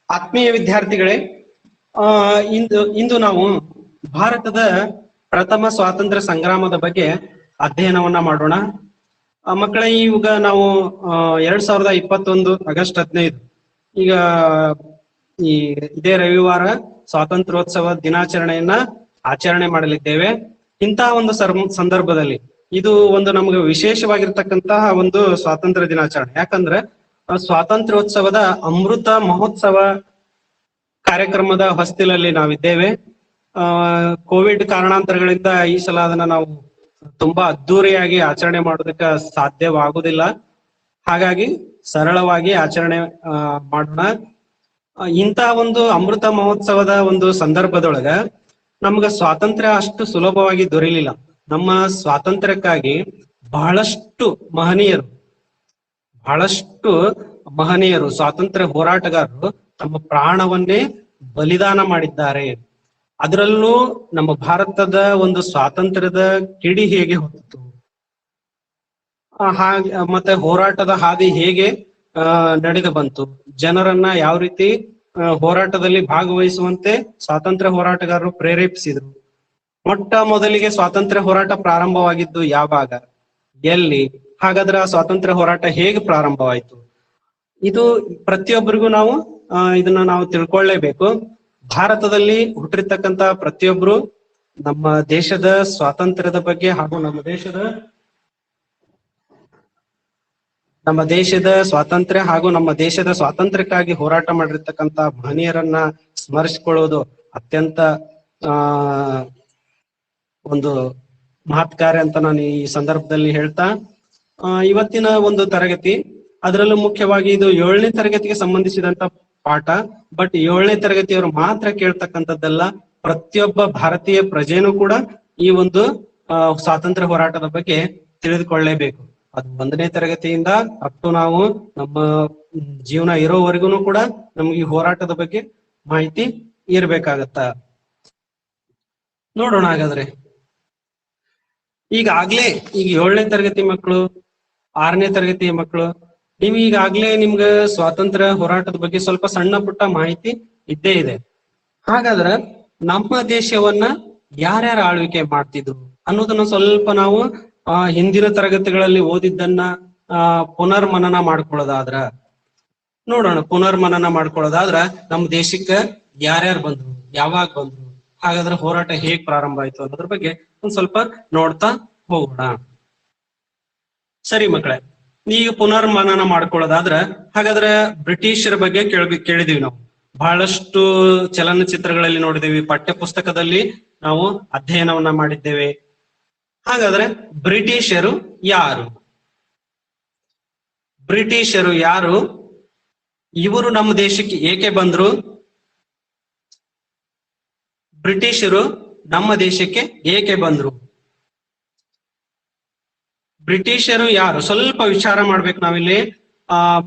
ಆತ್ಮೀಯ ವಿದ್ಯಾರ್ಥಿಗಳೇ, ಇಂದು ನಾವು ಭಾರತದ ಪ್ರಥಮ ಸ್ವಾತಂತ್ರ್ಯ ಸಂಗ್ರಾಮದ ಬಗ್ಗೆ ಅಧ್ಯಯನವನ್ನ ಮಾಡೋಣ. ಮಕ್ಕಳೇ, ಈಗ ನಾವು 2021 ಆಗಸ್ಟ್ 15 ಈಗ ಇದೇ ರವಿವಾರ ಸ್ವಾತಂತ್ರ್ಯೋತ್ಸವ ದಿನಾಚರಣೆಯನ್ನ ಆಚರಣೆ ಮಾಡಲಿದ್ದೇವೆ. ಇಂತಹ ಒಂದು ಸಂದರ್ಭದಲ್ಲಿ ಇದು ಒಂದು ನಮಗೆ ವಿಶೇಷವಾಗಿರ್ತಕ್ಕಂತಹ ಒಂದು ಸ್ವಾತಂತ್ರ್ಯ ದಿನಾಚರಣೆ. ಯಾಕಂದ್ರೆ ಸ್ವಾತಂತ್ರ್ಯೋತ್ಸವದ ಅಮೃತ ಮಹೋತ್ಸವ ಕಾರ್ಯಕ್ರಮದ ಹೊಸ್ತಿಲಲ್ಲಿ ನಾವಿದ್ದೇವೆ. ಕೋವಿಡ್ ಕಾರಣಾಂತರಗಳಿಂದ ಈ ಸಲ ಅದನ್ನ ನಾವು ತುಂಬಾ ಅದ್ದೂರಿಯಾಗಿ ಆಚರಣೆ ಮಾಡೋದಕ್ಕೆ ಸಾಧ್ಯವಾಗುವುದಿಲ್ಲ. ಹಾಗಾಗಿ ಸರಳವಾಗಿ ಆಚರಣೆ ಮಾಡೋಣ. ಇಂತಹ ಒಂದು ಅಮೃತ ಮಹೋತ್ಸವದ ಒಂದು ಸಂದರ್ಭದೊಳಗ ನಮ್ಗ ಸ್ವಾತಂತ್ರ್ಯ ಅಷ್ಟು ಸುಲಭವಾಗಿ ದೊರೆಯಲಿಲ್ಲ. ನಮ್ಮ ಸ್ವಾತಂತ್ರ್ಯಕ್ಕಾಗಿ ಬಹಳಷ್ಟು ಮಹನೀಯರು ಸ್ವಾತಂತ್ರ್ಯ ಹೋರಾಟಗಾರರು ತಮ್ಮ ಪ್ರಾಣವನ್ನೇ ಬಲಿದಾನ ಮಾಡಿದ್ದಾರೆ. ಅದರಲ್ಲೂ ನಮ್ಮ ಭಾರತದ ಒಂದು ಸ್ವಾತಂತ್ರ್ಯದ ಕಿಡಿ ಹೇಗೆ ಹೊತ್ತು, ಹಾಗೆ ಮತ್ತೆ ಹೋರಾಟದ ಹಾದಿ ಹೇಗೆ ನಡೆದು ಬಂತು, ಜನರನ್ನ ಯಾವ ರೀತಿ ಹೋರಾಟದಲ್ಲಿ ಭಾಗವಹಿಸುವಂತೆ ಸ್ವಾತಂತ್ರ್ಯ ಹೋರಾಟಗಾರರು ಪ್ರೇರೇಪಿಸಿದ್ರು. ಮೊಟ್ಟ ಮೊದಲಿಗೆ ಸ್ವಾತಂತ್ರ್ಯ ಹೋರಾಟ ಪ್ರಾರಂಭವಾಗಿದ್ದು ಯಾವಾಗ, ಎಲ್ಲಿ, ಹಾಗಾದ್ರೆ ಆ ಸ್ವಾತಂತ್ರ್ಯ ಹೋರಾಟ ಹೇಗೆ ಪ್ರಾರಂಭವಾಯಿತು, ಇದು ಪ್ರತಿಯೊಬ್ಬರಿಗೂ ನಾವು ಇದನ್ನ ನಾವು ತಿಳ್ಕೊಳ್ಳೇಬೇಕು. ಭಾರತದಲ್ಲಿ ಹುಟ್ಟಿರ್ತಕ್ಕಂತ ಪ್ರತಿಯೊಬ್ರು ನಮ್ಮ ದೇಶದ ಸ್ವಾತಂತ್ರ್ಯದ ಬಗ್ಗೆ ಹಾಗೂ ನಮ್ಮ ದೇಶದ ಸ್ವಾತಂತ್ರ್ಯ ಹಾಗೂ ನಮ್ಮ ದೇಶದ ಸ್ವಾತಂತ್ರ್ಯಕ್ಕಾಗಿ ಹೋರಾಟ ಮಾಡಿರ್ತಕ್ಕಂತ ಮಹನೀಯರನ್ನ ಸ್ಮರಿಸಿಕೊಳ್ಳುವುದು ಅತ್ಯಂತ ಒಂದು ಮಹತ್ಕಾರ್ಯ ಅಂತ ನಾನು ಈ ಸಂದರ್ಭದಲ್ಲಿ ಹೇಳ್ತಾ, ಇವತ್ತಿನ ಒಂದು ತರಗತಿ ಅದರಲ್ಲೂ ಮುಖ್ಯವಾಗಿ ಇದು 7ನೇ ತರಗತಿಗೆ ಸಂಬಂಧಿಸಿದಂತ ಪಾಠ. ಬಟ್ 7ನೇ ತರಗತಿಯವರು ಮಾತ್ರ ಕೇಳ್ತಕ್ಕಂಥದ್ದಲ್ಲ, ಪ್ರತಿಯೊಬ್ಬ ಭಾರತೀಯ ಪ್ರಜೆನೂ ಕೂಡ ಈ ಒಂದು ಸ್ವಾತಂತ್ರ್ಯ ಹೋರಾಟದ ಬಗ್ಗೆ ತಿಳಿದುಕೊಳ್ಳೇಬೇಕು. ಅದು 1ನೇ ತರಗತಿಯಿಂದ ಅಪ್ ನಾವು ನಮ್ಮ ಜೀವನ ಇರೋವರೆಗೂ ಕೂಡ ನಮ್ಗೆ ಈ ಹೋರಾಟದ ಬಗ್ಗೆ ಮಾಹಿತಿ ಇರ್ಬೇಕಾಗತ್ತ. ನೋಡೋಣ ಹಾಗಾದ್ರೆ. ಈಗ 7ನೇ ತರಗತಿ ಮಕ್ಕಳು, 6ನೇ ತರಗತಿಯ ಮಕ್ಕಳು, ನೀವು ಈಗಾಗ್ಲೇ ನಿಮ್ಗ ಸ್ವಾತಂತ್ರ್ಯ ಹೋರಾಟದ ಬಗ್ಗೆ ಸ್ವಲ್ಪ ಸಣ್ಣ ಪುಟ್ಟ ಮಾಹಿತಿ ಇದ್ದೇ ಇದೆ. ಹಾಗಾದ್ರೆ ನಮ್ಮ ದೇಶವನ್ನ ಯಾರ್ಯಾರು ಆಳ್ವಿಕೆ ಮಾಡ್ತಿದ್ರು ಅನ್ನೋದನ್ನ ಸ್ವಲ್ಪ ನಾವು ಹಿಂದಿನ ತರಗತಿಗಳಲ್ಲಿ ಓದಿದ್ದನ್ನ ಪುನರ್ಮನನ ಮಾಡ್ಕೊಳ್ಳೋದಾದ್ರ ನೋಡೋಣ. ಪುನರ್ಮನನ ಮಾಡ್ಕೊಳ್ಳೋದಾದ್ರ ನಮ್ಮ ದೇಶಕ್ಕ ಯಾರ್ಯಾರು ಬಂದ್ರು, ಯಾವಾಗ ಬಂದ್ರು, ಹಾಗಾದ್ರೆ ಹೋರಾಟ ಹೇಗ್ ಪ್ರಾರಂಭ ಆಯ್ತು ಅನ್ನೋದ್ರ ಬಗ್ಗೆ ಒಂದ್ ಸ್ವಲ್ಪ ನೋಡ್ತಾ ಹೋಗೋಣ. ಸರಿ ಮಕ್ಕಳೇ, ಈಗ ಪುನರ್ಮನನ ಮಾಡ್ಕೊಳ್ಳೋದಾದ್ರ ಹಾಗಾದ್ರೆ ಬ್ರಿಟಿಷರ ಬಗ್ಗೆ ಕೇಳಿದೀವಿ. ನಾವು ಬಹಳಷ್ಟು ಚಲನಚಿತ್ರಗಳಲ್ಲಿ ನೋಡಿದೇವಿ, ಪಠ್ಯ ಪುಸ್ತಕದಲ್ಲಿ ನಾವು ಅಧ್ಯಯನವನ್ನ ಮಾಡಿದ್ದೇವೆ. ಹಾಗಾದ್ರೆ ಬ್ರಿಟಿಷರು ಯಾರು, ಇವರು ನಮ್ಮ ದೇಶಕ್ಕೆ ಏಕೆ ಬಂದ್ರು, ಬ್ರಿಟಿಷರು ನಮ್ಮ ದೇಶಕ್ಕೆ ಏಕೆ ಬಂದ್ರು, ಬ್ರಿಟಿಷರು ಯಾರು, ಸ್ವಲ್ಪ ವಿಚಾರ ಮಾಡ್ಬೇಕು ನಾವಿಲ್ಲಿ.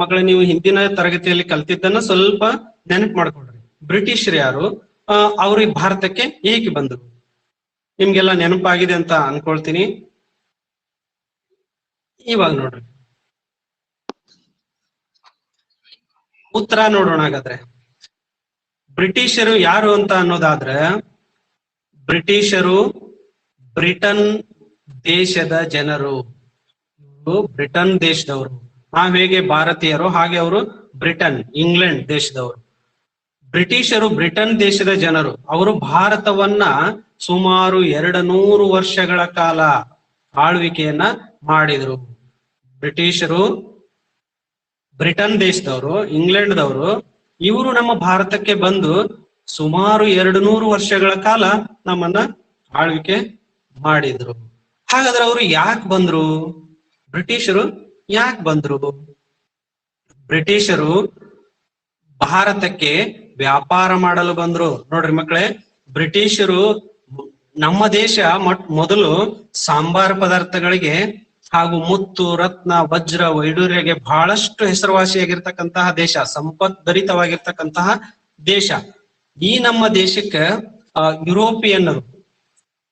ಮಕ್ಕಳ, ನೀವು ಹಿಂದಿನ ತರಗತಿಯಲ್ಲಿ ಕಲ್ತಿದ್ದನ್ನ ಸ್ವಲ್ಪ ನೆನಪು ಮಾಡ್ಕೊಳ್ರಿ. ಬ್ರಿಟಿಷರು ಯಾರು, ಅವ್ರು ಭಾರತಕ್ಕೆ ಏಕೆ ಬಂದ್ರು, ನಿಮ್ಗೆಲ್ಲ ನೆನಪಾಗಿದೆ ಅಂತ ಅನ್ಕೊಳ್ತೀನಿ. ಇವಾಗ ನೋಡ್ರಿ, ಉತ್ತರ ನೋಡೋಣ. ಹಾಗಾದ್ರೆ ಬ್ರಿಟಿಷರು ಯಾರು ಅಂತ ಅನ್ನೋದಾದ್ರೆ, ಬ್ರಿಟಿಷರು ಬ್ರಿಟನ್ ದೇಶದ ಜನರು. ಬ್ರಿಟನ್ ದೇಶದವರು. ನಾವ್ ಹೇಗೆ ಭಾರತೀಯರು ಹಾಗೆ ಅವರು ಬ್ರಿಟನ್, ಇಂಗ್ಲೆಂಡ್ ದೇಶದವರು. ಬ್ರಿಟಿಷರು ಬ್ರಿಟನ್ ದೇಶದ ಜನರು. ಅವರು ಭಾರತವನ್ನ ಸುಮಾರು 200 ವರ್ಷಗಳ ಕಾಲ ಆಳ್ವಿಕೆಯನ್ನ ಮಾಡಿದ್ರು. ಬ್ರಿಟಿಷರು ಬ್ರಿಟನ್ ದೇಶದವರು, ಇಂಗ್ಲೆಂಡ್ದವರು, ಇವರು ನಮ್ಮ ಭಾರತಕ್ಕೆ ಬಂದು ಸುಮಾರು 200 ವರ್ಷಗಳ ಕಾಲ ನಮ್ಮನ್ನ ಆಳ್ವಿಕೆ ಮಾಡಿದ್ರು. ಹಾಗಾದ್ರೆ ಅವರು ಯಾಕೆ ಬಂದ್ರು, ಬ್ರಿಟಿಷರು ಯಾಕೆ ಬಂದ್ರು? ಬ್ರಿಟಿಷರು ಭಾರತಕ್ಕೆ ವ್ಯಾಪಾರ ಮಾಡಲು ಬಂದ್ರು. ನೋಡ್ರಿ ಮಕ್ಕಳೇ, ಬ್ರಿಟಿಷರು ನಮ್ಮ ದೇಶ ಮೊದಲು ಸಾಂಬಾರ ಪದಾರ್ಥಗಳಿಗೆ ಹಾಗೂ ಮುತ್ತು, ರತ್ನ, ವಜ್ರ, ವೈಡೂರ್ಯಗೆ ಬಹಳಷ್ಟು ಹೆಸರುವಾಸಿಯಾಗಿರ್ತಕ್ಕಂತಹ ದೇಶ, ಸಂಪದ್ಭರಿತವಾಗಿರ್ತಕ್ಕಂತಹ ದೇಶ. ಈ ನಮ್ಮ ದೇಶಕ್ಕ ಯುರೋಪಿಯನ್ನರು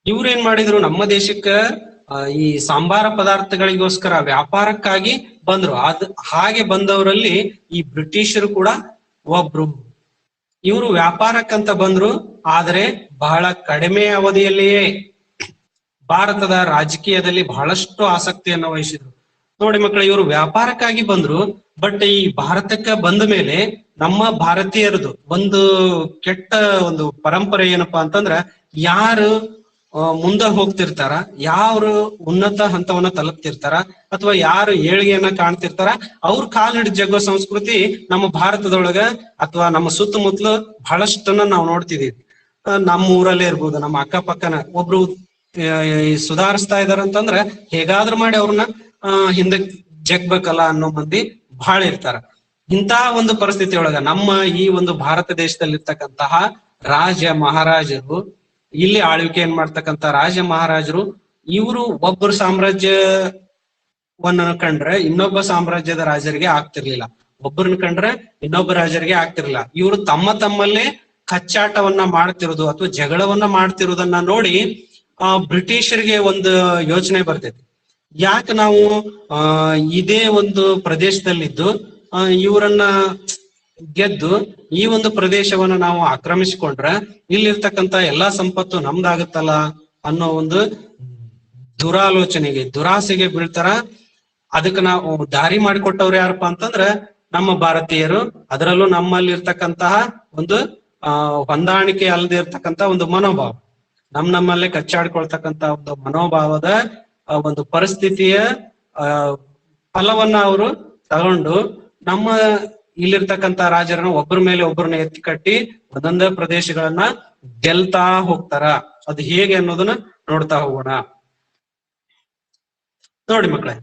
ಇವ್ರೇನ್ ಮಾಡಿದ್ರು, ನಮ್ಮ ದೇಶಕ್ಕ ಈ ಸಾಂಬಾರ ಪದಾರ್ಥಗಳಿಗೋಸ್ಕರ ವ್ಯಾಪಾರಕ್ಕಾಗಿ ಬಂದ್ರು. ಹಾಗೆ ಬಂದವರಲ್ಲಿ ಈ ಬ್ರಿಟಿಷರು ಕೂಡ ಒಬ್ರು. ಇವರು ವ್ಯಾಪಾರಕ್ಕಂತ ಬಂದ್ರು, ಆದರೆ ಬಹಳ ಕಡಿಮೆ ಅವಧಿಯಲ್ಲಿಯೇ ಭಾರತದ ರಾಜಕೀಯದಲ್ಲಿ ಬಹಳಷ್ಟು ಆಸಕ್ತಿಯನ್ನು ವಹಿಸಿದ್ರು. ನೋಡಿ ಮಕ್ಕಳು, ಇವರು ವ್ಯಾಪಾರಕ್ಕಾಗಿ ಬಂದ್ರು, ಬಟ್ ಈ ಭಾರತಕ್ಕೆ ಬಂದ ಮೇಲೆ ನಮ್ಮ ಭಾರತೀಯರದು ಒಂದು ಕೆಟ್ಟ ಒಂದು ಪರಂಪರೆ ಏನಪ್ಪಾ ಅಂತಂದ್ರ, ಯಾರು ಮುಂದೆ ಹೋಗ್ತಿರ್ತಾರ, ಯಾರು ಉನ್ನತ ಹಂತವನ್ನ ತಲುಪ್ತಿರ್ತಾರ, ಅಥವಾ ಯಾರು ಏಳಿಗೆಯನ್ನ ಕಾಣ್ತಿರ್ತಾರ, ಅವ್ರ ಕಾಲ್ ಹಿಡಿದು ಜಗ್ಗೋ ಸಂಸ್ಕೃತಿ ನಮ್ಮ ಭಾರತದೊಳಗ ಅಥವಾ ನಮ್ಮ ಸುತ್ತಮುತ್ತಲು ಬಹಳಷ್ಟನ್ನ ನಾವು ನೋಡ್ತಿದೀವಿ. ನಮ್ಮ ಊರಲ್ಲೇ ಇರ್ಬೋದು, ನಮ್ಮ ಅಕ್ಕಪಕ್ಕನ ಒಬ್ರು ಸುಧಾರಿಸ್ತಾ ಇದಾರಂತಂದ್ರ ಹೇಗಾದ್ರೂ ಮಾಡಿ ಅವ್ರನ್ನ ಹಿಂದಕ್ ಜಗ್ಬೇಕಲ್ಲ ಅನ್ನೋ ಮಂದಿ ಬಹಳ ಇರ್ತಾರ. ಇಂತಹ ಒಂದು ಪರಿಸ್ಥಿತಿ ಒಳಗ ನಮ್ಮ ಈ ಒಂದು ಭಾರತ ದೇಶದಲ್ಲಿರ್ತಕ್ಕಂತಹ ರಾಜ ಮಹಾರಾಜರು, ಇಲ್ಲಿ ಆಳ್ವಿಕೆ ಏನ್ ಮಾಡ್ತಕ್ಕಂತ ರಾಜ ಮಹಾರಾಜರು, ಇವರು ಒಬ್ಬರು ಸಾಮ್ರಾಜ್ಯವನ್ನ ಕಂಡ್ರೆ ಇನ್ನೊಬ್ಬ ಸಾಮ್ರಾಜ್ಯದ ರಾಜರಿಗೆ ಆಗ್ತಿರ್ಲಿಲ್ಲ, ಒಬ್ಬರನ್ನ ಕಂಡ್ರೆ ಇನ್ನೊಬ್ಬ ರಾಜರಿಗೆ ಆಗ್ತಿರ್ಲಿಲ್ಲ. ಇವರು ತಮ್ಮಲ್ಲೇ ಕಚ್ಚಾಟವನ್ನ ಮಾಡ್ತಿರೋದು ಅಥವಾ ಜಗಳವನ್ನ ಮಾಡ್ತಿರೋದನ್ನ ನೋಡಿ ಬ್ರಿಟಿಷರಿಗೆ ಒಂದು ಯೋಚನೆ ಬರ್ತೈತಿ, ಯಾಕೆ ನಾವು ಇದೇ ಒಂದು ಪ್ರದೇಶದಲ್ಲಿದ್ದು ಇವರನ್ನ ಗೆದ್ದು ಈ ಒಂದು ಪ್ರದೇಶವನ್ನ ನಾವು ಆಕ್ರಮಿಸಿಕೊಂಡ್ರೆ ಇಲ್ಲಿರ್ತಕ್ಕಂತ ಎಲ್ಲಾ ಸಂಪತ್ತು ನಮ್ದಾಗತ್ತಲ್ಲ ಅನ್ನೋ ಒಂದು ದುರಾಸೆಗೆ ಬೀಳ್ತಾರ. ಅದಕ್ಕೆ ನಾವು ದಾರಿ ಮಾಡಿಕೊಟ್ಟವ್ರು ಯಾರಪ್ಪ ಅಂತಂದ್ರ ನಮ್ಮ ಭಾರತೀಯರು. ಅದರಲ್ಲೂ ನಮ್ಮಲ್ಲಿ ಇರ್ತಕ್ಕಂತಹ ಒಂದು ಹೊಂದಾಣಿಕೆ ಅಲ್ಲದೆ ಇರ್ತಕ್ಕಂತ ಒಂದು ಮನೋಭಾವ, ನಮ್ಮಲ್ಲೇ ಕಚ್ಚಾಡ್ಕೊಳ್ತಕ್ಕಂತ ಒಂದು ಮನೋಭಾವದ ಒಂದು ಪರಿಸ್ಥಿತಿಯ ಫಲವನ್ನ ಅವರು ತಗೊಂಡು ನಮ್ಮ ಇಲ್ಲಿರ್ತಕ್ಕಂತ ರಾಜರನ್ನ ಒಬ್ಬರ ಮೇಲೆ ಒಬ್ಬರನ್ನ ಎತ್ತಿ ಕಟ್ಟಿ ಒಂದೊಂದೇ ಪ್ರದೇಶಗಳನ್ನ ಗೆಲ್ತಾ ಹೋಗ್ತಾರ. ಅದು ಹೇಗೆ ಅನ್ನೋದನ್ನ ನೋಡ್ತಾ ಹೋಗೋಣ. ನೋಡಿ ಮಕ್ಕಳೇ,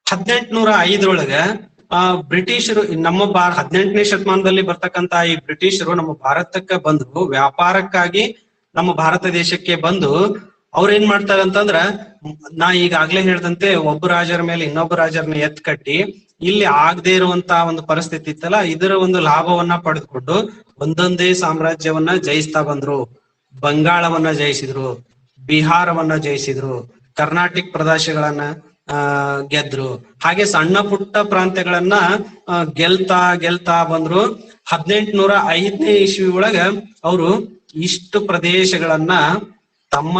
1805 ಬ್ರಿಟಿಷರು ನಮ್ಮ 18ನೇ ಶತಮಾನದಲ್ಲಿ ಬರ್ತಕ್ಕಂತ ಈ ಬ್ರಿಟಿಷರು ನಮ್ಮ ಭಾರತಕ್ಕೆ ಬಂದು ವ್ಯಾಪಾರಕ್ಕಾಗಿ ನಮ್ಮ ಭಾರತ ದೇಶಕ್ಕೆ ಬಂದು ಅವ್ರ ಏನ್ ಮಾಡ್ತಾರೆ ಅಂತಂದ್ರ, ನಾ ಈಗಾಗ್ಲೇ ಹೇಳ್ದಂತೆ ಒಬ್ಬ ರಾಜರ ಮೇಲೆ ಇನ್ನೊಬ್ಬ ರಾಜರನ್ನ ಎತ್ ಕಟ್ಟಿ ಇಲ್ಲಿ ಆಗದೆ ಇರುವಂತಹ ಒಂದು ಪರಿಸ್ಥಿತಿ ಇತ್ತಲ್ಲ, ಇದರ ಒಂದು ಲಾಭವನ್ನ ಪಡೆದುಕೊಂಡು ಒಂದೊಂದೇ ಸಾಮ್ರಾಜ್ಯವನ್ನ ಜಯಿಸ್ತಾ ಬಂದ್ರು. ಬಂಗಾಳವನ್ನ ಜಯಿಸಿದ್ರು, ಬಿಹಾರವನ್ನ ಜಯಿಸಿದ್ರು, ಕರ್ನಾಟಕ ಪ್ರದೇಶಗಳನ್ನ ಗೆದ್ರು, ಹಾಗೆ ಸಣ್ಣ ಪುಟ್ಟ ಪ್ರಾಂತ್ಯಗಳನ್ನ ಗೆಲ್ತಾ ಬಂದ್ರು. 1805ನೇ ಇಸ್ವಿ ಒಳಗ ಅವರು ಇಷ್ಟು ಪ್ರದೇಶಗಳನ್ನ ತಮ್ಮ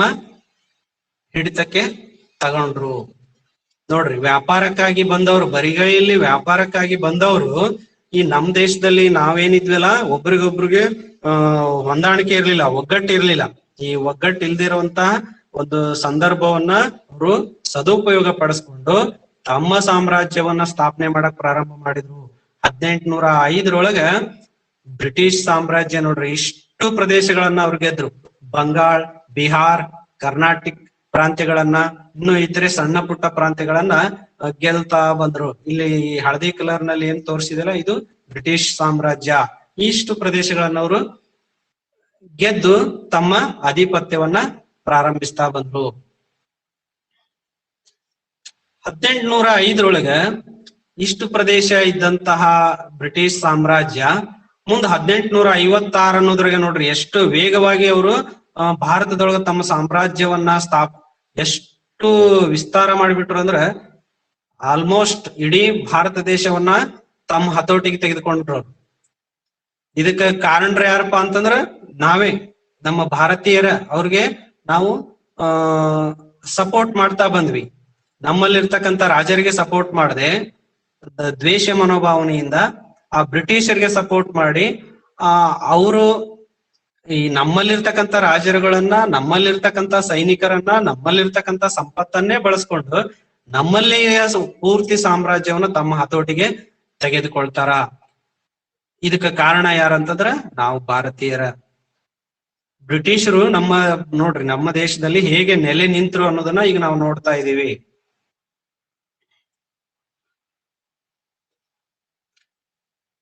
ಹಿಡಿತಕ್ಕೆ ತಗೊಂಡ್ರು. ನೋಡ್ರಿ, ವ್ಯಾಪಾರಕ್ಕಾಗಿ ಬಂದವರು, ಬರಿಗೈಯಲ್ಲಿ ವ್ಯಾಪಾರಕ್ಕಾಗಿ ಬಂದವರು ಈ ನಮ್ ದೇಶದಲ್ಲಿ ನಾವೇನಿದ್ವಲ್ಲ ಒಬ್ರಿಗೊಬ್ರಿಗೆ ಹೊಂದಾಣಿಕೆ ಇರ್ಲಿಲ್ಲ, ಒಗ್ಗಟ್ಟು ಇರ್ಲಿಲ್ಲ. ಈ ಒಗ್ಗಟ್ಟು ಇಲ್ದಿರುವಂತಹ ಒಂದು ಸಂದರ್ಭವನ್ನ ಅವರು ಸದುಪಯೋಗ ಪಡಿಸ್ಕೊಂಡು ತಮ್ಮ ಸಾಮ್ರಾಜ್ಯವನ್ನ ಸ್ಥಾಪನೆ ಮಾಡಕ್ ಪ್ರಾರಂಭ ಮಾಡಿದ್ರು. 1805 ಬ್ರಿಟಿಷ್ ಸಾಮ್ರಾಜ್ಯ ನೋಡ್ರಿ ಇಷ್ಟು ಪ್ರದೇಶಗಳನ್ನ ಅವ್ರು ಗೆದ್ರು. ಬಂಗಾಳ್, ಬಿಹಾರ್, ಕರ್ನಾಟಕ ಪ್ರಾಂತ್ಯಗಳನ್ನ, ಇನ್ನು ಇತರೆ ಸಣ್ಣ ಪುಟ್ಟ ಪ್ರಾಂತ್ಯಗಳನ್ನ ಗೆಲ್ತಾ ಬಂದ್ರು. ಇಲ್ಲಿ ಹಳದಿ ಕಲರ್ ನಲ್ಲಿ ಏನ್ ತೋರಿಸಿದಲ್ಲ, ಇದು ಬ್ರಿಟಿಷ್ ಸಾಮ್ರಾಜ್ಯ. ಇಷ್ಟು ಪ್ರದೇಶಗಳನ್ನ ಅವರು ಗೆದ್ದು ತಮ್ಮ ಆಧಿಪತ್ಯವನ್ನ ಪ್ರಾರಂಭಿಸ್ತಾ ಬಂದ್ರು. 1805 ಇಷ್ಟು ಪ್ರದೇಶ ಇದ್ದಂತಹ ಬ್ರಿಟಿಷ್ ಸಾಮ್ರಾಜ್ಯ ಮುಂದ್ 1856 ಅನ್ನೋದ್ರಾಗ ನೋಡ್ರಿ ಎಷ್ಟು ವೇಗವಾಗಿ ಅವರು ಭಾರತದೊಳಗ ತಮ್ಮ ಸಾಮ್ರಾಜ್ಯವನ್ನ ಎಷ್ಟು ವಿಸ್ತಾರ ಮಾಡಿಬಿಟ್ರು ಅಂದ್ರ ಆಲ್ಮೋಸ್ಟ್ ಇಡೀ ಭಾರತ ದೇಶವನ್ನ ತಮ್ಮ ಹತೋಟಿಗೆ ತೆಗೆದುಕೊಂಡ್ರು. ಇದಕ್ಕ ಕಾರಣರು ಯಾರಪ್ಪ ಅಂತಂದ್ರ ನಾವೇ, ನಮ್ಮ ಭಾರತೀಯರ. ಅವ್ರಿಗೆ ನಾವು ಸಪೋರ್ಟ್ ಮಾಡ್ತಾ ಬಂದ್ವಿ. ನಮ್ಮಲ್ಲಿರ್ತಕ್ಕಂಥ ರಾಜರಿಗೆ ಸಪೋರ್ಟ್ ಮಾಡದೆ ದ್ವೇಷ ಮನೋಭಾವನೆಯಿಂದ ಆ ಬ್ರಿಟಿಷರಿಗೆ ಸಪೋರ್ಟ್ ಮಾಡಿ ಅವರು ಈ ನಮ್ಮಲ್ಲಿರ್ತಕ್ಕಂಥ ರಾಜರುಗಳನ್ನ, ನಮ್ಮಲ್ಲಿರ್ತಕ್ಕಂಥ ಸೈನಿಕರನ್ನ, ನಮ್ಮಲ್ಲಿರ್ತಕ್ಕಂಥ ಸಂಪತ್ತನ್ನೇ ಬಳಸ್ಕೊಂಡು ನಮ್ಮಲ್ಲಿ ಪೂರ್ತಿ ಸಾಮ್ರಾಜ್ಯವನ್ನ ತಮ್ಮ ಹತೋಟಿಗೆ ತೆಗೆದುಕೊಳ್ತಾರ. ಇದಕ್ಕೆ ಕಾರಣ ಯಾರಂತಂದ್ರ ನಾವು ಭಾರತೀಯರ. ಬ್ರಿಟಿಷರು ನೋಡ್ರಿ ನಮ್ಮ ದೇಶದಲ್ಲಿ ಹೇಗೆ ನೆಲೆ ನಿಂತರು ಅನ್ನೋದನ್ನ ಈಗ ನಾವು ನೋಡ್ತಾ ಇದೀವಿ.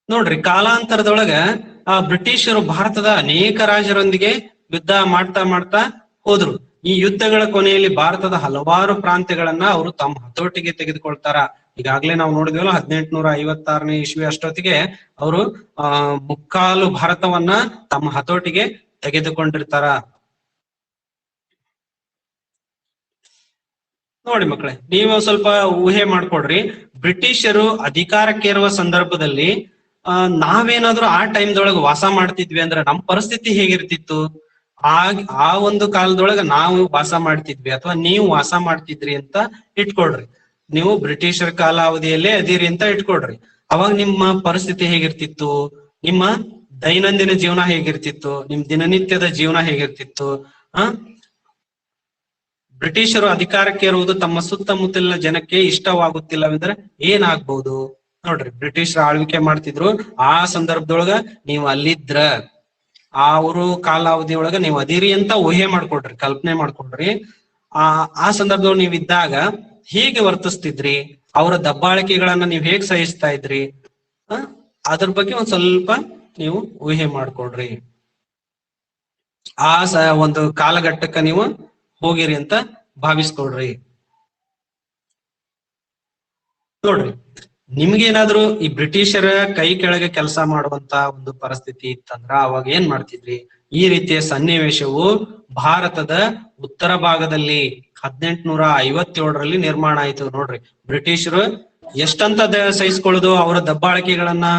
ನೋಡ್ರಿ, ಕಾಲಾಂತರದೊಳಗ ಆ ಬ್ರಿಟಿಷರು ಭಾರತದ ಅನೇಕ ರಾಜರೊಂದಿಗೆ ಯುದ್ಧ ಮಾಡ್ತಾ ಹೋದ್ರು. ಈ ಯುದ್ಧಗಳ ಕೊನೆಯಲ್ಲಿ ಭಾರತದ ಹಲವಾರು ಪ್ರಾಂತ್ಯಗಳನ್ನ ಅವರು ತಮ್ಮ ಹತೋಟಿಗೆ ತೆಗೆದುಕೊಳ್ತಾರ. ಈಗಾಗ್ಲೇ ನಾವು ನೋಡಿದ್ವಲ್ಲ 1856ನೇ ಇಸ್ವಿ ಅಷ್ಟೊತ್ತಿಗೆ ಅವರು ಮುಕ್ಕಾಲು ಭಾರತವನ್ನ ತಮ್ಮ ಹತೋಟಿಗೆ ತೆಗೆದುಕೊಂಡಿರ್ತಾರ. ನೋಡಿ ಮಕ್ಕಳೇ, ನೀವು ಸ್ವಲ್ಪ ಊಹೆ ಮಾಡ್ಕೊಡ್ರಿ. ಬ್ರಿಟಿಷರು ಅಧಿಕಾರಕ್ಕೇರುವ ಸಂದರ್ಭದಲ್ಲಿ ನಾವೇನಾದ್ರೂ ಆ ಟೈಮ್ದೊಳಗ ವಾಸ ಮಾಡ್ತಿದ್ವಿ ಅಂದ್ರೆ ನಮ್ ಪರಿಸ್ಥಿತಿ ಹೇಗಿರ್ತಿತ್ತು? ಆ ಆ ಒಂದು ಕಾಲದೊಳಗ ನಾವು ವಾಸ ಮಾಡ್ತಿದ್ವಿ ಅಥವಾ ನೀವು ವಾಸ ಮಾಡ್ತಿದ್ರಿ ಅಂತ ಇಟ್ಕೊಳ್ರಿ. ನೀವು ಬ್ರಿಟಿಷರ ಕಾಲಾವಧಿಯಲ್ಲೇ ಅದೀರಿ ಅಂತ ಇಟ್ಕೊಳ್ರಿ. ಅವಾಗ ನಿಮ್ಮ ಪರಿಸ್ಥಿತಿ ಹೇಗಿರ್ತಿತ್ತು? ನಿಮ್ಮ ದೈನಂದಿನ ಜೀವನ ಹೇಗಿರ್ತಿತ್ತು? ನಿಮ್ ದಿನನಿತ್ಯದ ಜೀವನ ಹೇಗಿರ್ತಿತ್ತು? ಆ ಬ್ರಿಟಿಷರು ಅಧಿಕಾರಕ್ಕೆ ಇರುವುದು ತಮ್ಮ ಸುತ್ತಮುತ್ತಲಿನ ಜನಕ್ಕೆ ಇಷ್ಟವಾಗುತ್ತಿಲ್ಲವೆಂದ್ರೆ ಏನಾಗ್ಬಹುದು? ನೋಡ್ರಿ, ಬ್ರಿಟಿಷರು ಆಳ್ವಿಕೆ ಮಾಡ್ತಿದ್ರು. ಆ ಸಂದರ್ಭದೊಳಗ ನೀವು ಅಲ್ಲಿದ್ರ, ಅವರು ಕಾಲಾವಧಿ ಒಳಗ ನೀವು ಅದಿರಿ ಅಂತ ಊಹೆ ಮಾಡ್ಕೊಡ್ರಿ, ಕಲ್ಪನೆ ಮಾಡ್ಕೊಡ್ರಿ. ಆ ಸಂದರ್ಭದೊಳಗೆ ನೀವ್ ಇದ್ದಾಗ ಹೇಗೆ ವರ್ತಿಸ್ತಿದ್ರಿ? ಅವರ ದಬ್ಬಾಳಿಕೆಗಳನ್ನ ನೀವ್ ಹೇಗ್ ಸಹಿಸ್ತಾ ಇದ್ರಿ? ಅದ್ರ ಬಗ್ಗೆ ಒಂದ್ ಸ್ವಲ್ಪ ನೀವು ಊಹೆ ಮಾಡ್ಕೊಡ್ರಿ. ಒಂದು ಕಾಲಘಟ್ಟಕ್ಕ ನೀವು ಹೋಗಿರಿ ಅಂತ ಭಾವಿಸ್ಕೊಡ್ರಿ. ನೋಡ್ರಿ, ನಿಮ್ಗೇನಾದ್ರು ಈ ಬ್ರಿಟಿಷರ ಕೈ ಕೆಳಗೆ ಕೆಲಸ ಮಾಡುವಂತ ಒಂದು ಪರಿಸ್ಥಿತಿ ಇತ್ತಂದ್ರ ಅವಾಗ ಏನ್ ಮಾಡ್ತಿದ್ರಿ? ಈ ರೀತಿಯ ಸನ್ನಿವೇಶವು ಭಾರತದ ಉತ್ತರ ಭಾಗದಲ್ಲಿ 1857ರಲ್ಲಿ ನಿರ್ಮಾಣ ಆಯ್ತು. ನೋಡ್ರಿ, ಬ್ರಿಟಿಷರು ಎಷ್ಟಂತ ಸಹಿಸ್ಕೊಳ್ಳೋದು ಅವರ ದಬ್ಬಾಳಿಕೆಗಳನ್ನ,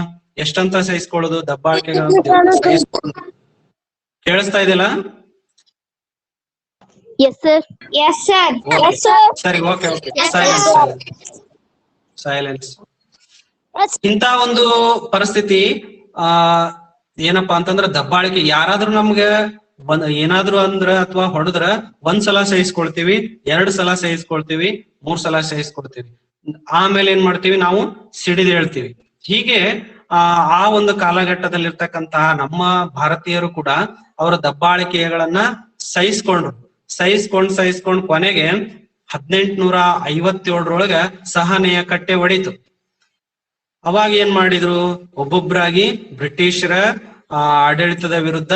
ಎಷ್ಟಂತ ಸಹಿಸ್ಕೊಳ್ಳೋದು ದಬ್ಬಾಳಿಕೆಗಳನ್ನ ಸಹಿಸ್ಕೊಳ್ಳೋದು. ಕೇಳಿಸ್ತಾ ಇದೆಯಲ್ಲ? ಸರಿ, ಓಕೆ. ಸೈಲೆನ್ಸ್. ಇಂತ ಒಂದು ಪರಿಸ್ಥಿತಿ ಏನಪ್ಪಾ ಅಂತಂದ್ರ ದಬ್ಬಾಳಿಕೆ. ಯಾರಾದ್ರೂ ನಮ್ಗೆ ಏನಾದ್ರು ಅಂದ್ರ ಅಥವಾ ಹೊಡೆದ್ರ ಒಂದ್ಸಲ ಸಹಿಸ್ಕೊಳ್ತೀವಿ, 2 ಸಲ ಸಹಿಸ್ಕೊಳ್ತೀವಿ, 3 ಸಲ ಸಹಿಸ್ಕೊಳ್ತೀವಿ. ಆಮೇಲೆ ಏನ್ ಮಾಡ್ತೀವಿ? ನಾವು ಸಿಡಿದು ಹೇಳ್ತೀವಿ. ಹೀಗೆ ಆ ಒಂದು ಕಾಲಘಟ್ಟದಲ್ಲಿರ್ತಕ್ಕಂತಹ ನಮ್ಮ ಭಾರತೀಯರು ಕೂಡ ಅವರ ದಬ್ಬಾಳಿಕೆಗಳನ್ನ ಸಹಿಸ್ಕೊಂಡ್ ಕೊನೆಗೆ 1857ರೊಳಗ ಸಹನೆಯ ಕಟ್ಟೆ ಒಡಿತು. ಅವಾಗ ಏನ್ ಮಾಡಿದ್ರು? ಒಬ್ಬೊಬ್ರಾಗಿ ಬ್ರಿಟಿಷರ ಆಡಳಿತದ ವಿರುದ್ಧ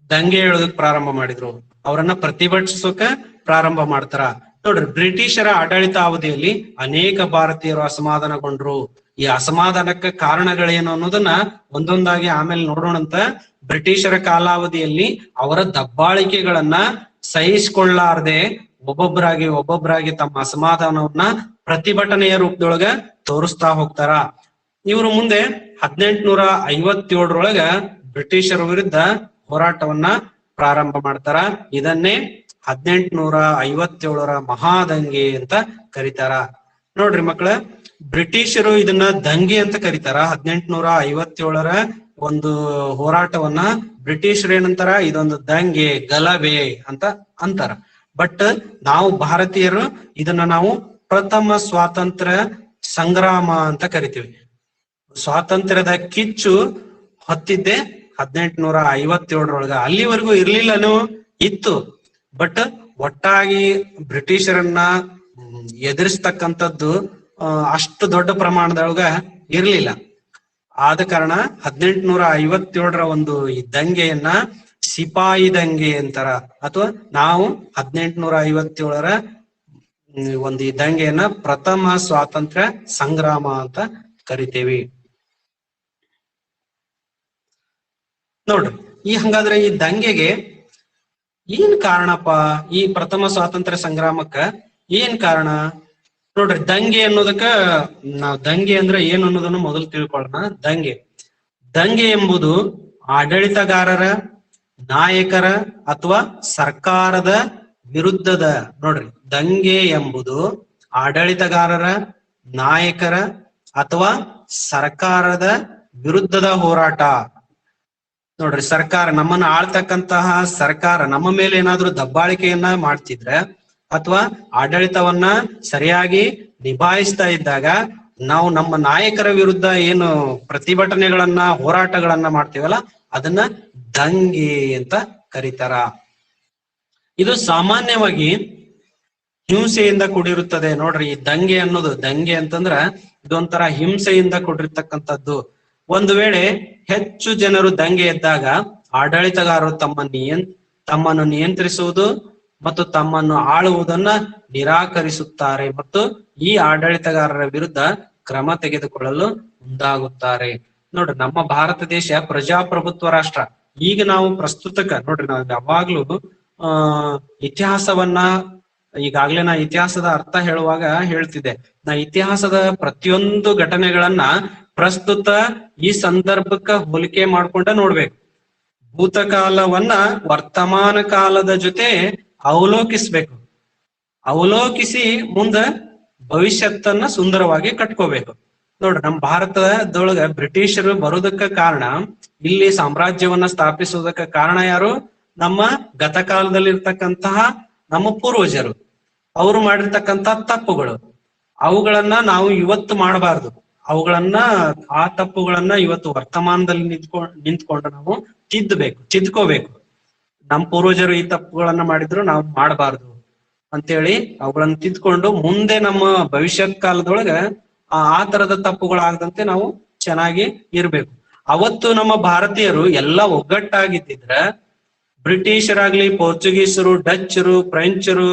ದಂಗೆ ಏಳೋದಕ್ ಪ್ರಾರಂಭ ಮಾಡಿದ್ರು. ಅವರನ್ನ ಪ್ರತಿಭಟಿಸೋಕ ಪ್ರಾರಂಭ ಮಾಡ್ತಾರ. ನೋಡ್ರಿ, ಬ್ರಿಟಿಷರ ಆಡಳಿತ ಅವಧಿಯಲ್ಲಿ ಅನೇಕ ಭಾರತೀಯರು ಅಸಮಾಧಾನಗೊಂಡ್ರು. ಈ ಅಸಮಾಧಾನಕ್ಕೆ ಕಾರಣಗಳೇನು ಅನ್ನೋದನ್ನ ಒಂದೊಂದಾಗಿ ಆಮೇಲೆ ನೋಡೋಣಂತ. ಬ್ರಿಟಿಷರ ಕಾಲಾವಧಿಯಲ್ಲಿ ಅವರ ದಬ್ಬಾಳಿಕೆಗಳನ್ನ ಸಹಿಸಿಕೊಳ್ಳಾರದೆ ಒಬ್ಬೊಬ್ಬರಾಗಿ ತಮ್ಮ ಅಸಮಾಧಾನವನ್ನ ಪ್ರತಿಭಟನೆಯ ರೂಪದೊಳಗ ತೋರಿಸ್ತಾ ಹೋಗ್ತಾರ. ಇವರು ಮುಂದೆ 1857ರೊಳಗ ಬ್ರಿಟಿಷರ ವಿರುದ್ಧ ಹೋರಾಟವನ್ನ ಪ್ರಾರಂಭ ಮಾಡ್ತಾರ. ಇದನ್ನೇ 1857ರ ಮಹಾದಂಗೆ ಅಂತ ಕರೀತಾರ. ನೋಡ್ರಿ ಮಕ್ಕಳ, ಬ್ರಿಟಿಷರು ಇದನ್ನ ದಂಗೆ ಅಂತ ಕರೀತಾರ. 1857ರ ಒಂದು ಹೋರಾಟವನ್ನ ಬ್ರಿಟಿಷರು ಏನಂತಾರ? ಇದೊಂದು ದಂಗೆ, ಗಲಭೆ ಅಂತ ಅಂತಾರ. ಬಟ್ ನಾವು ಭಾರತೀಯರು ಇದನ್ನ ನಾವು ಪ್ರಥಮ ಸ್ವಾತಂತ್ರ್ಯ ಸಂಗ್ರಾಮ ಅಂತ ಕರಿತೀವಿ. ಸ್ವಾತಂತ್ರ್ಯದ ಕಿಚ್ಚು ಹೊತ್ತಿದ್ದೆ 1857ರೊಳಗ. ಅಲ್ಲಿವರೆಗೂ ಇರ್ಲಿಲ್ಲನು, ಇತ್ತು. ಬಟ್ ಒಟ್ಟಾಗಿ ಬ್ರಿಟಿಷರನ್ನ ಎದುರಿಸ್ತಕ್ಕಂಥದ್ದು ಅಷ್ಟು ದೊಡ್ಡ ಪ್ರಮಾಣದೊಳಗ ಇರ್ಲಿಲ್ಲ. ಆದ ಕಾರಣ 1857ರ ಒಂದು ಈ ದಂಗೆಯನ್ನ ಸಿಪಾಯಿ ದಂಗೆ ಅಂತಾರ. ಅಥವಾ ನಾವು 1857ರ ಒಂದು ಈ ದಂಗೆಯನ್ನ ಪ್ರಥಮ ಸ್ವಾತಂತ್ರ್ಯ ಸಂಗ್ರಾಮ ಅಂತ ಕರಿತೇವಿ. ನೋಡ್ರಿ, ಹಂಗಾದ್ರೆ ಈ ದಂಗೆಗೆ ಏನ್ ಕಾರಣಪ್ಪ? ಈ ಪ್ರಥಮ ಸ್ವಾತಂತ್ರ್ಯ ಸಂಗ್ರಾಮಕ್ಕ ಏನ್ ಕಾರಣ? ನೋಡ್ರಿ, ದಂಗೆ ಅನ್ನೋದಕ್ಕ ನಾವ್ ದಂಗೆ ಅಂದ್ರೆ ಏನ್ ಅನ್ನೋದನ್ನ ಮೊದಲು ತಿಳ್ಕೊಳ್ಳೋಣ. ದಂಗೆ ಎಂಬುದು ಆಡಳಿತಗಾರರ, ನಾಯಕರ ಅಥವಾ ಸರ್ಕಾರದ ವಿರುದ್ಧದ. ನೋಡ್ರಿ, ದಂಗೆ ಎಂಬುದು ಆಡಳಿತಗಾರರ, ನಾಯಕರ ಅಥವಾ ಸರ್ಕಾರದ ವಿರುದ್ಧದ ಹೋರಾಟ. ನೋಡ್ರಿ, ಸರ್ಕಾರ, ನಮ್ಮನ್ನ ಆಳ್ತಕ್ಕಂತಹ ಸರ್ಕಾರ ನಮ್ಮ ಮೇಲೆ ಏನಾದ್ರೂ ದಬ್ಬಾಳಿಕೆಯನ್ನ ಮಾಡ್ತಿದ್ರೆ ಅಥವಾ ಆಡಳಿತವನ್ನ ಸರಿಯಾಗಿ ನಿಭಾಯಿಸ್ತಾ ಇದ್ದಾಗ ನಾವು ನಮ್ಮ ನಾಯಕರ ವಿರುದ್ಧ ಏನು ಪ್ರತಿಭಟನೆಗಳನ್ನ, ಹೋರಾಟಗಳನ್ನ ಮಾಡ್ತೀವಲ್ಲ, ಅದನ್ನ ದಂಗೆ ಅಂತ ಕರೀತಾರ. ಇದು ಸಾಮಾನ್ಯವಾಗಿ ಹಿಂಸೆಯಿಂದ ಕೂಡಿರುತ್ತದೆ. ನೋಡ್ರಿ, ಈ ದಂಗೆ ಅನ್ನೋದು, ದಂಗೆ ಅಂತಂದ್ರ ಇದೊಂಥರ ಹಿಂಸೆಯಿಂದ ಕೂಡಿರ್ತಕ್ಕಂಥದ್ದು. ಒಂದು ವೇಳೆ ಹೆಚ್ಚು ಜನರು ದಂಗೆ ಎದ್ದಾಗ ಆಡಳಿತಗಾರರು ತಮ್ಮನ್ನು ನಿಯಂತ್ರಿಸುವುದು ಮತ್ತು ತಮ್ಮನ್ನು ಆಳುವುದನ್ನ ನಿರಾಕರಿಸುತ್ತಾರೆ ಮತ್ತು ಈ ಆಡಳಿತಗಾರರ ವಿರುದ್ಧ ಕ್ರಮ ತೆಗೆದುಕೊಳ್ಳಲು ಮುಂದಾಗುತ್ತಾರೆ. ನೋಡ್ರಿ, ನಮ್ಮ ಭಾರತ ದೇಶ ಪ್ರಜಾಪ್ರಭುತ್ವ ರಾಷ್ಟ್ರ. ಈಗ ನಾವು ಪ್ರಸ್ತುತಕ್ಕ ನೋಡ್ರಿ, ನಾವು ಯಾವಾಗ್ಲೂ ಇತಿಹಾಸವನ್ನ, ಈಗಾಗ್ಲೇ ನಾ ಇತಿಹಾಸದ ಅರ್ಥ ಹೇಳುವಾಗ ಹೇಳ್ತಿದ್ದೆ, ನಾ ಇತಿಹಾಸದ ಪ್ರತಿಯೊಂದು ಘಟನೆಗಳನ್ನ ಪ್ರಸ್ತುತ ಈ ಸಂದರ್ಭಕ್ಕ ಹೋಲಿಕೆ ಮಾಡ್ಕೊಂಡ ನೋಡ್ಬೇಕು. ಭೂತಕಾಲವನ್ನ ವರ್ತಮಾನ ಕಾಲದ ಜೊತೆ ಅವಲೋಕಿಸ್ಬೇಕು. ಅವಲೋಕಿಸಿ ಮುಂದ ಭವಿಷ್ಯತ್ತನ್ನ ಸುಂದರವಾಗಿ ಕಟ್ಕೋಬೇಕು. ನೋಡ್ರಿ, ನಮ್ಮ ಭಾರತದೊಳಗ ಬ್ರಿಟಿಷರು ಬರೋದಕ್ಕ ಕಾರಣ, ಇಲ್ಲಿ ಸಾಮ್ರಾಜ್ಯವನ್ನ ಸ್ಥಾಪಿಸುವುದಕ್ಕ ಕಾರಣ ಯಾರು? ನಮ್ಮ ಗತಕಾಲದಲ್ಲಿ ಇರ್ತಕ್ಕಂತಹ ನಮ್ಮ ಪೂರ್ವಜರು. ಅವರು ಮಾಡಿರ್ತಕ್ಕಂತಹ ತಪ್ಪುಗಳು, ಅವುಗಳನ್ನ ನಾವು ಇವತ್ತು ಮಾಡಬಾರ್ದು. ಆ ತಪ್ಪುಗಳನ್ನ ಇವತ್ತು ವರ್ತಮಾನದಲ್ಲಿ ನಿಂತ್ಕೊಂಡು ನಾವು ತಿದ್ಕೋಬೇಕು. ನಮ್ಮ ಪೂರ್ವಜರು ಈ ತಪ್ಪುಗಳನ್ನ ಮಾಡಿದ್ರು ನಾವು ಮಾಡಬಾರ್ದು ಅಂತೇಳಿ ಅವುಗಳನ್ನ ತಿದ್ಕೊಂಡು ಮುಂದೆ ನಮ್ಮ ಭವಿಷ್ಯತ್ ಕಾಲದೊಳಗ ಆ ತರದ ತಪ್ಪುಗಳಾಗದಂತೆ ನಾವು ಚೆನ್ನಾಗಿ ಇರ್ಬೇಕು. ಅವತ್ತು ನಮ್ಮ ಭಾರತೀಯರು ಎಲ್ಲ ಒಗ್ಗಟ್ಟಾಗಿದ್ದಿದ್ರ ಬ್ರಿಟಿಷರಾಗ್ಲಿ, ಪೋರ್ಚುಗೀಸರು, ಡಚ್ಚರು, ಫ್ರೆಂಚರು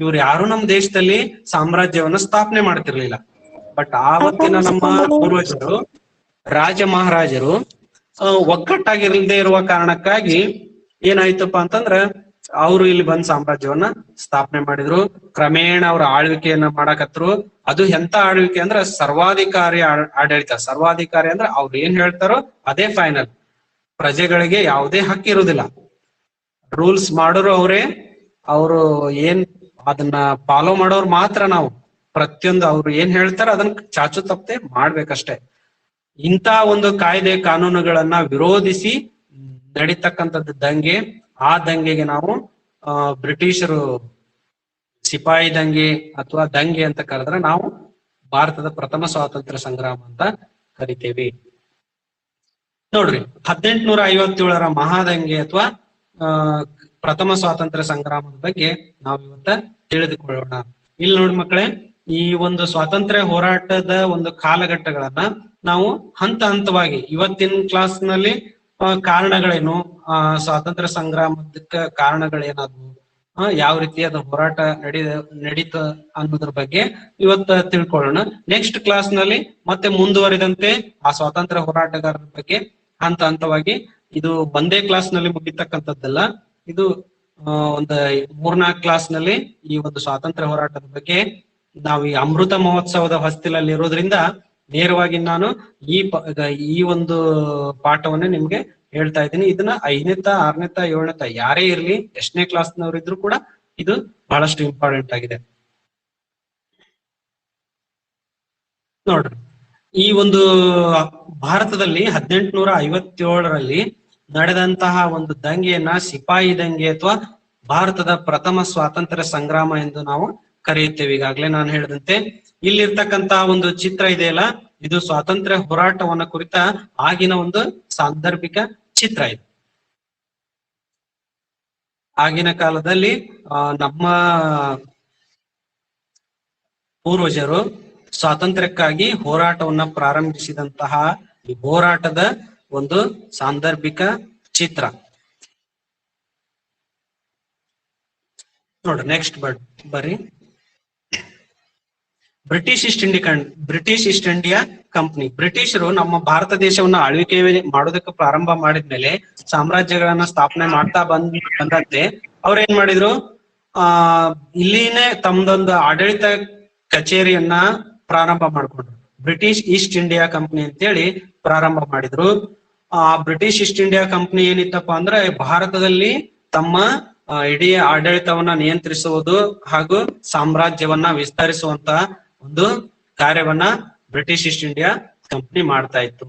ಇವ್ರು ಯಾರು ನಮ್ಮ ದೇಶದಲ್ಲಿ ಸಾಮ್ರಾಜ್ಯವನ್ನ ಸ್ಥಾಪನೆ ಮಾಡ್ತಿರ್ಲಿಲ್ಲ. ಬಟ್ ಆವತ್ತಿನ ನಮ್ಮ ಪೂರ್ವಜರು, ರಾಜ ಮಹಾರಾಜರು ಒಗ್ಗಟ್ಟಾಗಿರದೇ ಇರುವ ಕಾರಣಕ್ಕಾಗಿ ಏನಾಯ್ತಪ್ಪ ಅಂತಂದ್ರ ಅವರು ಇಲ್ಲಿ ಬಂದ್ ಸಾಮ್ರಾಜ್ಯವನ್ನ ಸ್ಥಾಪನೆ ಮಾಡಿದ್ರು. ಕ್ರಮೇಣ ಅವ್ರ ಆಳ್ವಿಕೆಯನ್ನ ಮಾಡಾಕತ್ರು. ಅದು ಎಂತ ಆಳ್ವಿಕೆ ಅಂದ್ರ ಸರ್ವಾಧಿಕಾರಿ ಆಡಳಿತ. ಸರ್ವಾಧಿಕಾರಿ ಅಂದ್ರ ಅವ್ರು ಏನ್ ಹೇಳ್ತಾರೋ ಅದೇ ಫೈನಲ್. ಪ್ರಜೆಗಳಿಗೆ ಯಾವುದೇ ಹಕ್ಕು ಇರುವುದಿಲ್ಲ. ರೂಲ್ಸ್ ಮಾಡೋರು ಅವರೇ, ಅವರು ಏನ್ ಅದನ್ನ ಫಾಲೋ ಮಾಡೋರು ಮಾತ್ರ. ನಾವು ಪ್ರತಿಯೊಂದು ಅವ್ರು ಏನ್ ಹೇಳ್ತಾರ ಅದನ್ನ ಚಾಚು ತಪ್ಪದೆ ಮಾಡ್ಬೇಕಷ್ಟೇ. ಇಂಥ ಒಂದು ಕಾಯ್ದೆ ಕಾನೂನುಗಳನ್ನ ವಿರೋಧಿಸಿ ನಡೀತಕ್ಕಂಥದ್ದು ದಂಗೆ. ಆ ದಂಗೆಗೆ ನಾವು ಬ್ರಿಟಿಷರು ಸಿಪಾಯಿ ದಂಗೆ ಅಥವಾ ದಂಗೆ ಅಂತ ಕರೆದ್ರೆ ನಾವು ಭಾರತದ ಪ್ರಥಮ ಸ್ವಾತಂತ್ರ್ಯ ಸಂಗ್ರಾಮ ಅಂತ ಕರಿತೇವೆ. ನೋಡ್ರಿ, 1857ರ ಮಹಾದಂಗೆ ಅಥವಾ ಪ್ರಥಮ ಸ್ವಾತಂತ್ರ್ಯ ಸಂಗ್ರಾಮದ ಬಗ್ಗೆ ನಾವು ಇವತ್ತ ತಿಳಿದುಕೊಳ್ಳೋಣ. ಇಲ್ಲಿ ನೋಡಿ ಮಕ್ಕಳೇ, ಈ ಒಂದು ಸ್ವಾತಂತ್ರ್ಯ ಹೋರಾಟದ ಒಂದು ಕಾಲಘಟ್ಟಗಳನ್ನ ನಾವು ಹಂತ ಹಂತವಾಗಿ ಇವತ್ತಿನ ಕ್ಲಾಸ್ ನಲ್ಲಿ ಕಾರಣಗಳೇನು, ಸ್ವಾತಂತ್ರ್ಯ ಸಂಗ್ರಾಮದಕ್ಕ ಕಾರಣಗಳೇನಾದ್ವು, ಯಾವ ರೀತಿಯಾದ ಹೋರಾಟ ನಡೀತ ಅನ್ನೋದ್ರ ಬಗ್ಗೆ ಇವತ್ತ ತಿಳ್ಕೊಳ್ಳೋಣ. ನೆಕ್ಸ್ಟ್ ಕ್ಲಾಸ್ ನಲ್ಲಿ ಮತ್ತೆ ಮುಂದುವರಿದಂತೆ ಆ ಸ್ವಾತಂತ್ರ್ಯ ಹೋರಾಟಗಾರರ ಬಗ್ಗೆ ಹಂತ ಹಂತವಾಗಿ, ಇದು ಒಂದೇ ಕ್ಲಾಸ್ ನಲ್ಲಿ ಮುಗಿತಕ್ಕಂಥದ್ದಲ್ಲ. ಇದು ಒಂದು 3-4 ಕ್ಲಾಸ್ ನಲ್ಲಿ ಈ ಒಂದು ಸ್ವಾತಂತ್ರ್ಯ ಹೋರಾಟದ ಬಗ್ಗೆ ನಾವು ಈ ಅಮೃತ ಮಹೋತ್ಸವದ ಹೊಸ್ತಿಲಲ್ಲಿ ಇರೋದ್ರಿಂದ ನೇರವಾಗಿ ನಾನು ಈ ಒಂದು ಪಾಠವನ್ನ ನಿಮ್ಗೆ ಹೇಳ್ತಾ ಇದ್ದೀನಿ. ಇದನ್ನ 5ನೇತ 6ನೇತ 7ನೇತ ಯಾರೇ ಇರ್ಲಿ, ಎಷ್ಟನೇ ಕ್ಲಾಸ್ನವ್ರು ಇದ್ರು ಕೂಡ ಇದು ಬಹಳಷ್ಟು ಇಂಪಾರ್ಟೆಂಟ್ ಆಗಿದೆ. ನೋಡ್ರಿ, ಈ ಒಂದು ಭಾರತದಲ್ಲಿ 1857ರಲ್ಲಿ ನಡೆದಂತಹ ಒಂದು ದಂಗೆಯನ್ನ ಸಿಪಾಯಿ ದಂಗೆ ಅಥವಾ ಭಾರತದ ಪ್ರಥಮ ಸ್ವಾತಂತ್ರ್ಯ ಸಂಗ್ರಾಮ ಎಂದು ನಾವು ಕರೆಯುತ್ತೇವೆ. ಈಗಾಗ್ಲೇ ನಾನು ಹೇಳಿದಂತೆ ಇಲ್ಲಿರ್ತಕ್ಕಂತಹ ಒಂದು ಚಿತ್ರ ಇದೆಯಲ್ಲ, ಇದು ಸ್ವಾತಂತ್ರ್ಯ ಹೋರಾಟವನ್ನ ಕುರಿತ ಆಗಿನ ಒಂದು ಸಾಂದರ್ಭಿಕ ಚಿತ್ರ ಇದು. ಆಗಿನ ಕಾಲದಲ್ಲಿ ನಮ್ಮ ಪೂರ್ವಜರು ಸ್ವಾತಂತ್ರ್ಯಕ್ಕಾಗಿ ಹೋರಾಟವನ್ನ ಪ್ರಾರಂಭಿಸಿದಂತಹ ಈ ಹೋರಾಟದ ಒಂದು ಸಾಂದರ್ಭಿಕ ಚಿತ್ರ. ನೋಡ್ರಿ, ನೆಕ್ಸ್ಟ್ ಬರ್ರಿ. British East India company. ಬ್ರಿಟಿಷರು ನಮ್ಮ ಭಾರತ ದೇಶವನ್ನ ಆಳ್ವಿಕೆ ಮಾಡೋದಕ್ಕೆ ಪ್ರಾರಂಭ ಮಾಡಿದ್ಮೇಲೆ, ಸಾಮ್ರಾಜ್ಯಗಳನ್ನ ಸ್ಥಾಪನೆ ಮಾಡ್ತಾ ಬಂದಂತೆ ಅವ್ರ ಏನ್ ಮಾಡಿದ್ರು, ಇಲ್ಲಿನೇ ತಮ್ದೊಂದು ಆಡಳಿತ ಕಚೇರಿಯನ್ನ ಪ್ರಾರಂಭ ಮಾಡ್ಕೊಂಡ್ರು. ಬ್ರಿಟಿಷ್ ಈಸ್ಟ್ ಇಂಡಿಯಾ ಕಂಪನಿ ಅಂತೇಳಿ ಪ್ರಾರಂಭ ಮಾಡಿದ್ರು. ಬ್ರಿಟಿಷ್ ಈಸ್ಟ್ ಇಂಡಿಯಾ ಕಂಪನಿ ಏನಿತ್ತಪ್ಪ ಅಂದ್ರೆ ಭಾರತದಲ್ಲಿ ತಮ್ಮ ಇಡೀ ಆಡಳಿತವನ್ನ ನಿಯಂತ್ರಿಸುವುದು ಹಾಗೂ ಸಾಮ್ರಾಜ್ಯವನ್ನ ವಿಸ್ತರಿಸುವಂತ ಒಂದು ಕಾರ್ಯವನ್ನ ಬ್ರಿಟಿಷ್ ಈಸ್ಟ್ ಇಂಡಿಯಾ ಕಂಪನಿ ಮಾಡ್ತಾ ಇತ್ತು.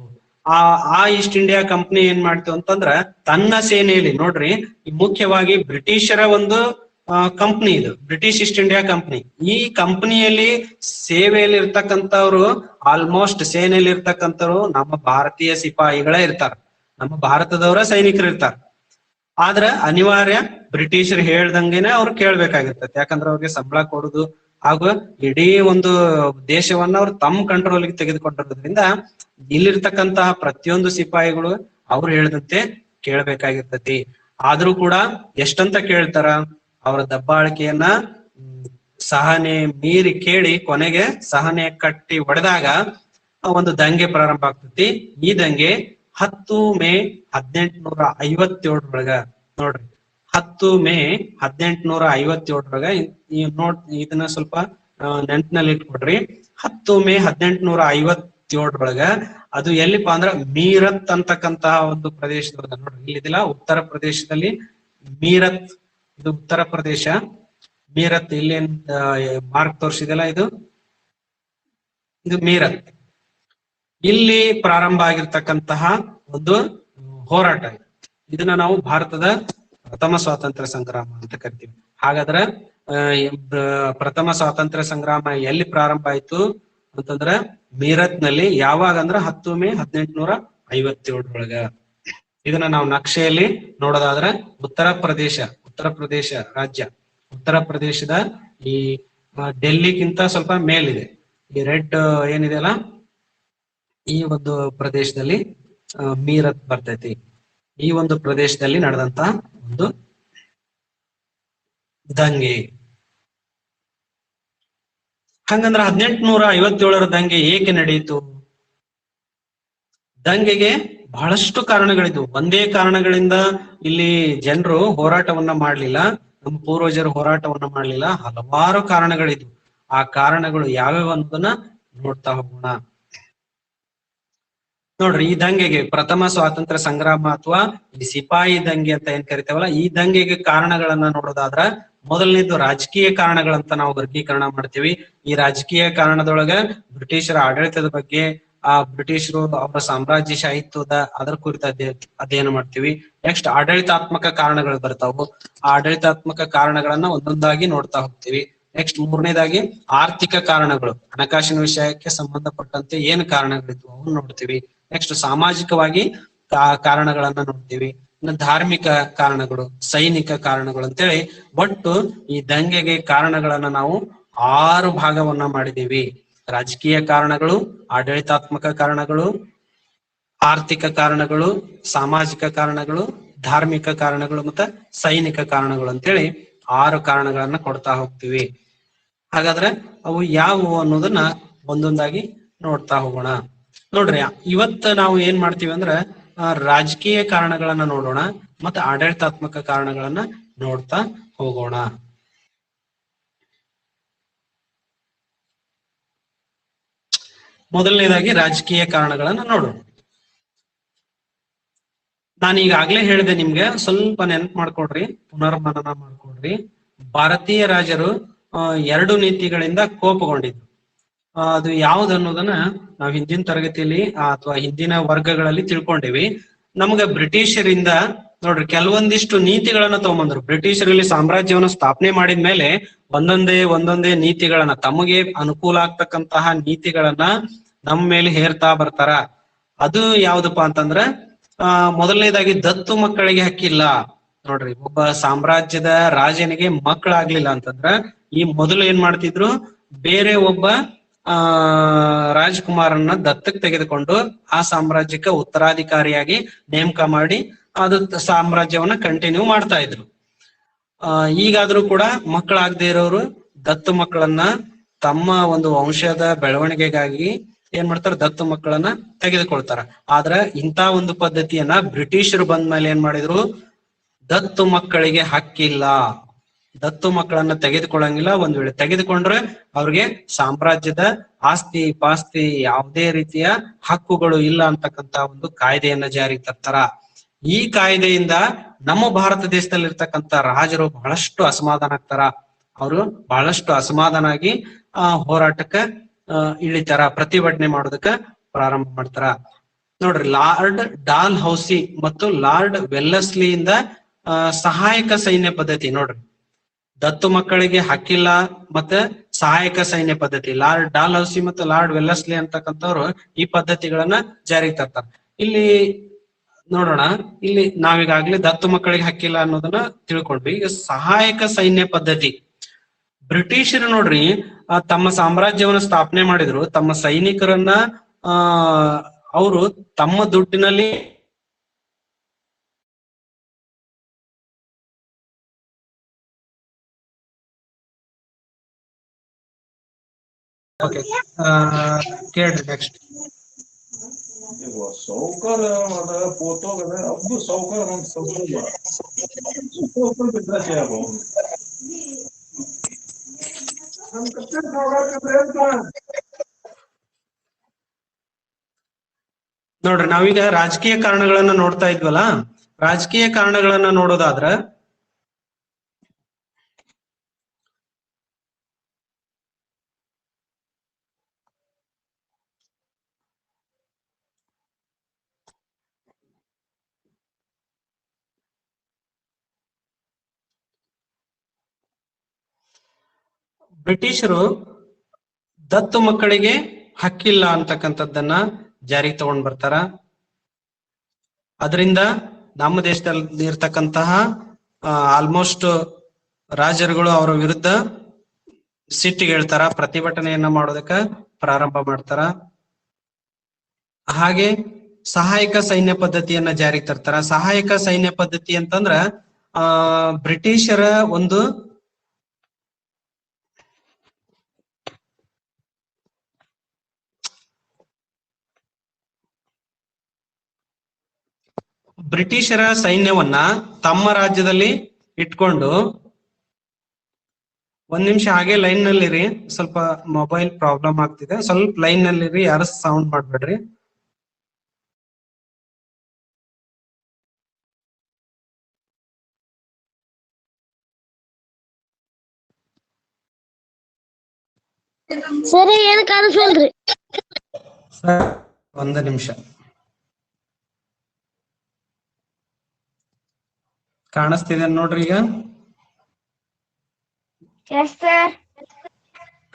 ಆ ಈಸ್ಟ್ ಇಂಡಿಯಾ ಕಂಪನಿ ಏನ್ ಮಾಡ್ತು ಅಂತಂದ್ರ ತನ್ನ ಸೇನೆಯಲ್ಲಿ, ನೋಡ್ರಿ, ಮುಖ್ಯವಾಗಿ ಬ್ರಿಟಿಷರ ಒಂದು ಕಂಪನಿ ಇದು, ಬ್ರಿಟಿಷ್ ಈಸ್ಟ್ ಇಂಡಿಯಾ ಕಂಪನಿ. ಈ ಕಂಪನಿಯಲ್ಲಿ ಸೇವೆಯಲ್ಲಿ ಇರ್ತಕ್ಕಂಥವ್ರು, ಆಲ್ಮೋಸ್ಟ್ ಸೇನೆಯಲ್ಲಿ ಇರ್ತಕ್ಕಂಥವ್ರು ನಮ್ಮ ಭಾರತೀಯ ಸಿಪಾಯಿಗಳೇ ಇರ್ತಾರ, ನಮ್ಮ ಭಾರತದವರ ಸೈನಿಕರು ಇರ್ತಾರ. ಆದ್ರ ಅನಿವಾರ್ಯ ಬ್ರಿಟಿಷರು ಹೇಳ್ದಂಗೆನೆ ಅವ್ರು ಕೇಳ್ಬೇಕಾಗಿರ್ತದೆ. ಯಾಕಂದ್ರೆ ಅವ್ರಿಗೆ ಸಂಬಳ ಕೊಡುದು ಹಾಗೂ ಇಡೀ ಒಂದು ದೇಶವನ್ನ ಅವ್ರು ತಮ್ಮ ಕಂಟ್ರೋಲ್ಗೆ ತೆಗೆದುಕೊಂಡಿರೋದ್ರಿಂದ ಇಲ್ಲಿರ್ತಕ್ಕಂತಹ ಪ್ರತಿಯೊಂದು ಸಿಪಾಯಿಗಳು ಅವ್ರು ಹೇಳ್ದಂತೆ ಕೇಳ್ಬೇಕಾಗಿರ್ತತಿ. ಆದ್ರೂ ಕೂಡ ಎಷ್ಟಂತ ಕೇಳ್ತಾರ, ಅವರ ದಬ್ಬಾಳಿಕೆಯನ್ನ ಸಹನೆ ಮೀರಿ ಕೇಳಿ ಕೊನೆಗೆ ಸಹನೆ ಕಟ್ಟಿ ಹೊಡೆದಾಗ ಒಂದು ದಂಗೆ ಪ್ರಾರಂಭ ಆಗ್ತತಿ. ಈ ದಂಗೆ 10 ಮೇ 1857ರೊಳಗ, ನೋಡ್ರಿ, 10 ಮೇ 1857ರೊಳಗ ಇದನ್ನ ಸ್ವಲ್ಪ ನೆನಪಿನಲ್ಲಿ ಇಟ್ಕೊಡ್ರಿ. 10 ಮೇ 1857 57 ಅದು ಎಲ್ಲಿಪ್ಪ ಅಂದ್ರ ಮೀರತ್ ಅಂತಕ್ಕಂತಹ ಒಂದು ಪ್ರದೇಶದೊಳಗ ನೋಡ್ರಿ ಇಲ್ಲಿದಿಲ್ಲ ಉತ್ತರ ಪ್ರದೇಶದಲ್ಲಿ ಮೀರತ್, ಇದು ಉತ್ತರ ಪ್ರದೇಶ. ಮೀರತ್ ಇಲ್ಲೇನ್ ಮಾರ್ಕ್ ತೋರಿಸಿದಲ್ಲ ಇದು ಮೀರತ್. ಇಲ್ಲಿ ಪ್ರಾರಂಭ ಆಗಿರ್ತಕ್ಕಂತಹ ಒಂದು ಹೋರಾಟ. ಇದನ್ನ ನಾವು ಭಾರತದ ಪ್ರಥಮ ಸ್ವಾತಂತ್ರ್ಯ ಸಂಗ್ರಾಮ ಅಂತ ಕರಿತೀವಿ. ಹಾಗಾದ್ರೆ ಪ್ರಥಮ ಸ್ವಾತಂತ್ರ್ಯ ಸಂಗ್ರಾಮ ಎಲ್ಲಿ ಪ್ರಾರಂಭ ಆಯ್ತು ಅಂತಂದ್ರ ಮೀರತ್ ನಲ್ಲಿ. ಯಾವಾಗ ಅಂದ್ರ 10 ಮೇ 1857 ಇದನ್ನ ನಾವು ನಕ್ಷೆಯಲ್ಲಿ ನೋಡೋದಾದ್ರೆ ಉತ್ತರ ಪ್ರದೇಶ ರಾಜ್ಯ, ಉತ್ತರ ಪ್ರದೇಶದ ಈ ಡೆಲ್ಲಿಗಿಂತ ಸ್ವಲ್ಪ ಮೇಲಿದೆ. ಈ ರೆಡ್ ಏನಿದೆಯಲ್ಲ ಈ ಒಂದು ಪ್ರದೇಶದಲ್ಲಿ ಮೀರತ್ ಬರ್ತೈತಿ. ಈ ಒಂದು ಪ್ರದೇಶದಲ್ಲಿ ನಡೆದಂತ ಒಂದು ದಂಗೆ. ಹಂಗಂದ್ರ 1857 ದಂಗೆ ಏಕೆ ನಡೆಯಿತು? ದಂಗೆಗೆ ಬಹಳಷ್ಟು ಕಾರಣಗಳಿದ್ವು. ಒಂದೇ ಕಾರಣಗಳಿಂದ ಇಲ್ಲಿ ಜನರು ಹೋರಾಟವನ್ನ ಮಾಡ್ಲಿಲ್ಲ, ನಮ್ಮ ಪೂರ್ವಜರು ಹೋರಾಟವನ್ನ ಮಾಡ್ಲಿಲ್ಲ. ಹಲವಾರು ಕಾರಣಗಳಿದ್ವು. ಆ ಕಾರಣಗಳು ಯಾವ್ಯಾವ ಅನ್ನೋದನ್ನ ನೋಡ್ತಾ ಹೋಗೋಣ. ನೋಡ್ರಿ, ಈ ದಂಗೆಗೆ ಪ್ರಥಮ ಸ್ವಾತಂತ್ರ್ಯ ಸಂಗ್ರಾಮ ಅಥವಾ ಈ ಸಿಪಾಯಿ ದಂಗೆ ಅಂತ ಏನ್ ಕರಿತೇವಲ್ಲ, ಈ ದಂಗೆಗೆ ಕಾರಣಗಳನ್ನ ನೋಡೋದಾದ್ರ ಮೊದಲನೇದು ರಾಜಕೀಯ ಕಾರಣಗಳಂತ ನಾವು ವರ್ಗೀಕರಣ ಮಾಡ್ತೀವಿ. ಈ ರಾಜಕೀಯ ಕಾರಣದೊಳಗ ಬ್ರಿಟಿಷರ ಆಡಳಿತದ ಬಗ್ಗೆ, ಆ ಬ್ರಿಟಿಷರು ಅವರ ಸಾಮ್ರಾಜ್ಯಶಾಹಿತ್ವದ ಅದರ ಕುರಿತ ಅಧ್ಯಯನ ಮಾಡ್ತೀವಿ. ನೆಕ್ಸ್ಟ್ ಆಡಳಿತಾತ್ಮಕ ಕಾರಣಗಳು ಬರ್ತಾವು. ಆ ಆಡಳಿತಾತ್ಮಕ ಕಾರಣಗಳನ್ನ ಒಂದೊಂದಾಗಿ ನೋಡ್ತಾ ಹೋಗ್ತೀವಿ. ನೆಕ್ಸ್ಟ್ ಮೂರನೇದಾಗಿ ಆರ್ಥಿಕ ಕಾರಣಗಳು, ಹಣಕಾಸಿನ ವಿಷಯಕ್ಕೆ ಸಂಬಂಧಪಟ್ಟಂತೆ ಏನ್ ಕಾರಣಗಳಿದ್ವು ಅವನ್ನ ನೋಡ್ತೀವಿ. ನೆಕ್ಸ್ಟ್ ಸಾಮಾಜಿಕವಾಗಿ ಕಾರಣಗಳನ್ನ ನೋಡ್ತೀವಿ. ಇನ್ನು ಧಾರ್ಮಿಕ ಕಾರಣಗಳು, ಸೈನಿಕ ಕಾರಣಗಳು ಅಂತೇಳಿ ಒಟ್ಟು ಈ ದಂಗೆಗೆ ಕಾರಣಗಳನ್ನ ನಾವು 6 ಭಾಗವನ್ನ ಮಾಡಿದೀವಿ. ರಾಜಕೀಯ ಕಾರಣಗಳು, ಆಡಳಿತಾತ್ಮಕ ಕಾರಣಗಳು, ಆರ್ಥಿಕ ಕಾರಣಗಳು, ಸಾಮಾಜಿಕ ಕಾರಣಗಳು, ಧಾರ್ಮಿಕ ಕಾರಣಗಳು ಮತ್ತೆ ಸೈನಿಕ ಕಾರಣಗಳು ಅಂತೇಳಿ 6 ಕಾರಣಗಳನ್ನ ಕೊಡ್ತಾ ಹೋಗ್ತೀವಿ. ಹಾಗಾದ್ರೆ ಅವು ಯಾವುವು ಅನ್ನೋದನ್ನ ಒಂದೊಂದಾಗಿ ನೋಡ್ತಾ ಹೋಗೋಣ. ನೋಡ್ರಿ, ಇವತ್ತ ನಾವು ಏನ್ ಮಾಡ್ತೀವಿ ಅಂದ್ರ ರಾಜಕೀಯ ಕಾರಣಗಳನ್ನ ನೋಡೋಣ, ಮತ್ತೆ ಆಡಳಿತಾತ್ಮಕ ಕಾರಣಗಳನ್ನ ನೋಡ್ತಾ ಹೋಗೋಣ. ಮೊದಲನೇದಾಗಿ ರಾಜಕೀಯ ಕಾರಣಗಳನ್ನ ನೋಡೋಣ. ನಾನು ಈಗಾಗ್ಲೇ ಹೇಳಿದೆ ನಿಮ್ಗೆ, ಸ್ವಲ್ಪ ನೆನಪು ಮಾಡ್ಕೊಡ್ರಿ, ಪುನರ್ಮನನ ಮಾಡ್ಕೊಡ್ರಿ. ಭಾರತೀಯ ರಾಜರು 2 ನೀತಿಗಳಿಂದ ಕೋಪಗೊಂಡಿದ್ರು. ಅದು ಯಾವ್ದು ಅನ್ನೋದನ್ನ ನಾವು ಹಿಂದಿನ ತರಗತಿಯಲ್ಲಿ ಅಥವಾ ಹಿಂದಿನ ವರ್ಗಗಳಲ್ಲಿ ತಿಳ್ಕೊಂಡಿವಿ. ನಮ್ಗ ಬ್ರಿಟಿಷರಿಂದ ನೋಡ್ರಿ ಕೆಲವೊಂದಿಷ್ಟು ನೀತಿಗಳನ್ನ ತಗೊಂಬಂದ್ರು. ಬ್ರಿಟಿಷರಲ್ಲಿ ಸಾಮ್ರಾಜ್ಯವನ್ನ ಸ್ಥಾಪನೆ ಮಾಡಿದ್ಮೇಲೆ ಒಂದೊಂದೇ ನೀತಿಗಳನ್ನ, ತಮಗೆ ಅನುಕೂಲ ಆಗ್ತಕ್ಕಂತಹ ನೀತಿಗಳನ್ನ ನಮ್ಮ ಮೇಲೆ ಹೇರ್ತಾ ಬರ್ತಾರ. ಅದು ಯಾವ್ದಪ್ಪ ಅಂತಂದ್ರ ಮೊದಲನೇದಾಗಿ ದತ್ತು ಮಕ್ಕಳಿಗೆ ಹಕ್ಕಿಲ್ಲ. ನೋಡ್ರಿ, ಒಬ್ಬ ಸಾಮ್ರಾಜ್ಯದ ರಾಜನಿಗೆ ಮಕ್ಕಳಾಗ್ಲಿಲ್ಲ ಅಂತಂದ್ರ ಈ ಮೊದಲು ಏನ್ ಮಾಡ್ತಿದ್ರು, ಬೇರೆ ಒಬ್ಬ ರಾಜ್ಕುಮಾರನ್ನ ದತ್ತಕ್ ತೆಗೆದುಕೊಂಡು ಆ ಸಾಮ್ರಾಜ್ಯಕ್ಕೆ ಉತ್ತರಾಧಿಕಾರಿಯಾಗಿ ನೇಮಕ ಮಾಡಿ ಅದು ಸಾಮ್ರಾಜ್ಯವನ್ನ ಕಂಟಿನ್ಯೂ ಮಾಡ್ತಾ ಇದ್ರು. ಈಗಾದ್ರೂ ಕೂಡ ಮಕ್ಕಳಾಗದೇ ಇರೋರು ದತ್ತು ಮಕ್ಕಳನ್ನ ತಮ್ಮ ಒಂದು ವಂಶದ ಬೆಳವಣಿಗೆಗಾಗಿ ಏನ್ ಮಾಡ್ತಾರ, ದತ್ತು ಮಕ್ಕಳನ್ನ ತೆಗೆದುಕೊಳ್ತಾರ. ಆದ್ರ ಇಂಥ ಒಂದು ಪದ್ಧತಿಯನ್ನ ಬ್ರಿಟಿಷರು ಬಂದ ಮೇಲೆ ಏನ್ ಮಾಡಿದ್ರು, ದತ್ತು ಮಕ್ಕಳಿಗೆ ಹಕ್ಕಿಲ್ಲ, ದತ್ತು ಮಕ್ಕಳನ್ನ ತೆಗೆದುಕೊಳ್ಳಂಗಿಲ್ಲ. ಒಂದ್ ವೇಳೆ ತೆಗೆದುಕೊಂಡ್ರೆ ಅವ್ರಿಗೆ ಸಾಮ್ರಾಜ್ಯದ ಆಸ್ತಿ ಪಾಸ್ತಿ ಯಾವುದೇ ರೀತಿಯ ಹಕ್ಕುಗಳು ಇಲ್ಲ ಅಂತಕ್ಕಂತ ಒಂದು ಕಾಯ್ದೆಯನ್ನ ಜಾರಿಗೆ ತರ್ತಾರ. ಈ ಕಾಯ್ದೆಯಿಂದ ನಮ್ಮ ಭಾರತ ದೇಶದಲ್ಲಿ ಇರ್ತಕ್ಕಂಥ ರಾಜರು ಬಹಳಷ್ಟು ಅಸಮಾಧಾನ ಆಗ್ತಾರ. ಅವರು ಬಹಳಷ್ಟು ಅಸಮಾಧಾನ ಆಗಿ ಹೋರಾಟಕ್ಕ ಇಳಿತಾರ, ಪ್ರತಿಭಟನೆ ಮಾಡೋದಕ್ಕ ಪ್ರಾರಂಭ ಮಾಡ್ತಾರ. ನೋಡ್ರಿ, ಲಾರ್ಡ್ ಡಾಲ್ ಹೌಸಿ ಮತ್ತು ಲಾರ್ಡ್ ವೆಲ್ಲಸ್ಲಿಯಿಂದ ಸಹಾಯಕ ಸೈನ್ಯ ಪದ್ಧತಿ. ನೋಡ್ರಿ, ದತ್ತು ಮಕ್ಕಳಿಗೆ ಹಕ್ಕಿಲ್ಲ ಮತ್ತೆ ಸಹಾಯಕ ಸೈನ್ಯ ಪದ್ಧತಿ. ಲಾರ್ಡ್ ಡಾಲ್ ಹೌಸಿ ಮತ್ತು ಲಾರ್ಡ್ ವೆಲ್ಲಸ್ಲಿ ಅಂತಕ್ಕಂಥವ್ರು ಈ ಪದ್ಧತಿಗಳನ್ನ ಜಾರಿಗೆ ತರ್ತಾರೆ. ಇಲ್ಲಿ ನೋಡೋಣ, ಇಲ್ಲಿ ನಾವೀಗಾಗ್ಲೇ ದತ್ತು ಮಕ್ಕಳಿಗೆ ಹಕ್ಕಿಲ್ಲ ಅನ್ನೋದನ್ನ ತಿಳ್ಕೊಂಡ್ವಿ. ಈಗ ಸಹಾಯಕ ಸೈನ್ಯ ಪದ್ಧತಿ. ಬ್ರಿಟಿಷರು ನೋಡ್ರಿ ತಮ್ಮ ಸಾಮ್ರಾಜ್ಯವನ್ನ ಸ್ಥಾಪನೆ ಮಾಡಿದ್ರು. ತಮ್ಮ ಸೈನಿಕರನ್ನ ಅವರು ತಮ್ಮ ದುಡ್ಡಿನಲ್ಲಿ ಕೇಳ್ರಿ ನೆಕ್ಸ್ಟ್. ಸೌಕರ್ ಪೋತೋಗದ ಅಬ್ಬು ಸೌಕರ್ ಸೌಕರ್ ಬಿಟ್ರೆ ನೋಡ್ರಿ ನಾವೀಗ ರಾಜಕೀಯ ಕಾರಣಗಳನ್ನ ನೋಡ್ತಾ ಇದ್ವಲ್ಲ, ರಾಜಕೀಯ ಕಾರಣಗಳನ್ನ ನೋಡೋದಾದ್ರ ಬ್ರಿಟಿಷರು ದತ್ತು ಮಕ್ಕಳಿಗೆ ಹಕ್ಕಿಲ್ಲ ಅಂತಕ್ಕಂಥದ್ದನ್ನ ಜಾರಿಗೆ ತಗೊಂಡ್ ಬರ್ತಾರ. ಅದರಿಂದ ನಮ್ಮ ದೇಶದಲ್ಲಿ ಇರ್ತಕ್ಕಂತಹ ಆಲ್ಮೋಸ್ಟ್ ರಾಜರುಗಳು ಅವರ ವಿರುದ್ಧ ಸಿಟ್ಟಿಗೆ ಹೇಳ್ತಾರ, ಪ್ರತಿಭಟನೆಯನ್ನ ಮಾಡೋದಕ್ಕ ಪ್ರಾರಂಭ ಮಾಡ್ತಾರ. ಹಾಗೆ ಸಹಾಯಕ ಸೈನ್ಯ ಪದ್ಧತಿಯನ್ನ ಜಾರಿಗೆ ತರ್ತಾರ. ಸಹಾಯಕ ಸೈನ್ಯ ಪದ್ಧತಿ ಅಂತಂದ್ರ ಬ್ರಿಟಿಷರ ಒಂದು ಬ್ರಿಟಿಷರ ಸೈನ್ಯವನ್ನ ತಮ್ಮ ರಾಜ್ಯದಲ್ಲಿ ಇಟ್ಕೊಂಡು, ಒಂದ್ ನಿಮಿಷ ಹಾಗೆ ಲೈನ್ ನಲ್ಲಿರಿ, ಸ್ವಲ್ಪ ಮೊಬೈಲ್ ಪ್ರಾಬ್ಲಮ್ ಆಗ್ತಿದೆ, ಸ್ವಲ್ಪ ಲೈನ್ ನಲ್ಲಿರಿ, ಯಾರು ಸೌಂಡ್ ಮಾಡ್ಬೇಡ್ರಿ. ಸರಿ, ಏನ್ ಕಾಣಿಸಲ್ರಿ. ಒಂದ ನಿಮಿಷ ಕಾಣಿಸ್ತಿದೆ ನೋಡ್ರಿ. ಈಗ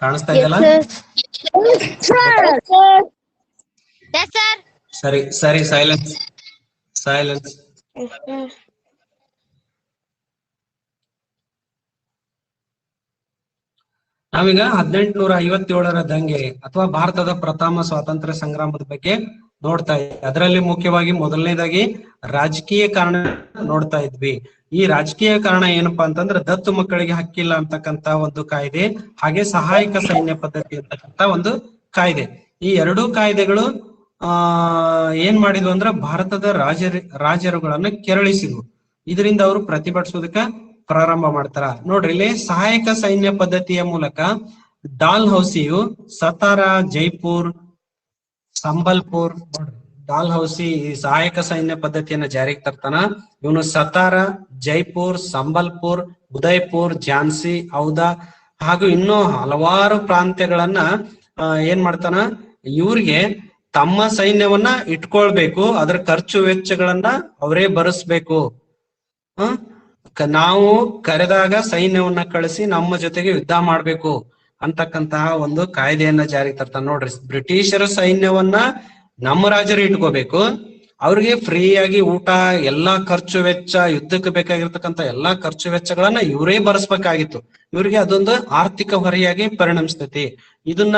ಕಾಣಿಸ್ತಾ ಇದೆಯಲ್ಲ? ಸರಿ ಸರಿ, ಸೈಲೆನ್ಸ್ ಸೈಲೆನ್ಸ್. ನಾವೀಗ 1857ರ ದಂಗೆ ಅಥವಾ ಭಾರತದ ಪ್ರಥಮ ಸ್ವಾತಂತ್ರ್ಯ ಸಂಗ್ರಾಮದ ಬಗ್ಗೆ ನೋಡ್ತಾ ಇದ್ವಿ. ಅದರಲ್ಲಿ ಮುಖ್ಯವಾಗಿ ಮೊದಲನೇದಾಗಿ ರಾಜಕೀಯ ಕಾರಣ ನೋಡ್ತಾ ಇದ್ವಿ. ಈ ರಾಜಕೀಯ ಕಾರಣ ಏನಪ್ಪಾ ಅಂತಂದ್ರೆ ದತ್ತು ಮಕ್ಕಳಿಗೆ ಹಕ್ಕಿಲ್ಲ ಅಂತಕ್ಕಂತ ಒಂದು ಕಾಯ್ದೆ, ಹಾಗೆ ಸಹಾಯಕ ಸೈನ್ಯ ಪದ್ಧತಿ ಅಂತಕ್ಕಂತ ಒಂದು ಕಾಯ್ದೆ. ಈ ಎರಡೂ ಕಾಯ್ದೆಗಳು ಏನ್ ಮಾಡಿದ್ವು ಅಂದ್ರ ಭಾರತದ ರಾಜರುಗಳನ್ನ ಕೆರಳಿಸಿದ್ವು. ಇದರಿಂದ ಅವರು ಪ್ರತಿಭಟಿಸೋದಕ್ಕ ಪ್ರಾರಂಭ ಮಾಡ್ತಾರ. ನೋಡ್ರಿ, ಇಲ್ಲಿ ಸಹಾಯಕ ಸೈನ್ಯ ಪದ್ಧತಿಯ ಮೂಲಕ ಡಾಲ್ ಹೌಸಿಯು ಸತಾರಾ, ಜೈಪುರ್, ಸಂಬಲ್ಪುರ್, ಡಾಲ್ ಹೌಸಿ ಈ ಸಹಾಯಕ ಸೈನ್ಯ ಪದ್ಧತಿಯನ್ನ ಜಾರಿಗೆ ತರ್ತಾನ. ಇವನು ಸತಾರಾ, ಜೈಪುರ್, ಸಂಬಲ್ಪುರ್, ಉದಯ್ಪುರ್, ಝಾನ್ಸಿ, ಔದಾ ಹಾಗೂ ಇನ್ನೂ ಹಲವಾರು ಪ್ರಾಂತ್ಯಗಳನ್ನ ಏನ್ ಮಾಡ್ತಾನ, ಇವ್ರಿಗೆ ತಮ್ಮ ಸೈನ್ಯವನ್ನ ಇಟ್ಕೊಳ್ಬೇಕು, ಅದರ ಖರ್ಚು ವೆಚ್ಚಗಳನ್ನ ಅವರೇ ಭರಿಸ್ಬೇಕು. ನಾವು ಕರೆದಾಗ ಸೈನ್ಯವನ್ನ ಕಳಿಸಿ ನಮ್ಮ ಜೊತೆಗೆ ಯುದ್ಧ ಮಾಡ್ಬೇಕು ಅಂತಕ್ಕಂತಹ ಒಂದು ಕಾಯ್ದೆಯನ್ನ ಜಾರಿಗೆ ತರ್ತಾನೆ. ನೋಡ್ರಿ, ಬ್ರಿಟಿಷರ ಸೈನ್ಯವನ್ನ ನಮ್ಮ ರಾಜರು ಇಟ್ಕೋಬೇಕು, ಅವ್ರಿಗೆ ಫ್ರೀಯಾಗಿ ಊಟ, ಎಲ್ಲಾ ಖರ್ಚು ವೆಚ್ಚ, ಯುದ್ಧಕ್ಕೆ ಬೇಕಾಗಿರ್ತಕ್ಕಂಥ ಎಲ್ಲಾ ಖರ್ಚು ವೆಚ್ಚಗಳನ್ನ ಇವರೇ ಭರಿಸ್ಬೇಕಾಗಿತ್ತು. ಇವ್ರಿಗೆ ಅದೊಂದು ಆರ್ಥಿಕ ಹೊರೆಯಾಗಿ ಪರಿಣಮಿಸ್ತೈತಿ. ಇದನ್ನ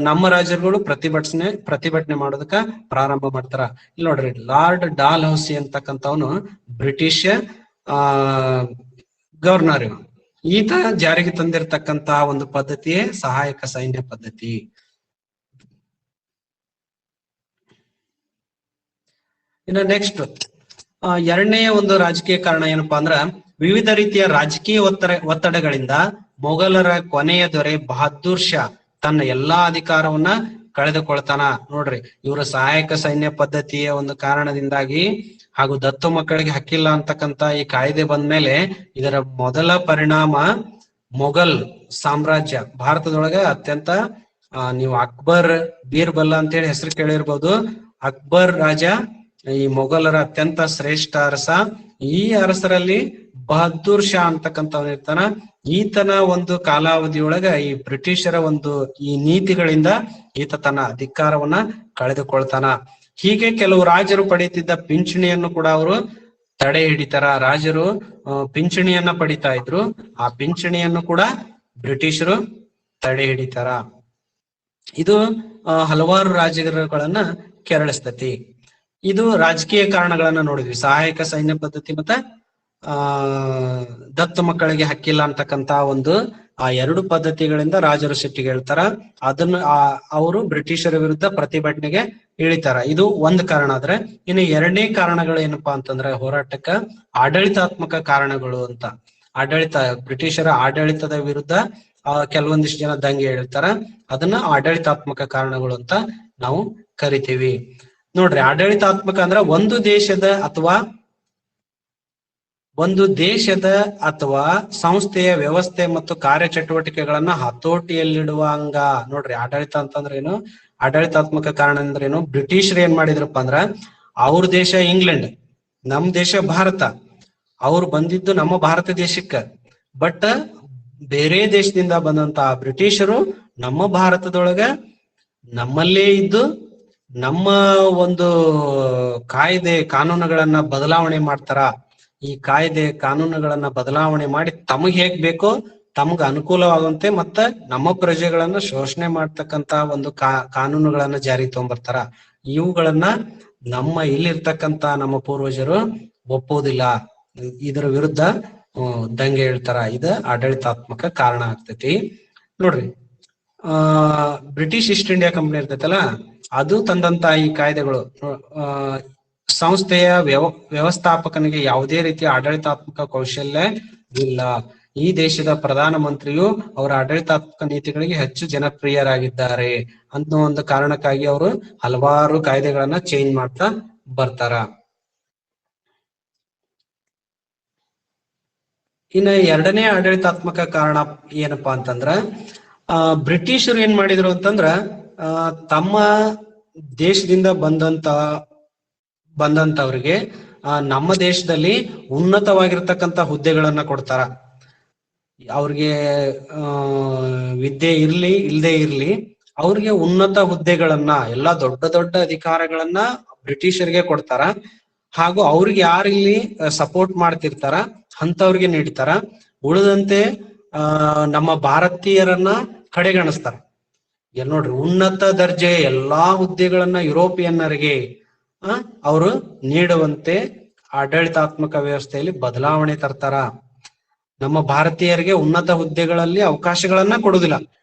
ನಮ್ಮ ರಾಜರುಗಳು ಪ್ರತಿಭಟನೆ ಮಾಡೋದಕ್ಕ ಪ್ರಾರಂಭ ಮಾಡ್ತಾರ. ಇಲ್ಲಿ ನೋಡ್ರಿ, ಲಾರ್ಡ್ ಡಾಲ್ ಹೌಸಿ ಅಂತಕ್ಕಂಥವನು ಬ್ರಿಟಿಷ್ ಗವರ್ನರ್. ಈತ ಜಾರಿಗೆ ತಂದಿರತಕ್ಕಂತಹ ಒಂದು ಪದ್ಧತಿಯೇ ಸಹಾಯಕ ಸೈನ್ಯ ಪದ್ಧತಿ. ಇನ್ನು ನೆಕ್ಸ್ಟ್ ಎರಡನೆಯ ಒಂದು ರಾಜಕೀಯ ಕಾರಣ ಏನಪ್ಪಾ ಅಂದ್ರ ವಿವಿಧ ರೀತಿಯ ರಾಜಕೀಯ ಒತ್ತಡಗಳಿಂದ ಮೊಘಲರ ಕೊನೆಯ ದೊರೆ ಬಹದ್ದೂರ್ ಶಾ ತನ್ನ ಎಲ್ಲಾ ಅಧಿಕಾರವನ್ನ ಕಳೆದುಕೊಳ್ತಾನ. ನೋಡ್ರಿ, ಇವರ ಸಹಾಯಕ ಸೈನ್ಯ ಪದ್ಧತಿಯ ಒಂದು ಕಾರಣದಿಂದಾಗಿ ಹಾಗೂ ದತ್ತು ಮಕ್ಕಳಿಗೆ ಹಕ್ಕಿಲ್ಲ ಅಂತಕ್ಕಂತ ಈ ಕಾಯ್ದೆ ಬಂದ್ಮೇಲೆ ಇದರ ಮೊದಲ ಪರಿಣಾಮ ಮೊಘಲ್ ಸಾಮ್ರಾಜ್ಯ ಭಾರತದೊಳಗ ಅತ್ಯಂತ ನೀವು ಅಕ್ಬರ್, ಬೀರ್ಬಲ್ ಅಂತ ಹೇಳಿ ಹೆಸರು ಕೇಳಿರ್ಬೋದು. ಅಕ್ಬರ್ ರಾಜ ಈ ಮೊಘಲರ ಅತ್ಯಂತ ಶ್ರೇಷ್ಠ ಅರಸ. ಈ ಅರಸರಲ್ಲಿ ಬಹದ್ದೂರ್ ಶಾ ಅಂತಕ್ಕಂಥವ್ನ ಇರ್ತಾನ. ಈತನ ಒಂದು ಕಾಲಾವಧಿಯೊಳಗ ಈ ಬ್ರಿಟಿಷರ ಒಂದು ಈ ನೀತಿಗಳಿಂದ ಈತ ತನ್ನ ಅಧಿಕಾರವನ್ನ ಕಳೆದುಕೊಳ್ತಾನ. ಹೀಗೆ ಕೆಲವು ರಾಜರು ಪಡೀತಿದ್ದ ಪಿಂಚಣಿಯನ್ನು ಕೂಡ ಅವರು ತಡೆ ಹಿಡಿತಾರ. ರಾಜರು ಪಿಂಚಣಿಯನ್ನ ಪಡಿತಾ ಇದ್ರು, ಆ ಪಿಂಚಣಿಯನ್ನು ಕೂಡ ಬ್ರಿಟಿಷರು ತಡೆ ಹಿಡಿತಾರ. ಇದು ಹಲವಾರು ರಾಜರುಗಳನ್ನ ಕೆರಳಿಸ್ತತಿ. ಇದು ರಾಜಕೀಯ ಕಾರಣಗಳನ್ನ ನೋಡಿದ್ವಿ, ಸಹಾಯಕ ಸೈನ್ಯ ಪದ್ಧತಿ ಮತ್ತೆ ದತ್ತು ಮಕ್ಕಳಿಗೆ ಹಕ್ಕಿಲ್ಲ ಅಂತಕ್ಕಂತ ಒಂದು ಆ ಎರಡು ಪದ್ಧತಿಗಳಿಂದ ರಾಜರು ಸಿಟ್ಟಿಗೆ ಹೇಳ್ತಾರ. ಅದನ್ನ ಅವರು ಬ್ರಿಟಿಷರ ವಿರುದ್ಧ ಪ್ರತಿಭಟನೆಗೆ ಇಳಿತಾರ. ಇದು ಒಂದು ಕಾರಣ. ಆದ್ರೆ ಇನ್ನು ಎರಡನೇ ಕಾರಣಗಳು ಏನಪ್ಪಾ ಅಂತಂದ್ರೆ ಹೋರಾಟಕ್ಕ ಆಡಳಿತಾತ್ಮಕ ಕಾರಣಗಳು ಅಂತ. ಬ್ರಿಟಿಷರ ಆಡಳಿತದ ವಿರುದ್ಧ ಕೆಲವೊಂದಿಷ್ಟು ಜನ ದಂಗೆ ಹೇಳ್ತಾರ. ಅದನ್ನ ಆಡಳಿತಾತ್ಮಕ ಕಾರಣಗಳು ಅಂತ ನಾವು ಕರಿತೀವಿ. ನೋಡ್ರಿ, ಆಡಳಿತಾತ್ಮಕ ಅಂದ್ರ ಒಂದು ದೇಶದ ಅಥವಾ ಸಂಸ್ಥೆಯ ವ್ಯವಸ್ಥೆ ಮತ್ತು ಕಾರ್ಯಚಟುವಟಿಕೆಗಳನ್ನ ಹತೋಟಿಯಲ್ಲಿಡುವ ಅಂಗ. ನೋಡ್ರಿ, ಆಡಳಿತ ಅಂತಂದ್ರೆ ಏನು, ಆಡಳಿತಾತ್ಮಕ ಕಾರಣ ಅಂದ್ರೆ ಏನು. ಬ್ರಿಟಿಷರು ಏನ್ ಮಾಡಿದ್ರಪ್ಪ ಅಂದ್ರ, ಅವ್ರ ದೇಶ ಇಂಗ್ಲೆಂಡ್, ನಮ್ ದೇಶ ಭಾರತ. ಅವ್ರು ಬಂದಿದ್ದು ನಮ್ಮ ಭಾರತ ದೇಶಕ್ಕ. ಬಟ್ ಬೇರೆ ದೇಶದಿಂದ ಬಂದಂತ ಬ್ರಿಟಿಷರು ನಮ್ಮ ಭಾರತದೊಳಗ ನಮ್ಮಲ್ಲೇ ಇದ್ದು ನಮ್ಮ ಒಂದು ಕಾಯ್ದೆ ಕಾನೂನುಗಳನ್ನ ಬದಲಾವಣೆ ಮಾಡ್ತಾರ. ಈ ಕಾಯ್ದೆ ಕಾನೂನುಗಳನ್ನ ಬದಲಾವಣೆ ಮಾಡಿ ತಮಗ್ ಹೇಗ್ ಬೇಕೋ ತಮಗ್ ಅನುಕೂಲವಾಗುವಂತೆ ಮತ್ತ ನಮ್ಮ ಪ್ರಜೆಗಳನ್ನ ಶೋಷಣೆ ಮಾಡ್ತಕ್ಕಂತ ಒಂದು ಕಾನೂನುಗಳನ್ನ ಜಾರಿ ತಗೊಂಡ್ಬರ್ತಾರ. ಇವುಗಳನ್ನ ಇಲ್ಲಿರ್ತಕ್ಕಂತ ನಮ್ಮ ಪೂರ್ವಜರು ಒಪ್ಪೋದಿಲ್ಲ. ಇದರ ವಿರುದ್ಧ ದಂಗೆ ಹೇಳ್ತಾರ. ಇದು ಆಡಳಿತಾತ್ಮಕ ಕಾರಣ ಆಗ್ತೈತಿ. ನೋಡ್ರಿ, ಬ್ರಿಟಿಷ್ ಈಸ್ಟ್ ಇಂಡಿಯಾ ಕಂಪನಿ ಇರ್ತೈತಲ್ಲ, ಅದು ತಂದಂತ ಈ ಕಾಯ್ದೆಗಳು ಸಂಸ್ಥೆಯ ವ್ಯವಸ್ಥಾಪಕನಿಗೆ ಯಾವುದೇ ರೀತಿಯ ಆಡಳಿತಾತ್ಮಕ ಕೌಶಲ್ಯ ಇಲ್ಲ. ಈ ದೇಶದ ಪ್ರಧಾನ ಮಂತ್ರಿಯು ಅವರ ಆಡಳಿತಾತ್ಮಕ ನೀತಿಗಳಿಗೆ ಹೆಚ್ಚು ಜನಪ್ರಿಯರಾಗಿದ್ದಾರೆ ಅನ್ನೋ ಒಂದು ಕಾರಣಕ್ಕಾಗಿ ಅವರು ಹಲವಾರು ಕಾಯ್ದೆಗಳನ್ನ ಚೇಂಜ್ ಮಾಡ್ತಾ ಬರ್ತಾರ. ಇನ್ನು ಎರಡನೇ ಆಡಳಿತಾತ್ಮಕ ಕಾರಣ ಏನಪ್ಪಾ ಅಂತಂದ್ರ, ಬ್ರಿಟಿಷರು ಏನ್ ಮಾಡಿದ್ರು ಅಂತಂದ್ರ, ತಮ್ಮ ದೇಶದಿಂದ ಬಂದಂತವ್ರಿಗೆ ನಮ್ಮ ದೇಶದಲ್ಲಿ ಉನ್ನತವಾಗಿರ್ತಕ್ಕಂಥ ಹುದ್ದೆಗಳನ್ನ ಕೊಡ್ತಾರ. ಅವ್ರಿಗೆ ವಿದ್ಯೆ ಇರ್ಲಿ ಇಲ್ದೇ ಇರ್ಲಿ, ಅವ್ರಿಗೆ ಉನ್ನತ ಹುದ್ದೆಗಳನ್ನ, ಎಲ್ಲಾ ದೊಡ್ಡ ದೊಡ್ಡ ಅಧಿಕಾರಗಳನ್ನ ಬ್ರಿಟಿಷರಿಗೆ ಕೊಡ್ತಾರ. ಹಾಗೂ ಅವ್ರಿಗೆ ಯಾರಿಲ್ಲಿ ಸಪೋರ್ಟ್ ಮಾಡ್ತಿರ್ತಾರ ಅಂತವ್ರಿಗೆ ನೀಡ್ತಾರ. ಉಳಿದಂತೆ ನಮ್ಮ ಭಾರತೀಯರನ್ನ ಕಡೆಗಣಿಸ್ತಾರ. ನೋಡ್ರಿ, ಉನ್ನತ ದರ್ಜೆಯ ಎಲ್ಲಾ ಹುದ್ದೆಗಳನ್ನ ಯುರೋಪಿಯನ್ನರಿಗೆ ಅವರು ನೀಡುವಂತೆ ಆಡಳಿತಾತ್ಮಕ ವ್ಯವಸ್ಥೆಯಲ್ಲಿ ಬದಲಾವಣೆ ತರ್ತಾರ. ನಮ್ಮ ಭಾರತೀಯರಿಗೆ ಉನ್ನತ ಹುದ್ದೆಗಳಲ್ಲಿ ಅವಕಾಶಗಳನ್ನ ಕೊಡುದಿಲ್ಲ.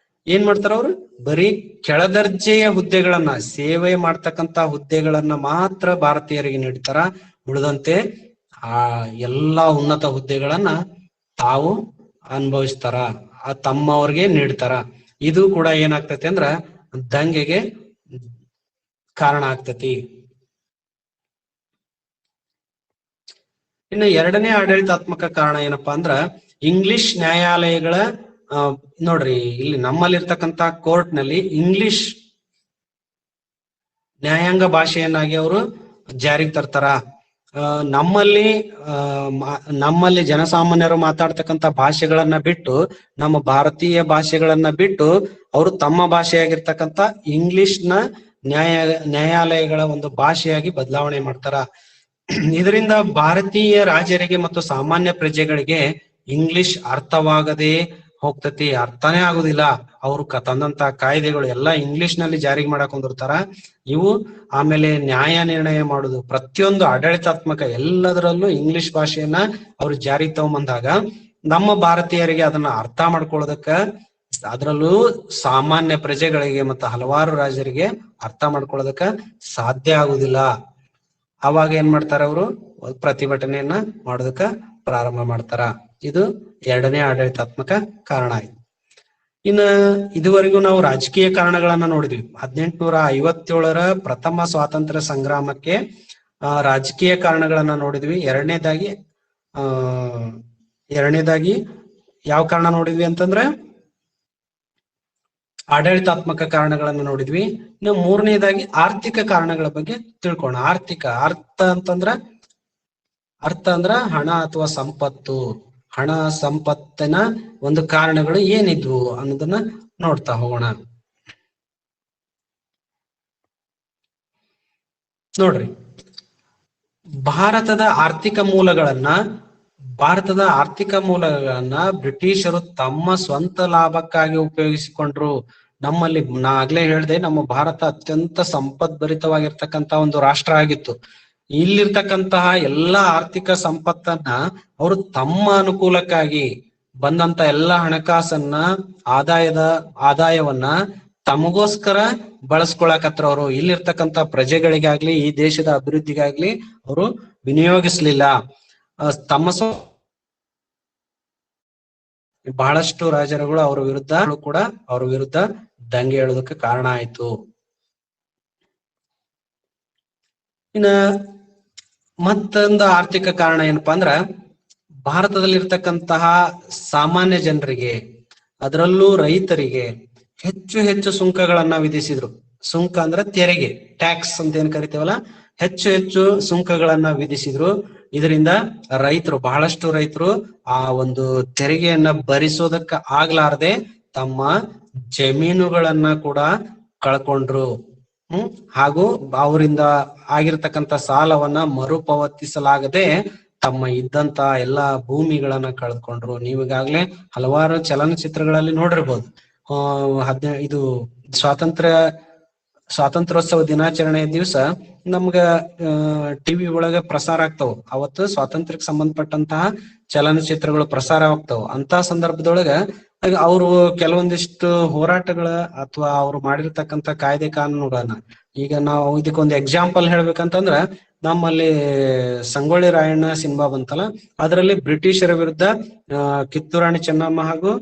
ಏನ್ ಮಾಡ್ತಾರ ಅವರು, ಬರೀ ಕೆಳದರ್ಜೆಯ ಹುದ್ದೆಗಳನ್ನ, ಸೇವೆ ಮಾಡ್ತಕ್ಕಂತ ಹುದ್ದೆಗಳನ್ನ ಮಾತ್ರ ಭಾರತೀಯರಿಗೆ ನೀಡ್ತಾರ. ಉಳಿದಂತೆ ಎಲ್ಲಾ ಉನ್ನತ ಹುದ್ದೆಗಳನ್ನ ತಾವು ಅನುಭವಿಸ್ತಾರ, ತಮ್ಮವ್ರಿಗೆ ನೀಡ್ತಾರ. ಇದು ಕೂಡ ಏನಾಗ್ತತಿ ಅಂದ್ರ ದಂಗೆಗೆ ಕಾರಣ ಆಗ್ತತಿ. ಇನ್ನು ಎರಡನೇ ಆಡಳಿತಾತ್ಮಕ ಕಾರಣ ಏನಪ್ಪಾ ಅಂದ್ರ, ಇಂಗ್ಲಿಷ್ ನ್ಯಾಯಾಲಯಗಳ ನೋಡ್ರಿ, ಇಲ್ಲಿ ನಮ್ಮಲ್ಲಿರ್ತಕ್ಕಂಥ ಕೋರ್ಟ್ ನಲ್ಲಿ ಇಂಗ್ಲಿಷ್ ನ್ಯಾಯಾಂಗ ಭಾಷೆಯನ್ನಾಗಿ ಅವರು ಜಾರಿಗೆ ತರ್ತಾರ. ನಮ್ಮಲ್ಲಿ ಜನಸಾಮಾನ್ಯರು ಮಾತಾಡ್ತಕ್ಕಂಥ ಭಾಷೆಗಳನ್ನ ಬಿಟ್ಟು, ನಮ್ಮ ಭಾರತೀಯ ಭಾಷೆಗಳನ್ನ ಬಿಟ್ಟು ಅವರು ತಮ್ಮ ಭಾಷೆಯಾಗಿರ್ತಕ್ಕಂಥ ಇಂಗ್ಲಿಷ್ನ ನ್ಯಾಯಾಲಯಗಳ ಒಂದು ಭಾಷೆಯಾಗಿ ಬದಲಾವಣೆ ಮಾಡ್ತಾರ. ಇದರಿಂದ ಭಾರತೀಯ ರಾಜರಿಗೆ ಮತ್ತು ಸಾಮಾನ್ಯ ಪ್ರಜೆಗಳಿಗೆ ಇಂಗ್ಲಿಷ್ ಅರ್ಥವಾಗದೆ ಹೋಗ್ತತಿ, ಅರ್ಥನೇ ಆಗುದಿಲ್ಲ. ಅವ್ರು ತಂದಂತ ಕಾಯ್ದೆಗಳು ಎಲ್ಲಾ ಇಂಗ್ಲಿಷ್ ನಲ್ಲಿ ಜಾರಿಗೆ ಮಾಡಕ್ ಹೊಂದಿರ್ತಾರ. ಇವು ಆಮೇಲೆ ನ್ಯಾಯ ನಿರ್ಣಯ ಮಾಡುದು, ಪ್ರತಿಯೊಂದು ಆಡಳಿತಾತ್ಮಕ ಎಲ್ಲದರಲ್ಲೂ ಇಂಗ್ಲಿಷ್ ಭಾಷೆಯನ್ನ ಅವ್ರು ಜಾರಿಗೆ ತಗೊಂಬಂದಾಗ ನಮ್ಮ ಭಾರತೀಯರಿಗೆ ಅದನ್ನ ಅರ್ಥ ಮಾಡ್ಕೊಳ್ಳೋದಕ್ಕ, ಅದರಲ್ಲೂ ಸಾಮಾನ್ಯ ಪ್ರಜೆಗಳಿಗೆ ಮತ್ತು ಹಲವಾರು ರಾಜರಿಗೆ ಅರ್ಥ ಮಾಡ್ಕೊಳ್ಳೋದಕ್ಕ ಸಾಧ್ಯ ಆಗುದಿಲ್ಲ. ಅವಾಗ ಏನ್ ಮಾಡ್ತಾರ, ಅವರು ಪ್ರತಿಭಟನೆಯನ್ನ ಮಾಡೋದಕ್ಕ ಪ್ರಾರಂಭ ಮಾಡ್ತಾರ. ಇದು ಎರಡನೇ ಆಡಳಿತಾತ್ಮಕ ಕಾರಣ ಆಯ್ತು. ಇನ್ನು ಇದುವರೆಗೂ ನಾವು ರಾಜಕೀಯ ಕಾರಣಗಳನ್ನ ನೋಡಿದ್ವಿ. 1857 ಪ್ರಥಮ ಸ್ವಾತಂತ್ರ್ಯ ಸಂಗ್ರಾಮಕ್ಕೆ ರಾಜಕೀಯ ಕಾರಣಗಳನ್ನ ನೋಡಿದ್ವಿ. ಎರಡನೇದಾಗಿ ಯಾವ ಕಾರಣ ನೋಡಿದ್ವಿ ಅಂತಂದ್ರೆ ಆಡಳಿತಾತ್ಮಕ ಕಾರಣಗಳನ್ನ ನೋಡಿದ್ವಿ. ಇನ್ನು ಮೂರನೇದಾಗಿ ಆರ್ಥಿಕ ಕಾರಣಗಳ ಬಗ್ಗೆ ತಿಳ್ಕೋಣ. ಅರ್ಥ ಅಂದ್ರ ಹಣ ಅಥವಾ ಸಂಪತ್ತು. ಹಣ ಸಂಪತ್ತಿನ ಒಂದು ಕಾರಣಗಳು ಏನಿದ್ವು ಅನ್ನೋದನ್ನ ನೋಡ್ತಾ ಹೋಗೋಣ. ನೋಡ್ರಿ, ಭಾರತದ ಆರ್ಥಿಕ ಮೂಲಗಳನ್ನ ಬ್ರಿಟಿಷರು ತಮ್ಮ ಸ್ವಂತ ಲಾಭಕ್ಕಾಗಿ ಉಪಯೋಗಿಸಿಕೊಂಡ್ರು. ನಮ್ಮಲ್ಲಿ ನಾ ಆಗ್ಲೇ ಹೇಳ್ದೆ, ನಮ್ಮ ಭಾರತ ಅತ್ಯಂತ ಸಂಪದ್ಭರಿತವಾಗಿರ್ತಕ್ಕಂತ ಒಂದು ರಾಷ್ಟ್ರ ಆಗಿತ್ತು. ಇಲ್ಲಿರ್ತಕ್ಕಂತಹ ಎಲ್ಲಾ ಆರ್ಥಿಕ ಸಂಪತ್ತನ್ನ ಅವರು ತಮ್ಮ ಅನುಕೂಲಕ್ಕಾಗಿ ಬಂದಂತ ಎಲ್ಲಾ ಹಣಕಾಸನ್ನ ಆದಾಯವನ್ನ ತಮಗೋಸ್ಕರ ಬಳಸ್ಕೊಳಕತ್ರ. ಅವರು ಇಲ್ಲಿರ್ತಕ್ಕಂಥ ಪ್ರಜೆಗಳಿಗಾಗ್ಲಿ ಈ ದೇಶದ ಅಭಿವೃದ್ಧಿಗಾಗ್ಲಿ ಅವರು ವಿನಿಯೋಗಿಸ್ಲಿಲ್ಲ. ಬಹಳಷ್ಟು ರಾಜರುಗಳು ಅವ್ರ ವಿರುದ್ಧ ದಂಗೆ ಹೇಳೋದಕ್ಕೆ ಕಾರಣ ಆಯ್ತು. ಇನ್ನ ಮತ್ತೊಂದು ಆರ್ಥಿಕ ಕಾರಣ ಏನಪ್ಪಾ ಅಂದ್ರ ಭಾರತದಲ್ಲಿರ್ತಕ್ಕಂತಹ ಸಾಮಾನ್ಯ ಜನರಿಗೆ, ಅದರಲ್ಲೂ ರೈತರಿಗೆ ಹೆಚ್ಚು ಹೆಚ್ಚು ಸುಂಕಗಳನ್ನ ವಿಧಿಸಿದ್ರು. ಸುಂಕ ಅಂದ್ರೆ ತೆರಿಗೆ, ಟ್ಯಾಕ್ಸ್ ಅಂತ ಏನ್ ಕರಿತೀವಲ್ಲ, ಹೆಚ್ಚು ಹೆಚ್ಚು ಸುಂಕಗಳನ್ನ ವಿಧಿಸಿದ್ರು. ಇದರಿಂದ ಬಹಳಷ್ಟು ರೈತರು ಆ ಒಂದು ತೆರಿಗೆಯನ್ನ ಭರಿಸೋದಕ್ಕ ಆಗ್ಲಾರ್ದೆ ತಮ್ಮ ಜಮೀನುಗಳನ್ನ ಕೂಡ ಕಳ್ಕೊಂಡ್ರು. ಹಾಗೂ ಅವರಿಂದ ಆಗಿರ್ತಕ್ಕಂಥ ಸಾಲವನ್ನ ಮರುಪಾವತಿಸಲಾಗದೆ ತಮ್ಮ ಇದ್ದಂತ ಎಲ್ಲಾ ಭೂಮಿಗಳನ್ನ ಕಳ್ಕೊಂಡ್ರು. ನೀವೀಗಾಗ್ಲೇ ಹಲವಾರು ಚಲನಚಿತ್ರಗಳಲ್ಲಿ ನೋಡಿರ್ಬೋದು. ಇದು ಸ್ವಾತಂತ್ರ್ಯೋತ್ಸವ ದಿನಾಚರಣೆಯ ದಿವಸ ನಮ್ಗ ಟಿವಿ ಒಳಗ ಪ್ರಸಾರ ಆಗ್ತಾವ. ಅವತ್ತು ಸ್ವಾತಂತ್ರ್ಯಕ್ಕೆ ಸಂಬಂಧಪಟ್ಟಂತಹ ಚಲನಚಿತ್ರಗಳು ಪ್ರಸಾರ ಆಗ್ತಾವ. ಅಂತ ಸಂದರ್ಭದೊಳಗ ಅವರು ಕೆಲವೊಂದಿಷ್ಟು ಹೋರಾಟಗಳ ಅಥವಾ ಅವ್ರು ಮಾಡಿರ್ತಕ್ಕಂಥ ಕಾಯ್ದೆ ಕಾನೂನುಗಳನ್ನ, ಈಗ ನಾವು ಇದಕ್ಕೊಂದು ಎಕ್ಸಾಂಪಲ್ ಹೇಳ್ಬೇಕಂತಂದ್ರ, ನಮ್ಮಲ್ಲಿ ಸಂಗೊಳ್ಳಿ ರಾಯಣ್ಣ ಸಿನಿಮಾ ಬಂತಲ್ಲ, ಅದರಲ್ಲಿ ಬ್ರಿಟಿಷರ ವಿರುದ್ಧ ಕಿತ್ತೂರಾಣಿ ಚೆನ್ನಮ್ಮ ಹಾಗೂ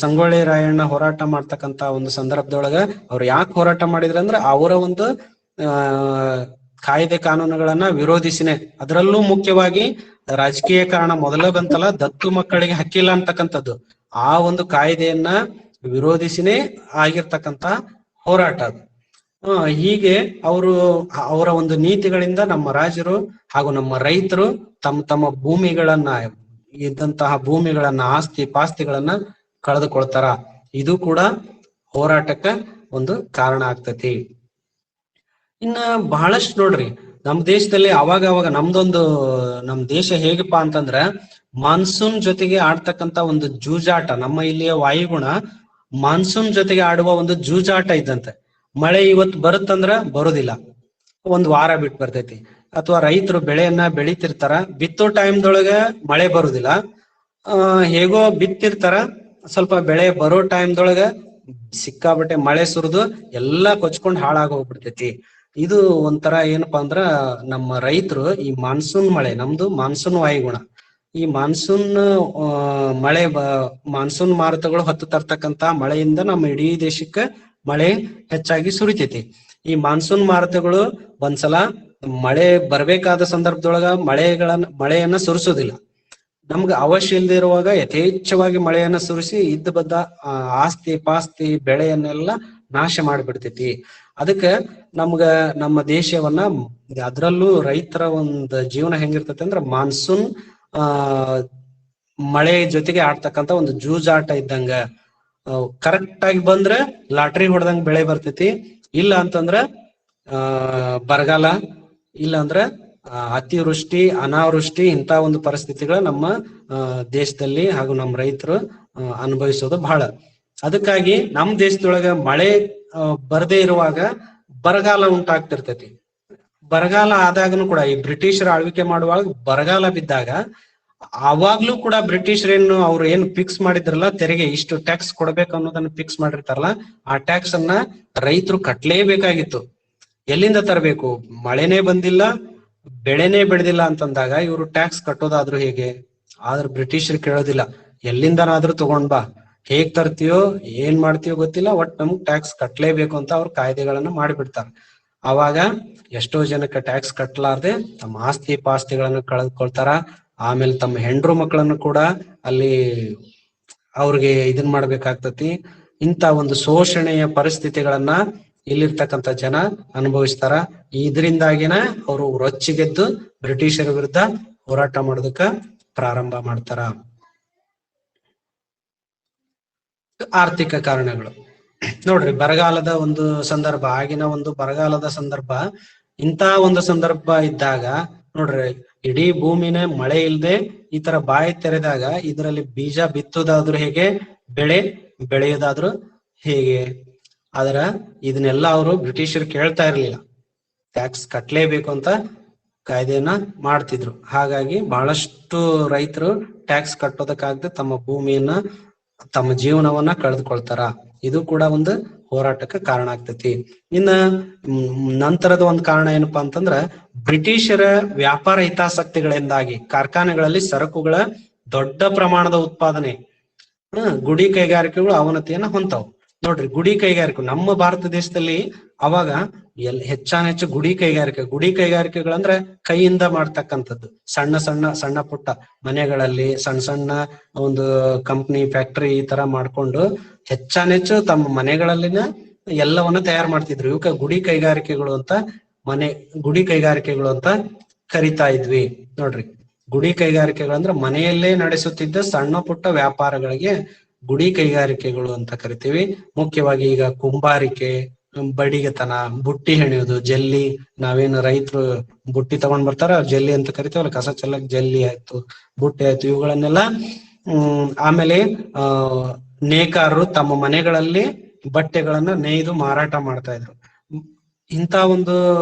ಸಂಗೊಳ್ಳಿ ರಾಯಣ್ಣ ಹೋರಾಟ ಮಾಡ್ತಕ್ಕಂತ ಒಂದು ಸಂದರ್ಭದೊಳಗ ಅವ್ರು ಯಾಕೆ ಹೋರಾಟ ಮಾಡಿದ್ರ ಅಂದ್ರ ಅವರ ಒಂದು ಕಾಯ್ದೆ ಕಾನೂನುಗಳನ್ನ ವಿರೋಧಿಸಿನೇ. ಅದರಲ್ಲೂ ಮುಖ್ಯವಾಗಿ ರಾಜಕೀಯ ಕಾರಣ ಮೊದಲ ಬಂತಲ್ಲ, ದತ್ತು ಮಕ್ಕಳಿಗೆ ಹಕ್ಕಿಲ್ಲ ಅಂತಕ್ಕಂಥದ್ದು, ಆ ಒಂದು ಕಾಯ್ದೆಯನ್ನ ವಿರೋಧಿಸಿನೇ ಆಗಿರ್ತಕ್ಕಂತ ಹೋರಾಟ ಅದು. ಹೀಗೆ ಅವರ ಒಂದು ನೀತಿಗಳಿಂದ ನಮ್ಮ ರಾಜರು ಹಾಗೂ ನಮ್ಮ ರೈತರು ತಮ್ಮ ತಮ್ಮ ಭೂಮಿಗಳನ್ನ, ಇದ್ದಂತಹ ಭೂಮಿಗಳನ್ನ, ಆಸ್ತಿ ಪಾಸ್ತಿಗಳನ್ನ ಕಳೆದುಕೊಳ್ತಾರ. ಇದು ಕೂಡ ಹೋರಾಟಕ್ಕ ಒಂದು ಕಾರಣ ಆಗ್ತತಿ. ಇನ್ನ ಬಹಳಷ್ಟು ನೋಡ್ರಿ, ನಮ್ ದೇಶದಲ್ಲಿ ಅವಾಗ ನಮ್ ದೇಶ ಹೇಗಪ್ಪಾ ಅಂತಂದ್ರ ಮಾನ್ಸೂನ್ ಜೊತೆಗೆ ಆಡ್ತಕ್ಕಂತ ಒಂದು ಜೂಜಾಟ. ನಮ್ಮ ಇಲ್ಲಿಯ ವಾಯುಗುಣ ಮಾನ್ಸೂನ್ ಜೊತೆಗೆ ಆಡುವ ಒಂದು ಜೂಜಾಟ ಇದ್ದಂತೆ. ಮಳೆ ಇವತ್ತು ಬರುತ್ತಂದ್ರ ಬರುದಿಲ್ಲ, ಒಂದ್ ವಾರ ಬಿಟ್ಟು ಬರ್ತೈತಿ. ಅಥವಾ ರೈತರು ಬೆಳೆಯನ್ನ ಬೆಳಿತಿರ್ತಾರ, ಬಿತ್ತೋ ಟೈಮ್ದೊಳಗ ಮಳೆ ಬರುದಿಲ್ಲ, ಹೇಗೋ ಬಿತ್ತಿರ್ತಾರ, ಸ್ವಲ್ಪ ಬೆಳೆ ಬರೋ ಟೈಮ್ದೊಳಗ ಸಿಕ್ಕಾಬಟ್ಟೆ ಮಳೆ ಸುರಿದು ಎಲ್ಲಾ ಕೊಚ್ಕೊಂಡ್ ಹಾಳಾಗ ಹೋಗ್ಬಿಡ್ತೈತಿ. ಇದು ಒಂಥರ ಏನಪ್ಪಾ ಅಂದ್ರ ನಮ್ಮ ರೈತರು ಈ ಮಾನ್ಸೂನ್ ಮಳೆ, ನಮ್ದು ಮಾನ್ಸೂನ್ ವಾಯುಗುಣ, ಈ ಮಾನ್ಸೂನ್ ಮಾನ್ಸೂನ್ ಮಾರುತಗಳು ಹೊತ್ತು ತರ್ತಕ್ಕಂತ ಮಳೆಯಿಂದ ನಮ್ಮ ಇಡೀ ದೇಶಕ್ಕೆ ಮಳೆ ಹೆಚ್ಚಾಗಿ ಸುರಿತೈತಿ. ಈ ಮಾನ್ಸೂನ್ ಮಾರುತಗಳು ಒಂದ್ಸಲ ಮಳೆ ಬರ್ಬೇಕಾದ ಸಂದರ್ಭದೊಳಗ ಮಳೆಯನ್ನ ಸುರಿಸೋದಿಲ್ಲ. ನಮ್ಗೆ ಅವಶ್ಯ ಇಲ್ಲದೆ ಇರುವಾಗ ಯಥೇಚ್ಛವಾಗಿ ಮಳೆಯನ್ನ ಸುರಿಸಿ ಇದ್ದ ಬದ್ದ ಆಸ್ತಿ ಪಾಸ್ತಿ ಬೆಳೆಯನ್ನೆಲ್ಲ ನಾಶ ಮಾಡಿಬಿಡ್ತೈತಿ. ಅದಕ್ಕ ನಮ್ಮ ದೇಶವನ್ನ, ಅದ್ರಲ್ಲೂ ರೈತರ ಒಂದು ಜೀವನ ಹೆಂಗಿರ್ತೈತಿ ಅಂದ್ರ ಮಾನ್ಸೂನ್ ಮಳೆ ಜೊತೆಗೆ ಆಡ್ತಕ್ಕಂತ ಒಂದು ಜೂಜಾಟ ಇದ್ದಂಗ. ಕರೆಕ್ಟ್ ಆಗಿ ಬಂದ್ರೆ ಲಾಟ್ರಿ ಹೊಡೆದಂಗ ಬೆಳೆ ಬರ್ತೈತಿ, ಇಲ್ಲ ಅಂತಂದ್ರ ಬರಗಾಲ, ಇಲ್ಲ ಅಂದ್ರ ಅತಿವೃಷ್ಟಿ ಅನಾವೃಷ್ಟಿ, ಇಂತ ಒಂದು ಪರಿಸ್ಥಿತಿಗಳ ನಮ್ಮ ದೇಶದಲ್ಲಿ ಹಾಗೂ ನಮ್ಮ ರೈತರು ಅನುಭವಿಸೋದು ಬಹಳ. ಅದಕ್ಕಾಗಿ ನಮ್ಮ ದೇಶದೊಳಗ ಮಳೆ ಬರದೇ ಇರುವಾಗ ಬರಗಾಲ ಉಂಟಾಗ್ತಿರ್ತೈತಿ. ಬರಗಾಲ ಆದಾಗನು ಕೂಡ ಈ ಬ್ರಿಟಿಷರ ಆಳ್ವಿಕೆ ಮಾಡುವಾಗ ಬರಗಾಲ ಬಿದ್ದಾಗ ಅವಾಗ್ಲೂ ಕೂಡ ಬ್ರಿಟಿಷರೇನು ಅವ್ರು ಏನು ಫಿಕ್ಸ್ ಮಾಡಿದ್ರಲ್ಲ ತೆರಿಗೆ, ಇಷ್ಟು ಟ್ಯಾಕ್ಸ್ ಕೊಡ್ಬೇಕು ಅನ್ನೋದನ್ನ ಫಿಕ್ಸ್ ಮಾಡಿರ್ತಾರಲ್ಲ, ಆ ಟ್ಯಾಕ್ಸ್ ಅನ್ನ ರೈತರು ಕಟ್ಲೇಬೇಕಾಗಿತ್ತು. ಎಲ್ಲಿಂದ ತರಬೇಕು? ಮಳೆನೇ ಬಂದಿಲ್ಲ, ಬೆಳೆನೇ ಬೆಳೆದಿಲ್ಲ ಅಂತಂದಾಗ ಇವರು ಟ್ಯಾಕ್ಸ್ ಕಟ್ಟೋದಾದ್ರೂ ಹೇಗೆ? ಆದ್ರೆ ಬ್ರಿಟಿಷರು ಕೇಳೋದಿಲ್ಲ, ಎಲ್ಲಿಂದನಾದ್ರೂ ತಗೊಂಡ್ ಬಾ, ಹೇಗ್ ತರ್ತೀಯೋ ಏನ್ ಮಾಡ್ತೀಯೋ ಗೊತ್ತಿಲ್ಲ, ಒಟ್ ನಮ್ಗ್ ಟ್ಯಾಕ್ಸ್ ಕಟ್ಲೇಬೇಕು ಅಂತ ಅವ್ರ ಕಾಯ್ದೆಗಳನ್ನ ಮಾಡಿಬಿಡ್ತಾರ. ಅವಾಗ ಎಷ್ಟೋ ಜನಕ್ಕೆ ಟ್ಯಾಕ್ಸ್ ಕಟ್ಟಲಾರ್ದೆ ತಮ್ಮ ಆಸ್ತಿ ಪಾಸ್ತಿಗಳನ್ನ ಕಳೆದುಕೊಳ್ತಾರ. ಆಮೇಲೆ ತಮ್ಮ ಹೆಂಡ್ರು ಮಕ್ಕಳನ್ನು ಕೂಡ ಅಲ್ಲಿ ಅವ್ರಿಗೆ ಇದನ್ ಮಾಡ್ಬೇಕಾಗ್ತತಿ. ಇಂತ ಒಂದು ಶೋಷಣೆಯ ಪರಿಸ್ಥಿತಿಗಳನ್ನ ಇಲ್ಲಿರ್ತಕ್ಕಂಥ ಜನ ಅನುಭವಿಸ್ತಾರ. ಇದರಿಂದಾಗಿನ ಅವರು ರೊಚ್ಚಿಗೆದ್ದು ಬ್ರಿಟಿಷರ ವಿರುದ್ಧ ಹೋರಾಟ ಮಾಡೋದಕ್ಕ ಪ್ರಾರಂಭ ಮಾಡ್ತಾರ. ಆರ್ಥಿಕ ಕಾರಣಗಳು ನೋಡ್ರಿ, ಬರಗಾಲದ ಒಂದು ಸಂದರ್ಭ, ಆಗಿನ ಒಂದು ಬರಗಾಲದ ಸಂದರ್ಭ, ಇಂತ ಒಂದು ಸಂದರ್ಭ ಇದ್ದಾಗ ನೋಡ್ರಿ, ಇಡೀ ಭೂಮಿನ ಮಳೆ ಇಲ್ಲದೆ ಈ ತರ ಬಾಯಿ ತೆರೆದಾಗ ಇದರಲ್ಲಿ ಬೀಜ ಬಿತ್ತೋದಾದ್ರೂ ಹೇಗೆ, ಬೆಳೆ ಬೆಳೆಯೋದಾದ್ರೂ ಹೇಗೆ? ಆದ್ರ ಇದನ್ನೆಲ್ಲ ಅವರು ಬ್ರಿಟಿಷರು ಕೇಳ್ತಾ ಇರ್ಲಿಲ್ಲ, ಟ್ಯಾಕ್ಸ್ ಕಟ್ಲೇಬೇಕು ಅಂತ ಕಾಯ್ದೆಯನ್ನ ಮಾಡ್ತಿದ್ರು. ಹಾಗಾಗಿ ಬಹಳಷ್ಟು ರೈತರು ಟ್ಯಾಕ್ಸ್ ಕಟ್ಟೋದಕ್ಕಾಗದೆ ತಮ್ಮ ಭೂಮಿಯನ್ನ, ತಮ್ಮ ಜೀವನವನ್ನ ಕಳೆದುಕೊಳ್ತಾರ. ಇದು ಕೂಡ ಒಂದು ಹೋರಾಟಕ್ಕೆ ಕಾರಣ ಆಗ್ತೈತಿ. ಇನ್ನ ನಂತರದ ಒಂದು ಕಾರಣ ಏನಪ್ಪಾ ಅಂತಂದ್ರ ಬ್ರಿಟಿಷರ ವ್ಯಾಪಾರ ಹಿತಾಸಕ್ತಿಗಳಿಂದಾಗಿ ಕಾರ್ಖಾನೆಗಳಲ್ಲಿ ಸರಕುಗಳ ದೊಡ್ಡ ಪ್ರಮಾಣದ ಉತ್ಪಾದನೆ, ಗುಡಿ ಕೈಗಾರಿಕೆಗಳು ಅವನತಿಯನ್ನ ಹೊಂತಾವ್. ನೋಡ್ರಿ ಗುಡಿ ಕೈಗಾರಿಕೆ ನಮ್ಮ ಭಾರತ ದೇಶದಲ್ಲಿ ಅವಾಗ ಹೆಚ್ಚಾನೆಚ್ಚು ಗುಡಿ ಕೈಗಾರಿಕೆಗಳಂದ್ರೆ ಕೈಯಿಂದ ಮಾಡ್ತಕ್ಕಂಥದ್ದು ಸಣ್ಣ ಸಣ್ಣ ಸಣ್ಣ ಪುಟ್ಟ ಮನೆಗಳಲ್ಲಿ ಸಣ್ಣ ಸಣ್ಣ ಒಂದು ಕಂಪ್ನಿ ಫ್ಯಾಕ್ಟರಿ ಈ ತರ ಮಾಡ್ಕೊಂಡು ಹೆಚ್ಚಾನೆಚ್ಚು ತಮ್ಮ ಮನೆಗಳಲ್ಲಿನ ಎಲ್ಲವನ್ನ ತಯಾರು ಮಾಡ್ತಿದ್ರು. ಇವಕ್ಕ ಗುಡಿ ಕೈಗಾರಿಕೆಗಳು ಅಂತ ಕರಿತಾ ಇದ್ವಿ. ನೋಡ್ರಿ ಗುಡಿ ಕೈಗಾರಿಕೆಗಳಂದ್ರೆ ಮನೆಯಲ್ಲೇ ನಡೆಸುತ್ತಿದ್ದ ಸಣ್ಣ ಪುಟ್ಟ ವ್ಯಾಪಾರಗಳಿಗೆ ಗುಡಿ ಕೈಗಾರಿಕೆಗಳು ಅಂತ ಕರಿತೀವಿ. ಮುಖ್ಯವಾಗಿ ಈಗ ಕುಂಬಾರಿಕೆ, ಬಡಿಗೆತನ, ಬುಟ್ಟಿ ಹೆಣೆಯುವುದು, ಜಲ್ಲಿ, ನಾವೇನು ರೈತರು ಬುಟ್ಟಿ ತಗೊಂಡ್ ಬರ್ತಾರ ಜಲ್ಲಿ ಅಂತ ಕರಿತೀವಲ್ಲ, ಕಸ ಚೆಲ್ಲಕ್ ಜಲ್ಲಿ ಆಯ್ತು, ಬುಟ್ಟಿ ಆಯ್ತು, ಇವುಗಳನ್ನೆಲ್ಲ ಆಮೇಲೆ ನೇಕಾರರು ತಮ್ಮ ಮನೆಗಳಲ್ಲಿ ಬಟ್ಟೆಗಳನ್ನ ನೇಯ್ದು ಮಾರಾಟ ಮಾಡ್ತಾ ಇದ್ರು. ಇಂತ ಒಂದು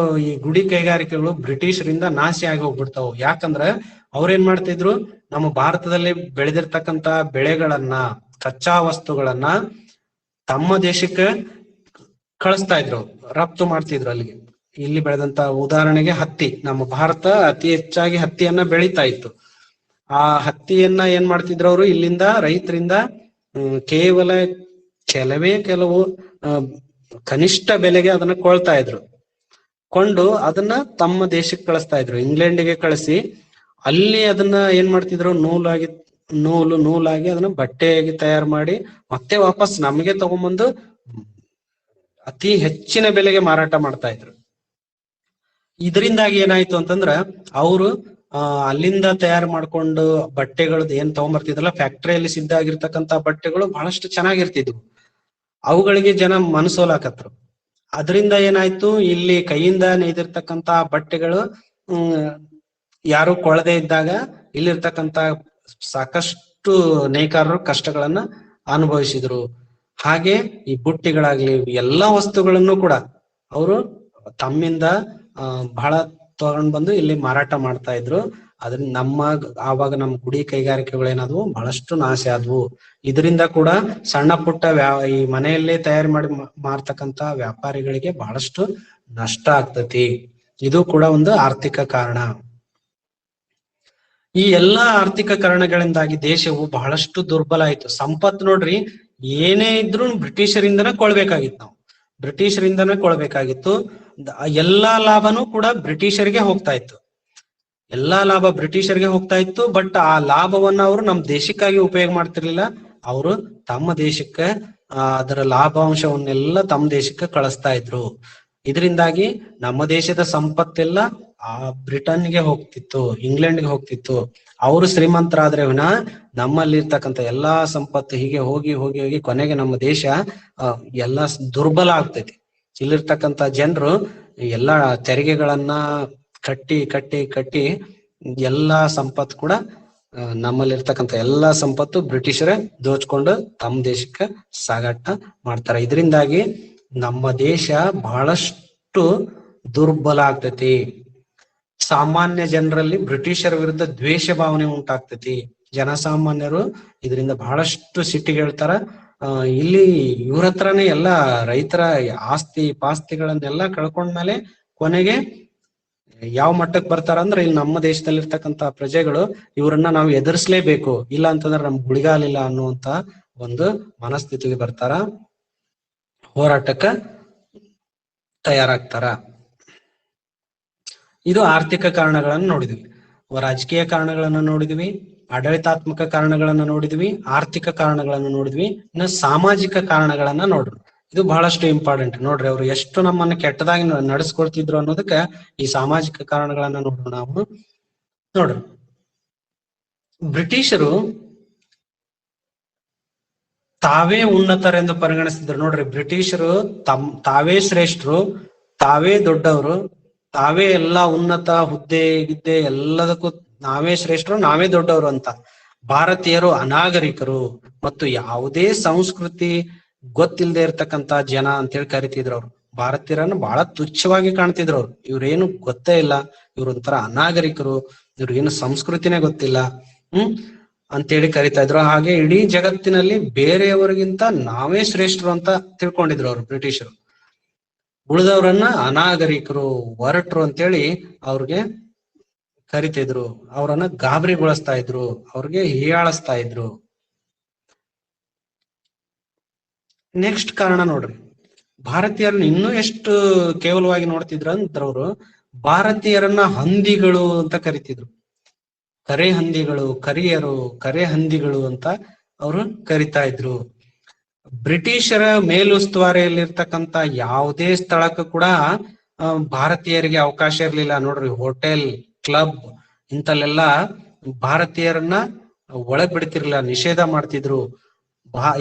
ಈ ಗುಡಿ ಕೈಗಾರಿಕೆಗಳು ಬ್ರಿಟಿಷರಿಂದ ನಾಶ ಆಗಿ ಹೋಗ್ಬಿಡ್ತಾವು. ಯಾಕಂದ್ರ ಅವ್ರೇನ್ ಮಾಡ್ತಿದ್ರು, ನಮ್ಮ ಭಾರತದಲ್ಲಿ ಬೆಳೆದಿರ್ತಕ್ಕಂತ ಬೆಳೆಗಳನ್ನ, ಕಚ್ಚಾ ವಸ್ತುಗಳನ್ನ ತಮ್ಮ ದೇಶಕ್ಕೆ ಕಳಿಸ್ತಾ ಇದ್ರು, ರಫ್ತು ಮಾಡ್ತಿದ್ರು ಅಲ್ಲಿಗೆ. ಇಲ್ಲಿ ಬೆಳೆದಂತ ಉದಾಹರಣೆಗೆ ಹತ್ತಿ, ನಮ್ಮ ಭಾರತ ಅತಿ ಹೆಚ್ಚಾಗಿ ಹತ್ತಿಯನ್ನ ಬೆಳೀತಾ ಇತ್ತು. ಆ ಹತ್ತಿಯನ್ನ ಏನ್ ಮಾಡ್ತಿದ್ರು ಅವರು ಇಲ್ಲಿಂದ ರೈತರಿಂದ ಕೇವಲ ಕೆಲವು ಕನಿಷ್ಠ ಬೆಲೆಗೆ ಅದನ್ನ ಕೊಳ್ತಾ ಇದ್ರು. ಕೊಂಡು ಅದನ್ನ ತಮ್ಮ ದೇಶಕ್ಕೆ ಕಳಿಸ್ತಾ ಇದ್ರು, ಇಂಗ್ಲೆಂಡ್ಗೆ ಕಳಿಸಿ ಅಲ್ಲಿ ಅದನ್ನ ಏನ್ ಮಾಡ್ತಿದ್ರು, ನೂಲಾಗಿ ಅದನ್ನ ಬಟ್ಟೆಯಾಗಿ ತಯಾರು ಮಾಡಿ ಮತ್ತೆ ವಾಪಸ್ ನಮಗೆ ತಗೊಂಬಂದು ಅತಿ ಹೆಚ್ಚಿನ ಬೆಲೆಗೆ ಮಾರಾಟ ಮಾಡ್ತಾ ಇದ್ರು. ಇದರಿಂದಾಗಿ ಏನಾಯ್ತು ಅಂತಂದ್ರ ಅವರು ಅಲ್ಲಿಂದ ತಯಾರು ಮಾಡ್ಕೊಂಡು ಬಟ್ಟೆಗಳದ್ದು ಏನ್ ತಗೊಂಬರ್ತಿದ್ರಲ್ಲ, ಫ್ಯಾಕ್ಟರಿಯಲ್ಲಿ ಸಿದ್ಧ ಆಗಿರ್ತಕ್ಕಂತ ಬಟ್ಟೆಗಳು ಬಹಳಷ್ಟು ಚೆನ್ನಾಗಿರ್ತಿದ್ವು. ಅವುಗಳಿಗೆ ಜನ ಮನಸೋಲಾಕತ್ರು. ಅದರಿಂದ ಏನಾಯ್ತು, ಇಲ್ಲಿ ಕೈಯಿಂದ ನೇಯ್ದಿರ್ತಕ್ಕಂತ ಬಟ್ಟೆಗಳು ಯಾರು ಕೊಳ್ಳದೆ ಇದ್ದಾಗ ಇಲ್ಲಿರ್ತಕ್ಕಂತ ಸಾಕಷ್ಟು ನೇಕಾರರು ಕಷ್ಟಗಳನ್ನ ಅನುಭವಿಸಿದ್ರು. ಹಾಗೆ ಈ ಬುಟ್ಟಿಗಳಾಗ್ಲಿ ಎಲ್ಲಾ ವಸ್ತುಗಳನ್ನು ಕೂಡ ಅವರು ತಮ್ಮಿಂದ ಬಹಳ ತಗೊಂಡ್ ಬಂದು ಇಲ್ಲಿ ಮಾರಾಟ ಮಾಡ್ತಾ ಇದ್ರು. ಅದನ್ನ ಆವಾಗ ನಮ್ಮ ಗುಡಿ ಕೈಗಾರಿಕೆಗಳು ಏನಾದ್ವು, ಬಹಳಷ್ಟು ನಾಶ ಆದ್ವು. ಇದರಿಂದ ಕೂಡ ಸಣ್ಣ ಪುಟ್ಟ ಈ ಮನೆಯಲ್ಲೇ ತಯಾರು ಮಾಡಿ ಮಾರ್ತಕ್ಕಂತ ವ್ಯಾಪಾರಿಗಳಿಗೆ ಬಹಳಷ್ಟು ನಷ್ಟ ಆಗ್ತತಿ. ಇದು ಕೂಡ ಒಂದು ಆರ್ಥಿಕ ಕಾರಣ. ಈ ಎಲ್ಲಾ ಆರ್ಥಿಕ ಕಾರಣಗಳಿಂದಾಗಿ ದೇಶವು ಬಹಳಷ್ಟು ದುರ್ಬಲ ಆಯ್ತು. ಸಂಪತ್ತು ನೋಡ್ರಿ, ಏನೇ ಇದ್ರು ಬ್ರಿಟಿಷರಿಂದನೇ ಕೊಳ್ಬೇಕಾಗಿತ್ತು. ಎಲ್ಲಾ ಲಾಭನೂ ಕೂಡ ಬ್ರಿಟಿಷರಿಗೆ ಹೋಗ್ತಾ ಇತ್ತು. ಬಟ್ ಆ ಲಾಭವನ್ನ ಅವರು ನಮ್ಮ ದೇಶಕ್ಕಾಗಿ ಉಪಯೋಗ ಮಾಡ್ತಿರ್ಲಿಲ್ಲ. ಅವರು ತಮ್ಮ ದೇಶಕ್ಕೆ ಅದರ ಲಾಭಾಂಶವನ್ನೆಲ್ಲ ತಮ್ಮ ದೇಶಕ್ಕೆ ಕಳಿಸ್ತಾ ಇದ್ರು. ಇದರಿಂದಾಗಿ ನಮ್ಮ ದೇಶದ ಸಂಪತ್ತೆಲ್ಲ ಬ್ರಿಟನ್ಗೆ ಹೋಗ್ತಿತ್ತು, ಇಂಗ್ಲೆಂಡ್ಗೆ ಹೋಗ್ತಿತ್ತು. ಅವರು ಶ್ರೀಮಂತರಾದ್ರೆ ವಿನಃ ನಮ್ಮಲ್ಲಿ ಇರ್ತಕ್ಕಂಥ ಎಲ್ಲಾ ಸಂಪತ್ತು ಹೀಗೆ ಹೋಗಿ ಹೋಗಿ ಹೋಗಿ ಕೊನೆಗೆ ನಮ್ಮ ದೇಶ ಎಲ್ಲಾ ದುರ್ಬಲ ಆಗ್ತೈತಿ. ಇಲ್ಲಿರ್ತಕ್ಕಂಥ ಜನರು ಎಲ್ಲಾ ತೆರಿಗೆಗಳನ್ನ ಕಟ್ಟಿ ಕಟ್ಟಿ ಕಟ್ಟಿ ಎಲ್ಲಾ ಸಂಪತ್ತು ಕೂಡ ನಮ್ಮಲ್ಲಿರ್ತಕ್ಕಂಥ ಎಲ್ಲಾ ಸಂಪತ್ತು ಬ್ರಿಟಿಷರೇ ದೋಚ್ಕೊಂಡು ತಮ್ಮ ದೇಶಕ್ಕೆ ಸಾಗಾಟ ಮಾಡ್ತಾರೆ. ಇದರಿಂದಾಗಿ ನಮ್ಮ ದೇಶ ಬಹಳಷ್ಟು ದುರ್ಬಲ ಆಗ್ತೈತಿ. ಸಾಮಾನ್ಯ ಜನರಲ್ಲಿ ಬ್ರಿಟಿಷರ ವಿರುದ್ಧ ದ್ವೇಷ ಭಾವನೆ ಉಂಟಾಗ್ತೈತಿ. ಜನಸಾಮಾನ್ಯರು ಇದರಿಂದ ಬಹಳಷ್ಟು ಸಿಟ್ಟಿಗೇಳ್ತಾರ. ಇಲ್ಲಿ ಇವ್ರ ಹತ್ರನೇ ಎಲ್ಲಾ ರೈತರ ಆಸ್ತಿ ಪಾಸ್ತಿಗಳನ್ನೆಲ್ಲ ಕಳ್ಕೊಂಡ್ಮೇಲೆ ಕೊನೆಗೆ ಯಾವ ಮಟ್ಟಕ್ಕೆ ಬರ್ತಾರ ಅಂದ್ರೆ, ಇಲ್ಲಿ ನಮ್ಮ ದೇಶದಲ್ಲಿರ್ತಕ್ಕಂತ ಪ್ರಜೆಗಳು ಇವ್ರನ್ನ ನಾವು ಎದುರಿಸ್ಲೇಬೇಕು, ಇಲ್ಲ ಅಂತಂದ್ರೆ ನಮ್ಗೆ ಗುಳಿಗಾಲಿಲ್ಲ ಅನ್ನುವಂತ ಒಂದು ಮನಸ್ಥಿತಿಗೆ ಬರ್ತಾರ, ಹೋರಾಟಕ್ಕ ತಯಾರಾಗ್ತಾರ. ಇದು ಆರ್ಥಿಕ ಕಾರಣಗಳನ್ನ ನೋಡಿದ್ವಿ, ರಾಜಕೀಯ ಕಾರಣಗಳನ್ನ ನೋಡಿದ್ವಿ, ಆಡಳಿತಾತ್ಮಕ ಕಾರಣಗಳನ್ನ ನೋಡಿದ್ವಿ, ಆರ್ಥಿಕ ಕಾರಣಗಳನ್ನ ನೋಡಿದ್ವಿ. ಇನ್ನು ಸಾಮಾಜಿಕ ಕಾರಣಗಳನ್ನ ನೋಡ್ರಿ. ಇದು ಬಹಳಷ್ಟು ಇಂಪಾರ್ಟೆಂಟ್. ನೋಡ್ರಿ, ಅವ್ರು ಎಷ್ಟು ನಮ್ಮನ್ನ ಕೆಟ್ಟದಾಗಿ ನಡೆಸ್ಕೊಳ್ತಿದ್ರು ಅನ್ನೋದಕ್ಕ ಈ ಸಾಮಾಜಿಕ ಕಾರಣಗಳನ್ನ ನೋಡ್ರಿ. ನಾವು ನೋಡ್ರಿ, ಬ್ರಿಟಿಷರು ತಾವೇ ಉನ್ನತರೆಂದು ಪರಿಗಣಿಸ್ತಿದ್ರು. ನೋಡ್ರಿ, ಬ್ರಿಟಿಷರು ತಾವೇ ಶ್ರೇಷ್ಠರು, ತಾವೇ ದೊಡ್ಡವರು, ತಾವೇ ಎಲ್ಲಾ ಉನ್ನತ ಹುದ್ದೆ ಗಿದ್ದೆ ಎಲ್ಲದಕ್ಕೂ ನಾವೇ ಶ್ರೇಷ್ಠರು, ನಾವೇ ದೊಡ್ಡವರು ಅಂತ. ಭಾರತೀಯರು ಅನಾಗರಿಕರು ಮತ್ತು ಯಾವುದೇ ಸಂಸ್ಕೃತಿ ಗೊತ್ತಿಲ್ಲದೆ ಇರ್ತಕ್ಕಂತ ಜನ ಅಂತೇಳಿ ಕರಿತಿದ್ರು. ಅವ್ರು ಭಾರತೀಯರನ್ನು ಬಹಳ ತುಚ್ಛವಾಗಿ ಕಾಣ್ತಿದ್ರು. ಅವ್ರು ಇವ್ರೇನು ಗೊತ್ತೇ ಇಲ್ಲ, ಇವ್ರ ಒಂಥರ ಅನಾಗರಿಕರು, ಇವ್ರಿಗೇನು ಸಂಸ್ಕೃತಿನೇ ಗೊತ್ತಿಲ್ಲ ಅಂತೇಳಿ ಕರಿತಾ ಇದ್ರು. ಹಾಗೆ ಇಡೀ ಜಗತ್ತಿನಲ್ಲಿ ಬೇರೆಯವರಿಗಿಂತ ನಾವೇ ಶ್ರೇಷ್ಠರು ಅಂತ ತಿಳ್ಕೊಂಡಿದ್ರು ಅವ್ರು ಬ್ರಿಟಿಷರು. ಉಳಿದವರನ್ನ ಅನಾಗರಿಕರು, ಒರಟರು ಅಂತೇಳಿ ಅವ್ರಿಗೆ ಕರಿತಿದ್ರು. ಅವರನ್ನ ಗಾಬರಿಗೊಳಿಸ್ತಾ ಇದ್ರು, ಅವ್ರಿಗೆ ಹೀಯಾಳಿಸ್ತಾ ಇದ್ರು. ನೆಕ್ಸ್ಟ್ ಕಾರಣ ನೋಡ್ರಿ, ಭಾರತೀಯರನ್ನ ಇನ್ನೂ ಎಷ್ಟು ಕೇವಲವಾಗಿ ನೋಡ್ತಿದ್ರ ಅಂದ್ರ ಅವರು ಭಾರತೀಯರನ್ನ ಹಂದಿಗಳು ಅಂತ ಕರಿತಿದ್ರು. ಕರೆ ಹಂದಿಗಳು, ಕರಿಯರು, ಕರೆ ಹಂದಿಗಳು ಅಂತ ಅವರು ಕರಿತಾ ಇದ್ರು. ಬ್ರಿಟಿಷರ ಮೇಲುಸ್ತುವಾರಿಯಲ್ಲಿರ್ತಕ್ಕಂತ ಯಾವುದೇ ಸ್ಥಳಕ್ಕೂ ಕೂಡ ಭಾರತೀಯರಿಗೆ ಅವಕಾಶ ಇರ್ಲಿಲ್ಲ ನೋಡ್ರಿ. ಹೋಟೆಲ್, ಕ್ಲಬ್ ಇಂತಲ್ಲೆಲ್ಲ ಭಾರತೀಯರನ್ನ ಒಳಗ್ ಬಿಡ್ತಿರ್ಲಿಲ್ಲ, ನಿಷೇಧ ಮಾಡ್ತಿದ್ರು.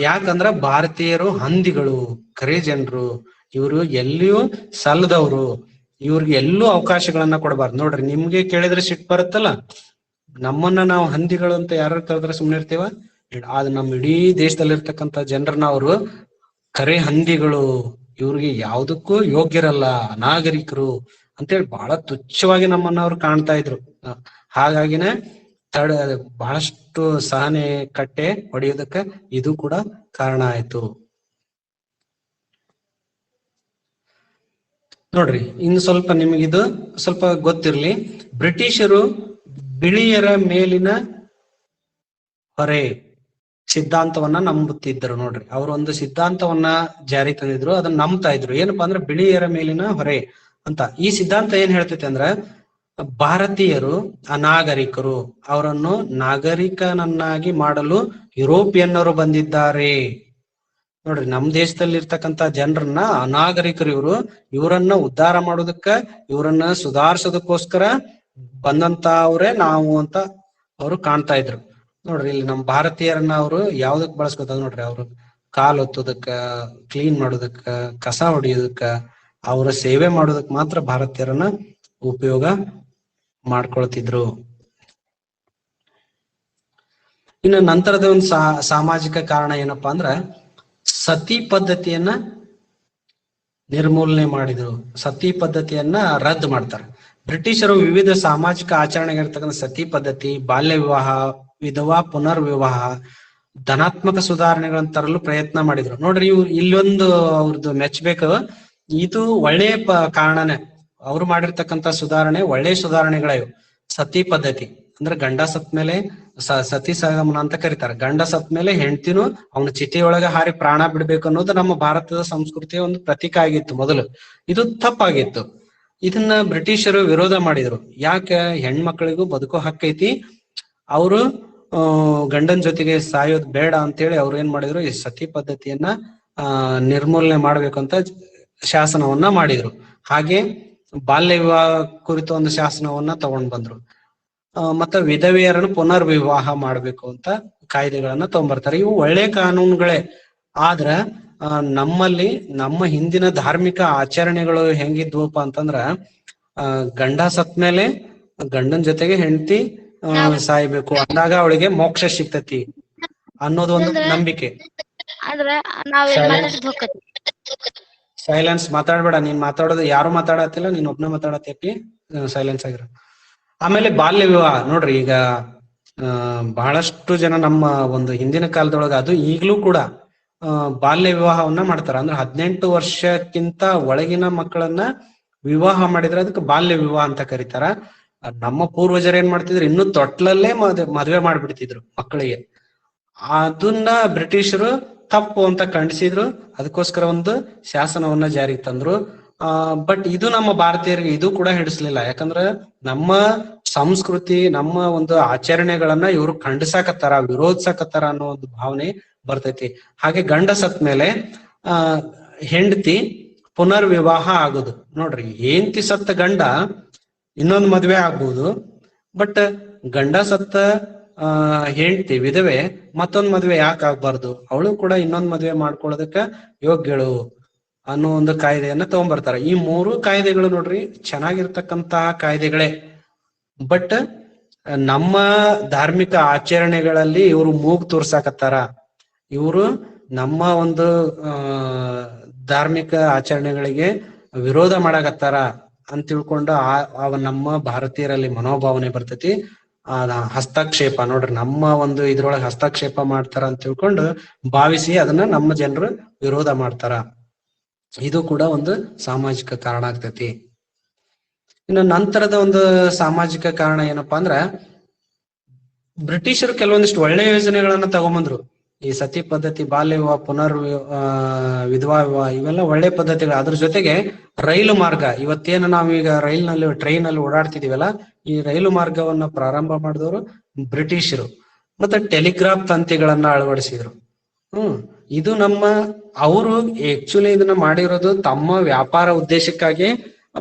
ಯಾಕಂದ್ರ ಭಾರತೀಯರು ಹಂದಿಗಳು, ಕರೆ ಜನರು, ಇವರು ಎಲ್ಲಿಯೂ ಸಲ್ಲದವ್ರು, ಇವ್ರಿಗೆ ಎಲ್ಲೂ ಅವಕಾಶಗಳನ್ನ ಕೊಡಬಾರ್ದು. ನೋಡ್ರಿ, ನಿಮ್ಗೆ ಕೇಳಿದ್ರೆ ಸಿಟ್ಟು ಬರುತ್ತಲ್ಲ, ನಮ್ಮನ್ನ ನಾವು ಹಂದಿಗಳು ಅಂತ ಯಾರು ಕರೆದ್ರೆ ಸುಮ್ನೆ ಇರ್ತೀವ? ಆದ್ರೆ ನಮ್ಮ ಇಡೀ ದೇಶದಲ್ಲಿರ್ತಕ್ಕಂಥ ಜನರನ್ನ ಅವರು ಕರೆ ಹಂದಿಗಳು, ಇವ್ರಿಗೆ ಯಾವ್ದಕ್ಕೂ ಯೋಗ್ಯರಲ್ಲ, ಅನಾಗರಿಕರು ಅಂತೇಳಿ ಬಹಳ ತುಚ್ಛವಾಗಿ ನಮ್ಮನ್ನ ಅವ್ರು ಕಾಣ್ತಾ ಇದ್ರು. ಹಾಗಾಗಿನೇ ಬಹಳಷ್ಟು ಸಹನೆ ಕಟ್ಟೆ ಹೊಡೆಯೋದಕ್ಕ ಇದು ಕೂಡ ಕಾರಣ ಆಯ್ತು. ನೋಡ್ರಿ, ಇನ್ನು ಸ್ವಲ್ಪ ನಿಮಗಿದು ಸ್ವಲ್ಪ ಗೊತ್ತಿರ್ಲಿ. ಬ್ರಿಟಿಷರು ಬಿಳಿಯರ ಮೇಲಿನ ಹೊರೆ ಸಿದ್ಧಾಂತವನ್ನ ನಂಬುತ್ತಿದ್ದರು. ನೋಡ್ರಿ, ಅವರು ಒಂದು ಸಿದ್ಧಾಂತವನ್ನ ಜಾರಿ ತಂದಿದ್ರು, ಅದನ್ನ ನಂಬ್ತಾ ಇದ್ರು. ಏನಪ್ಪಾ ಅಂದ್ರೆ ಬಿಳಿಯರ ಮೇಲಿನ ಹೊರೆ ಅಂತ. ಈ ಸಿದ್ಧಾಂತ ಏನ್ ಹೇಳ್ತೈತೆ ಅಂದ್ರ, ಭಾರತೀಯರು ಅನಾಗರಿಕರು, ಅವರನ್ನು ನಾಗರಿಕನನ್ನಾಗಿ ಮಾಡಲು ಯುರೋಪಿಯನ್ನರು ಬಂದಿದ್ದಾರೆ. ನೋಡ್ರಿ, ನಮ್ ದೇಶದಲ್ಲಿ ಇರ್ತಕ್ಕಂತ ಜನರನ್ನ ಅನಾಗರಿಕರು, ಇವರನ್ನ ಉದ್ಧಾರ ಮಾಡೋದಕ್ಕ, ಇವರನ್ನ ಸುಧಾರಿಸೋದಕ್ಕೋಸ್ಕರ ಬಂದಂತವ್ರೆ ನಾವು ಅಂತ ಅವರು ಕಾಣ್ತಾ ಇದ್ರು. ನೋಡ್ರಿ, ಇಲ್ಲಿ ನಮ್ ಭಾರತೀಯರನ್ನ ಅವರು ಯಾವ್ದಕ್ ಬಳಸ್ಕೊತಾರ ನೋಡ್ರಿ, ಅವ್ರು ಕಾಲ್ ಒತ್ತೋದಕ್ಕ, ಕ್ಲೀನ್ ಮಾಡೋದಕ್ಕ, ಕಸ ಹೊಡಿಯೋದಕ್ಕ, ಅವರ ಸೇವೆ ಮಾಡೋದಕ್ ಮಾತ್ರ ಭಾರತೀಯರನ್ನ ಉಪಯೋಗ ಮಾಡ್ಕೊಳ್ತಿದ್ರು. ಇನ್ನು ನಂತರದ ಒಂದು ಸಾಮಾಜಿಕ ಕಾರಣ ಏನಪ್ಪಾ ಅಂದ್ರ, ಸತಿ ಪದ್ಧತಿಯನ್ನ ನಿರ್ಮೂಲನೆ ಮಾಡಿದ್ರು. ಸತಿ ಪದ್ಧತಿಯನ್ನ ರದ್ದು ಮಾಡ್ತಾರೆ. ಬ್ರಿಟಿಷರು ವಿವಿಧ ಸಾಮಾಜಿಕ ಆಚರಣೆಗಳಿರ್ತಕ್ಕಂಥ ಸತಿ ಪದ್ಧತಿ, ಬಾಲ್ಯ ವಿವಾಹ, ವಿಧವಾ ಪುನರ್ವಿವಾಹ, ಧನಾತ್ಮಕ ಸುಧಾರಣೆಗಳನ್ನ ತರಲು ಪ್ರಯತ್ನ ಮಾಡಿದ್ರು. ನೋಡ್ರಿ, ಇವ್ರು ಇಲ್ಲೊಂದು ಅವ್ರದ್ದು ಮೆಚ್ಚಬೇಕು, ಇದು ಒಳ್ಳೆಯ ಕಾರಣನೇ. ಅವ್ರು ಮಾಡಿರ್ತಕ್ಕಂಥ ಸುಧಾರಣೆ ಒಳ್ಳೆಯ ಸುಧಾರಣೆಗಳಿವು. ಸತಿ ಪದ್ಧತಿ ಅಂದ್ರೆ ಗಂಡ ಸತ್ ಮೇಲೆ ಸತಿ ಸಹಗಮನ ಅಂತ ಕರೀತಾರೆ. ಗಂಡ ಸತ್ ಮೇಲೆ ಹೆಂಡತಿನೂ ಅವನ ಚಿತೆಯೊಳಗೆ ಹಾರಿ ಪ್ರಾಣ ಬಿಡ್ಬೇಕು ಅನ್ನೋದು ನಮ್ಮ ಭಾರತದ ಸಂಸ್ಕೃತಿಯ ಒಂದು ಪ್ರತೀಕ ಆಗಿತ್ತು ಮೊದಲು. ಇದು ತಪ್ಪಾಗಿತ್ತು. ಇದನ್ನ ಬ್ರಿಟಿಷರು ವಿರೋಧ ಮಾಡಿದ್ರು. ಯಾಕೆ? ಹೆಣ್ಮಕ್ಳಿಗೂ ಬದುಕೋ ಹಕ್ಕೈತಿ, ಅವರು ಗಂಡನ ಜೊತೆಗೆ ಸಾಯೋದ್ ಬೇಡ ಅಂತೇಳಿ ಅವ್ರು ಏನ್ ಮಾಡಿದ್ರು, ಈ ಸತಿ ಪದ್ಧತಿಯನ್ನ ನಿರ್ಮೂಲನೆ ಮಾಡ್ಬೇಕು ಅಂತ ಶಾಸನವನ್ನ ಮಾಡಿದ್ರು. ಹಾಗೆ ಬಾಲ್ಯ ವಿವಾಹ ಕುರಿತು ಒಂದು ಶಾಸನವನ್ನ ತಗೊಂಡ್ ಬಂದ್ರು. ಮತ್ತೆ ವಿಧವೆಯರನ್ನು ಪುನರ್ವಿವಾಹ ಮಾಡ್ಬೇಕು ಅಂತ ಕಾಯ್ದೆಗಳನ್ನ ತಗೊಂಡ್ಬರ್ತಾರೆ. ಇವು ಒಳ್ಳೆ ಕಾನೂನುಗಳೇ. ಆದ್ರ ನಮ್ಮಲ್ಲಿ ನಮ್ಮ ಹಿಂದಿನ ಧಾರ್ಮಿಕ ಆಚರಣೆಗಳು ಹೆಂಗಿದ್ವಪ್ಪ ಅಂತಂದ್ರ, ಗಂಡ ಸತ್ ಮೇಲೆ ಗಂಡನ ಜೊತೆಗೆ ಹೆಂಡತಿ ಸಾಯ್ಬೇಕು ಅಂದಾಗ ಅವಳಿಗೆ ಮೋಕ್ಷ ಸಿಗ್ತತಿ ಅನ್ನೋದು ಒಂದು ನಂಬಿಕೆ. ಸೈಲೆನ್ಸ್ ಮಾತಾಡ್ಬೇಡ, ನೀನ್ ಮಾತಾಡೋದು ಯಾರು ಮಾತಾಡತ್ತಿಲ್ಲ, ನೀನ್ ಒಬ್ನ ಮಾತಾಡತ್ತಿ, ಸೈಲೆನ್ಸ್ ಆಗಿರ. ಆಮೇಲೆ ಬಾಲ್ಯ ವಿವಾಹ ನೋಡ್ರಿ, ಈಗ ಬಹಳಷ್ಟು ಜನ ನಮ್ಮ ಒಂದು ಹಿಂದಿನ ಕಾಲದೊಳಗ, ಅದು ಈಗಲೂ ಕೂಡ ಬಾಲ್ಯ ವಿವಾಹವನ್ನ ಮಾಡ್ತಾರ. ಅಂದ್ರೆ 18 ವರ್ಷಕ್ಕಿಂತ ಒಳಗಿನ ಮಕ್ಕಳನ್ನ ವಿವಾಹ ಮಾಡಿದ್ರೆ ಅದಕ್ಕೆ ಬಾಲ್ಯ ವಿವಾಹ ಅಂತ ಕರೀತಾರ. ನಮ್ಮ ಪೂರ್ವಜರು ಏನ್ ಮಾಡ್ತಿದ್ರು, ಇನ್ನು ತೊಟ್ಲಲ್ಲೇ ಮದ್ವೆ ಮಾಡ್ಬಿಡ್ತಿದ್ರು ಮಕ್ಕಳಿಗೆ. ಅದನ್ನ ಬ್ರಿಟಿಷರು ತಪ್ಪು ಅಂತ ಖಂಡಿಸಿದ್ರು. ಅದಕ್ಕೋಸ್ಕರ ಒಂದು ಶಾಸನವನ್ನ ಜಾರಿಗೆ ತಂದ್ರು. ಬಟ್ ಇದು ನಮ್ಮ ಭಾರತೀಯರಿಗೆ ಇದು ಕೂಡ ಹಿಡಿಸ್ಲಿಲ್ಲ. ಯಾಕಂದ್ರ ನಮ್ಮ ಸಂಸ್ಕೃತಿ, ನಮ್ಮ ಒಂದು ಆಚರಣೆಗಳನ್ನ ಇವರು ಖಂಡಿಸಾಕತ್ತಾರ, ವಿರೋಧಿಸಾಕತ್ತಾರ ಅನ್ನೋ ಒಂದು ಭಾವನೆ ಬರ್ತೈತಿ. ಹಾಗೆ ಗಂಡ ಸತ್ ಮೇಲೆ ಹೆಂಡತಿ ಪುನರ್ವಿವಾಹ ಆಗುದು. ನೋಡ್ರಿ, ಹೆಂಡತಿ ಸತ್ತ ಗಂಡ ಇನ್ನೊಂದು ಮದ್ವೆ ಆಗ್ಬಹುದು, ಬಟ್ ಗಂಡ ಸತ್ತ ಹೆಂಡತಿ ವಿಧವೆ ಮತ್ತೊಂದ್ ಮದ್ವೆ ಯಾಕೆ ಆಗ್ಬಾರ್ದು? ಅವಳು ಕೂಡ ಇನ್ನೊಂದ್ ಮದ್ವೆ ಮಾಡ್ಕೊಳ್ಳೋದಕ್ಕ ಯೋಗ್ಯಳು ಅನ್ನೋ ಒಂದು ಕಾಯ್ದೆಯನ್ನ ತಗೊಂಡ್ಬರ್ತಾರ. ಈ 3 ಕಾಯ್ದೆಗಳು ನೋಡ್ರಿ ಚೆನ್ನಾಗಿರ್ತಕ್ಕಂತಹ ಕಾಯ್ದೆಗಳೇ. ಬಟ್ ನಮ್ಮ ಧಾರ್ಮಿಕ ಆಚರಣೆಗಳಲ್ಲಿ ಇವರು ಮೂಗು ತೋರ್ಸಾಕತ್ತಾರ. ಇವರು ನಮ್ಮ ಒಂದು ಧಾರ್ಮಿಕ ಆಚರಣೆಗಳಿಗೆ ವಿರೋಧ ಮಾಡಕತ್ತಾರ ಅಂತ ತಿಳ್ಕೊಂಡು ನಮ್ಮ ಭಾರತೀಯರಲ್ಲಿ ಮನೋಭಾವನೆ ಬರ್ತೈತಿ. ಹಸ್ತಕ್ಷೇಪ ನೋಡ್ರಿ, ನಮ್ಮ ಒಂದು ಇದ್ರೊಳಗೆ ಹಸ್ತಕ್ಷೇಪ ಮಾಡ್ತಾರ ಅಂತ ತಿಳ್ಕೊಂಡು ಭಾವಿಸಿ ಅದನ್ನ ನಮ್ಮ ಜನರು ವಿರೋಧ ಮಾಡ್ತಾರ. ಇದು ಕೂಡ ಒಂದು ಸಾಮಾಜಿಕ ಕಾರಣ ಆಗ್ತೈತಿ. ಇನ್ನು ನಂತರದ ಒಂದು ಸಾಮಾಜಿಕ ಕಾರಣ ಏನಪ್ಪಾ ಅಂದ್ರ, ಬ್ರಿಟಿಷರು ಕೆಲವೊಂದಿಷ್ಟು ಒಳ್ಳೆ ಯೋಜನೆಗಳನ್ನ ತಗೊಂಬಂದ್ರು. ಈ ಸತಿ ಪದ್ಧತಿ, ಬಾಲ್ಯ ವಿವಾಹ, ವಿಧವಾ ವಿವಾಹ ಇವೆಲ್ಲ ಒಳ್ಳೆ ಪದ್ಧತಿಗಳು. ಅದ್ರ ಜೊತೆಗೆ ರೈಲು ಮಾರ್ಗ, ಇವತ್ತೇನು ನಾವೀಗ ರೈಲ್ನಲ್ಲಿ ಟ್ರೈನ್ ಅಲ್ಲಿ ಓಡಾಡ್ತಿದೀವಲ್ಲ, ಈ ರೈಲು ಮಾರ್ಗವನ್ನ ಪ್ರಾರಂಭ ಮಾಡಿದವರು ಬ್ರಿಟಿಷರು. ಮತ್ತೆ ಟೆಲಿಗ್ರಾಫ್ ತಂತಿಗಳನ್ನ ಅಳವಡಿಸಿದ್ರು. ಇದು ಅವರು ಆಕ್ಚುಲಿ ಇದನ್ನ ಮಾಡಿರೋದು ತಮ್ಮ ವ್ಯಾಪಾರ ಉದ್ದೇಶಕ್ಕಾಗಿ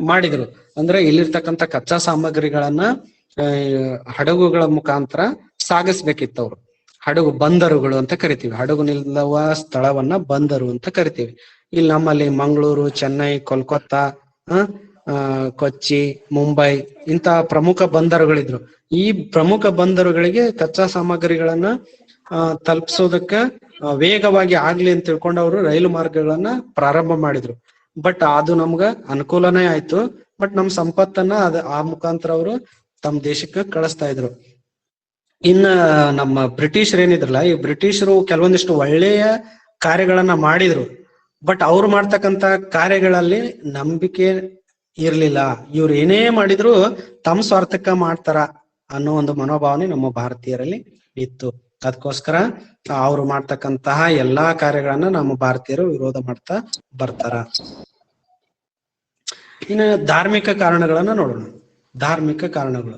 ಮಾಡಿದ್ರು. ಅಂದ್ರೆ ಇಲ್ಲಿರ್ತಕ್ಕಂಥ ಕಚ್ಚಾ ಸಾಮಗ್ರಿಗಳನ್ನ ಹಡಗುಗಳ ಮುಖಾಂತರ ಸಾಗಿಸ್ಬೇಕಿತ್ತು ಅವ್ರು. ಹಡಗು ಬಂದರುಗಳು ಅಂತ ಕರಿತೀವಿ. ಹಡಗು ನಿಲ್ಲುವ ಸ್ಥಳವನ್ನ ಬಂದರು ಅಂತ ಕರಿತೀವಿ. ಇಲ್ಲಿ ನಮ್ಮಲ್ಲಿ ಮಂಗಳೂರು, ಚೆನ್ನೈ, ಕೋಲ್ಕತ್ತಾ, ಕೊಚ್ಚಿ, ಮುಂಬೈ ಇಂತಹ ಪ್ರಮುಖ ಬಂದರುಗಳಿದ್ರು. ಈ ಪ್ರಮುಖ ಬಂದರುಗಳಿಗೆ ಕಚ್ಚಾ ಸಾಮಗ್ರಿಗಳನ್ನ ತಲುಪಿಸೋದಕ್ಕ ವೇಗವಾಗಿ ಆಗ್ಲಿ ಅಂತ ತಿಳ್ಕೊಂಡು ಅವರು ರೈಲು ಮಾರ್ಗಗಳನ್ನ ಪ್ರಾರಂಭ ಮಾಡಿದ್ರು. ಬಟ್ ಅದು ನಮ್ಗ ಅನುಕೂಲನೇ ಆಯ್ತು. ಬಟ್ ನಮ್ ಸಂಪತ್ತನ್ನ ಆ ಮುಖಾಂತರ ಅವರು ತಮ್ಮ ದೇಶಕ್ಕೆ ಕಳಿಸ್ತಾ ಇದ್ರು. ಇನ್ನ ನಮ್ಮ ಬ್ರಿಟಿಷರ್ ಏನಿದ್ರಲ್ಲ, ಈ ಬ್ರಿಟಿಷರು ಕೆಲವೊಂದಿಷ್ಟು ಒಳ್ಳೆಯ ಕಾರ್ಯಗಳನ್ನ ಮಾಡಿದ್ರು. ಬಟ್ ಅವ್ರು ಮಾಡ್ತಕ್ಕಂತ ಕಾರ್ಯಗಳಲ್ಲಿ ನಂಬಿಕೆ ಇರ್ಲಿಲ್ಲ. ಇವ್ರು ಏನೇ ಮಾಡಿದ್ರು ತಮ್ಮ ಸ್ವಾರ್ಥಕ್ಕ ಮಾಡ್ತಾರ ಅನ್ನೋ ಒಂದು ಮನೋಭಾವನೆ ನಮ್ಮ ಭಾರತೀಯರಲ್ಲಿ ಇತ್ತು. ಅದಕ್ಕೋಸ್ಕರ ಅವ್ರು ಮಾಡ್ತಕ್ಕಂತಹ ಎಲ್ಲಾ ಕಾರ್ಯಗಳನ್ನ ನಮ್ಮ ಭಾರತೀಯರು ವಿರೋಧ ಮಾಡ್ತಾ ಬರ್ತಾರ. ಇನ್ನು ಧಾರ್ಮಿಕ ಕಾರಣಗಳನ್ನ ನೋಡೋಣ. ಧಾರ್ಮಿಕ ಕಾರಣಗಳು,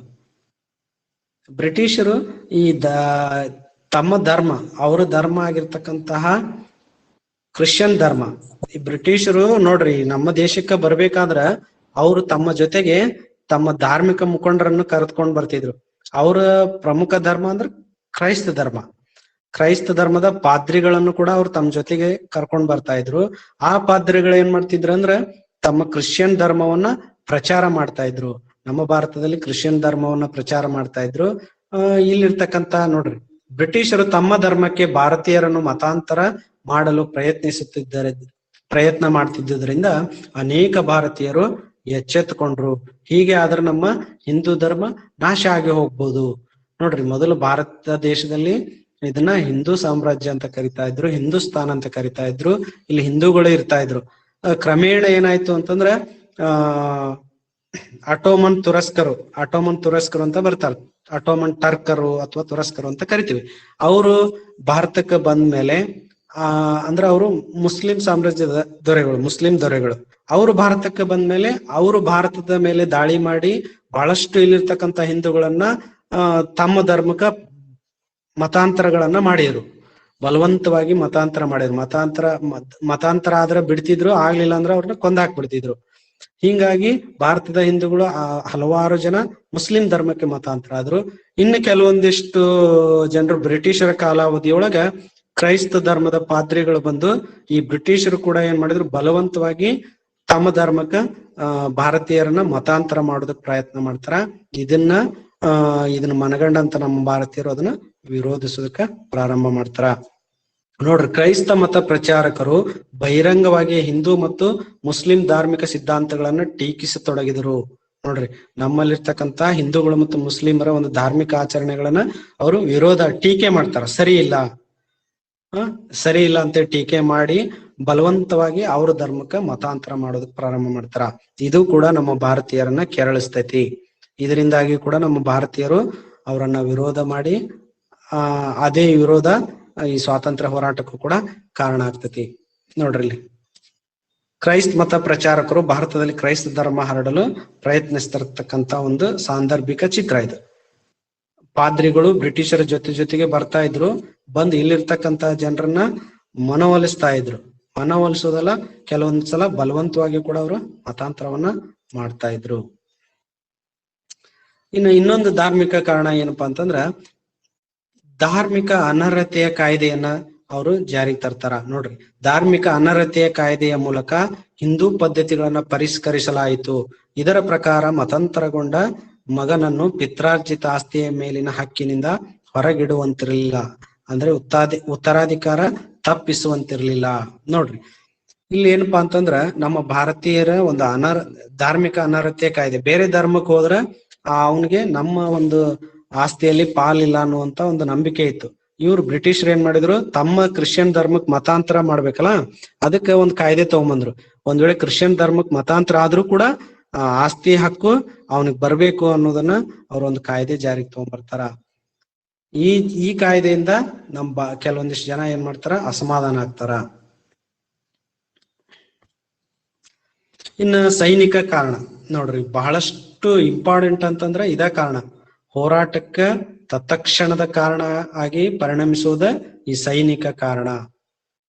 ಬ್ರಿಟಿಷರು ಈ ತಮ್ಮ ಧರ್ಮ, ಅವರ ಧರ್ಮ ಆಗಿರ್ತಕ್ಕಂತಹ ಕ್ರಿಶ್ಚಿಯನ್ ಧರ್ಮ, ಈ ಬ್ರಿಟಿಷರು ನೋಡ್ರಿ ನಮ್ಮ ದೇಶಕ್ಕೆ ಬರ್ಬೇಕಾದ್ರ ಅವರು ತಮ್ಮ ಜೊತೆಗೆ ತಮ್ಮ ಧಾರ್ಮಿಕ ಮುಖಂಡರನ್ನು ಕರೆದುಕೊಂಡು ಬರ್ತಿದ್ರು. ಅವರ ಪ್ರಮುಖ ಧರ್ಮ ಅಂದ್ರೆ ಕ್ರೈಸ್ತ ಧರ್ಮ. ಕ್ರೈಸ್ತ ಧರ್ಮದ ಪಾದ್ರಿಗಳನ್ನು ಕೂಡ ಅವ್ರು ತಮ್ಮ ಜೊತೆಗೆ ಕರ್ಕೊಂಡ್ ಬರ್ತಾ ಇದ್ರು. ಆ ಪಾದ್ರಿಗಳು ಏನ್ ಮಾಡ್ತಿದ್ರು ಅಂದ್ರೆ ತಮ್ಮ ಕ್ರಿಶ್ಚಿಯನ್ ಧರ್ಮವನ್ನ ಪ್ರಚಾರ ಮಾಡ್ತಾ ಇದ್ರು. ನಮ್ಮ ಭಾರತದಲ್ಲಿ ಕ್ರಿಶ್ಚಿಯನ್ ಧರ್ಮವನ್ನ ಪ್ರಚಾರ ಮಾಡ್ತಾ ಇದ್ರು. ಇಲ್ಲಿರ್ತಕ್ಕಂತ ನೋಡ್ರಿ, ಬ್ರಿಟಿಷರು ತಮ್ಮ ಧರ್ಮಕ್ಕೆ ಭಾರತೀಯರನ್ನು ಮತಾಂತರ ಮಾಡಲು ಪ್ರಯತ್ನ ಮಾಡ್ತಿದ್ದುದರಿಂದ ಅನೇಕ ಭಾರತೀಯರು ಎಚ್ಚೆತ್ತುಕೊಂಡ್ರು. ಹೀಗೆ ಆದ್ರೆ ನಮ್ಮ ಹಿಂದೂ ಧರ್ಮ ನಾಶ ಆಗಿ ಹೋಗ್ಬೋದು. ನೋಡ್ರಿ, ಮೊದಲು ಭಾರತ ದೇಶದಲ್ಲಿ ಇದನ್ನ ಹಿಂದೂ ಸಾಮ್ರಾಜ್ಯ ಅಂತ ಕರಿತಾ ಇದ್ರು, ಹಿಂದೂಸ್ತಾನ್ ಅಂತ ಕರಿತಾ ಇದ್ರು. ಇಲ್ಲಿ ಹಿಂದೂಗಳು ಇರ್ತಾ ಇದ್ರು. ಕ್ರಮೇಣ ಏನಾಯ್ತು ಅಂತಂದ್ರೆ ಅಟೋಮನ್ ತುರಸ್ಕರು ಅಂತ ಬರ್ತಾರೆ. ಅಟೋಮನ್ ಟರ್ಕರು ಅಥವಾ ತುರಸ್ಕರು ಅಂತ ಕರಿತೀವಿ. ಅವರು ಭಾರತಕ್ಕೆ ಬಂದ್ಮೇಲೆ ಅಂದ್ರೆ ಅವರು ಮುಸ್ಲಿಂ ಸಾಮ್ರಾಜ್ಯದ ಮುಸ್ಲಿಂ ದೊರೆಗಳು. ಅವರು ಭಾರತಕ್ಕೆ ಬಂದ್ಮೇಲೆ ಅವರು ಭಾರತದ ಮೇಲೆ ದಾಳಿ ಮಾಡಿ ಬಹಳಷ್ಟು ಇಲ್ಲಿರ್ತಕ್ಕಂಥ ಹಿಂದೂಗಳನ್ನ ತಮ್ಮ ಧರ್ಮಕ್ಕ ಮತಾಂತರಗಳನ್ನ ಮಾಡಿದ್ರು. ಬಲವಂತವಾಗಿ ಮತಾಂತರ ಮಾಡಿದ್ರು. ಮತಾಂತರ ಆದ್ರೆ ಬಿಡ್ತಿದ್ರು, ಆಗ್ಲಿಲ್ಲ ಅಂದ್ರೆ ಅವ್ರನ್ನ ಕೊಂದಾಕ್ಬಿಡ್ತಿದ್ರು. ಹಿಂಗಾಗಿ ಭಾರತದ ಹಿಂದೂಗಳು ಹಲವಾರು ಜನ ಮುಸ್ಲಿಂ ಧರ್ಮಕ್ಕೆ ಮತಾಂತರ ಆದ್ರು. ಇನ್ನು ಕೆಲವೊಂದಿಷ್ಟು ಜನರು ಬ್ರಿಟಿಷರ ಕಾಲಾವಧಿಯೊಳಗ ಕ್ರೈಸ್ತ ಧರ್ಮದ ಪಾದ್ರಿಗಳು ಬಂದು ಈ ಬ್ರಿಟಿಷರು ಕೂಡ ಏನ್ ಮಾಡಿದ್ರು, ಬಲವಂತವಾಗಿ ತಮ್ಮ ಧರ್ಮಕ್ಕ ಭಾರತೀಯರನ್ನ ಮತಾಂತರ ಮಾಡೋದಕ್ ಪ್ರಯತ್ನ ಮಾಡ್ತಾರ. ಇದನ್ನ ಮನಗಂಡಂತ ನಮ್ಮ ಭಾರತೀಯರು ಅದನ್ನ ವಿರೋಧಿಸೋದಕ್ಕ ಪ್ರಾರಂಭ ಮಾಡ್ತಾರ. ನೋಡ್ರಿ, ಕ್ರೈಸ್ತ ಮತ ಪ್ರಚಾರಕರು ಬಹಿರಂಗವಾಗಿ ಹಿಂದೂ ಮತ್ತು ಮುಸ್ಲಿಂ ಧಾರ್ಮಿಕ ಸಿದ್ಧಾಂತಗಳನ್ನ ಟೀಕಿಸತೊಡಗಿದರು. ನೋಡ್ರಿ, ನಮ್ಮಲ್ಲಿರ್ತಕ್ಕಂತ ಹಿಂದೂಗಳು ಮತ್ತು ಮುಸ್ಲಿಮರ ಒಂದು ಧಾರ್ಮಿಕ ಆಚರಣೆಗಳನ್ನ ಅವರು ಟೀಕೆ ಮಾಡ್ತಾರ. ಸರಿ ಇಲ್ಲ ಅಂತ ಟೀಕೆ ಮಾಡಿ ಬಲವಂತವಾಗಿ ಅವ್ರ ಧರ್ಮಕ್ಕೆ ಮತಾಂತರ ಮಾಡೋದಕ್ ಪ್ರಾರಂಭ ಮಾಡ್ತಾರ. ಇದು ಕೂಡ ನಮ್ಮ ಭಾರತೀಯರನ್ನ ಕೆರಳಿಸ್ತೈತಿ. ಇದರಿಂದಾಗಿ ಕೂಡ ನಮ್ಮ ಭಾರತೀಯರು ಅವರನ್ನ ವಿರೋಧ ಮಾಡಿ ಅದೇ ವಿರೋಧ ಈ ಸ್ವಾತಂತ್ರ್ಯ ಹೋರಾಟಕ್ಕೂ ಕೂಡ ಕಾರಣ ಆಗ್ತತಿ. ನೋಡ್ರಿ, ಕ್ರೈಸ್ತ ಮತ ಪ್ರಚಾರಕರು ಭಾರತದಲ್ಲಿ ಕ್ರೈಸ್ತ ಧರ್ಮ ಹರಡಲು ಪ್ರಯತ್ನಿಸ್ತಿರ್ತಕ್ಕಂತ ಒಂದು ಸಾಂದರ್ಭಿಕ ಚಿತ್ರ ಇದು. ಪಾದ್ರಿಗಳು ಬ್ರಿಟಿಷರ ಜೊತೆಗೆ ಬರ್ತಾ ಇದ್ರು, ಬಂದು ಇಲ್ಲಿರ್ತಕ್ಕಂತ ಜನರನ್ನ ಮನವೊಲಿಸ್ತಾ ಇದ್ರು. ಮನವೊಲಿಸೋದಲ್ಲ, ಕೆಲವೊಂದ್ಸಲ ಬಲವಂತವಾಗಿ ಕೂಡ ಅವರು ಮತಾಂತರವನ್ನ ಮಾಡ್ತಾ ಇದ್ರು. ಇನ್ನೊಂದು ಧಾರ್ಮಿಕ ಕಾರಣ ಏನಪ್ಪಾ ಅಂತಂದ್ರ ಧಾರ್ಮಿಕ ಅನರ್ಹತೆಯ ಕಾಯ್ದೆಯನ್ನ ಅವರು ಜಾರಿಗೆ ತರ್ತಾರ. ನೋಡ್ರಿ, ಧಾರ್ಮಿಕ ಅನರ್ಹತೆಯ ಕಾಯ್ದೆಯ ಮೂಲಕ ಹಿಂದೂ ಪದ್ಧತಿಗಳನ್ನ ಪರಿಷ್ಕರಿಸಲಾಯಿತು. ಇದರ ಪ್ರಕಾರ ಮತಾಂತರಗೊಂಡ ಮಗನನ್ನು ಪಿತ್ರಾರ್ಜಿತ ಆಸ್ತಿಯ ಮೇಲಿನ ಹಕ್ಕಿನಿಂದ ಹೊರಗಿಡುವಂತಿರ್ಲಿಲ್ಲ, ಅಂದ್ರೆ ಉತ್ತರಾಧಿಕಾರ ತಪ್ಪಿಸುವಂತಿರ್ಲಿಲ್ಲ. ನೋಡ್ರಿ, ಇಲ್ಲಿ ಏನಪ್ಪಾ ಅಂತಂದ್ರ ನಮ್ಮ ಭಾರತೀಯರ ಒಂದು ಧಾರ್ಮಿಕ ಅನರ್ಹತೆಯ ಕಾಯ್ದೆ. ಬೇರೆ ಧರ್ಮಕ್ಕೆ ಹೋದ್ರ ಅವನಿಗೆ ನಮ್ಮ ಒಂದು ಆಸ್ತಿಯಲ್ಲಿ ಪಾಲಿಲ್ಲ ಅನ್ನುವಂತ ಒಂದು ನಂಬಿಕೆ ಇತ್ತು. ಇವ್ರು ಬ್ರಿಟಿಷರ್ ಏನ್ ಮಾಡಿದ್ರು, ತಮ್ಮ ಕ್ರಿಶ್ಚಿಯನ್ ಧರ್ಮಕ್ ಮತಾಂತರ ಮಾಡ್ಬೇಕಲ್ಲ, ಅದಕ್ಕೆ ಒಂದು ಕಾಯ್ದೆ ತಗೊಂಬಂದ್ರು. ಒಂದ್ ವೇಳೆ ಕ್ರಿಶ್ಚಿಯನ್ ಧರ್ಮಕ್ ಮತಾಂತರ ಆದ್ರೂ ಕೂಡ ಆಸ್ತಿ ಹಕ್ಕು ಅವನಿಗೆ ಬರ್ಬೇಕು ಅನ್ನೋದನ್ನ ಅವ್ರ ಒಂದು ಕಾಯ್ದೆ ಜಾರಿಗೆ ತಗೊಂಡ್ಬರ್ತಾರ. ಈ ಈ ಕಾಯ್ದೆಯಿಂದ ಕೆಲವೊಂದಿಷ್ಟು ಜನ ಏನ್ ಮಾಡ್ತಾರ, ಅಸಮಾಧಾನ ಆಗ್ತಾರ. ಇನ್ನ ಸೈನಿಕ ಕಾರಣ ನೋಡ್ರಿ, ಬಹಳಷ್ಟು ಇಂಪಾರ್ಟೆಂಟ್ ಅಂತಂದ್ರ ಇದ ಕಾರಣ. ಹೋರಾಟಕ್ಕ ತತ್ಕ್ಷಣದ ಕಾರಣ ಆಗಿ ಪರಿಣಮಿಸುವುದ ಈ ಸೈನಿಕ ಕಾರಣ.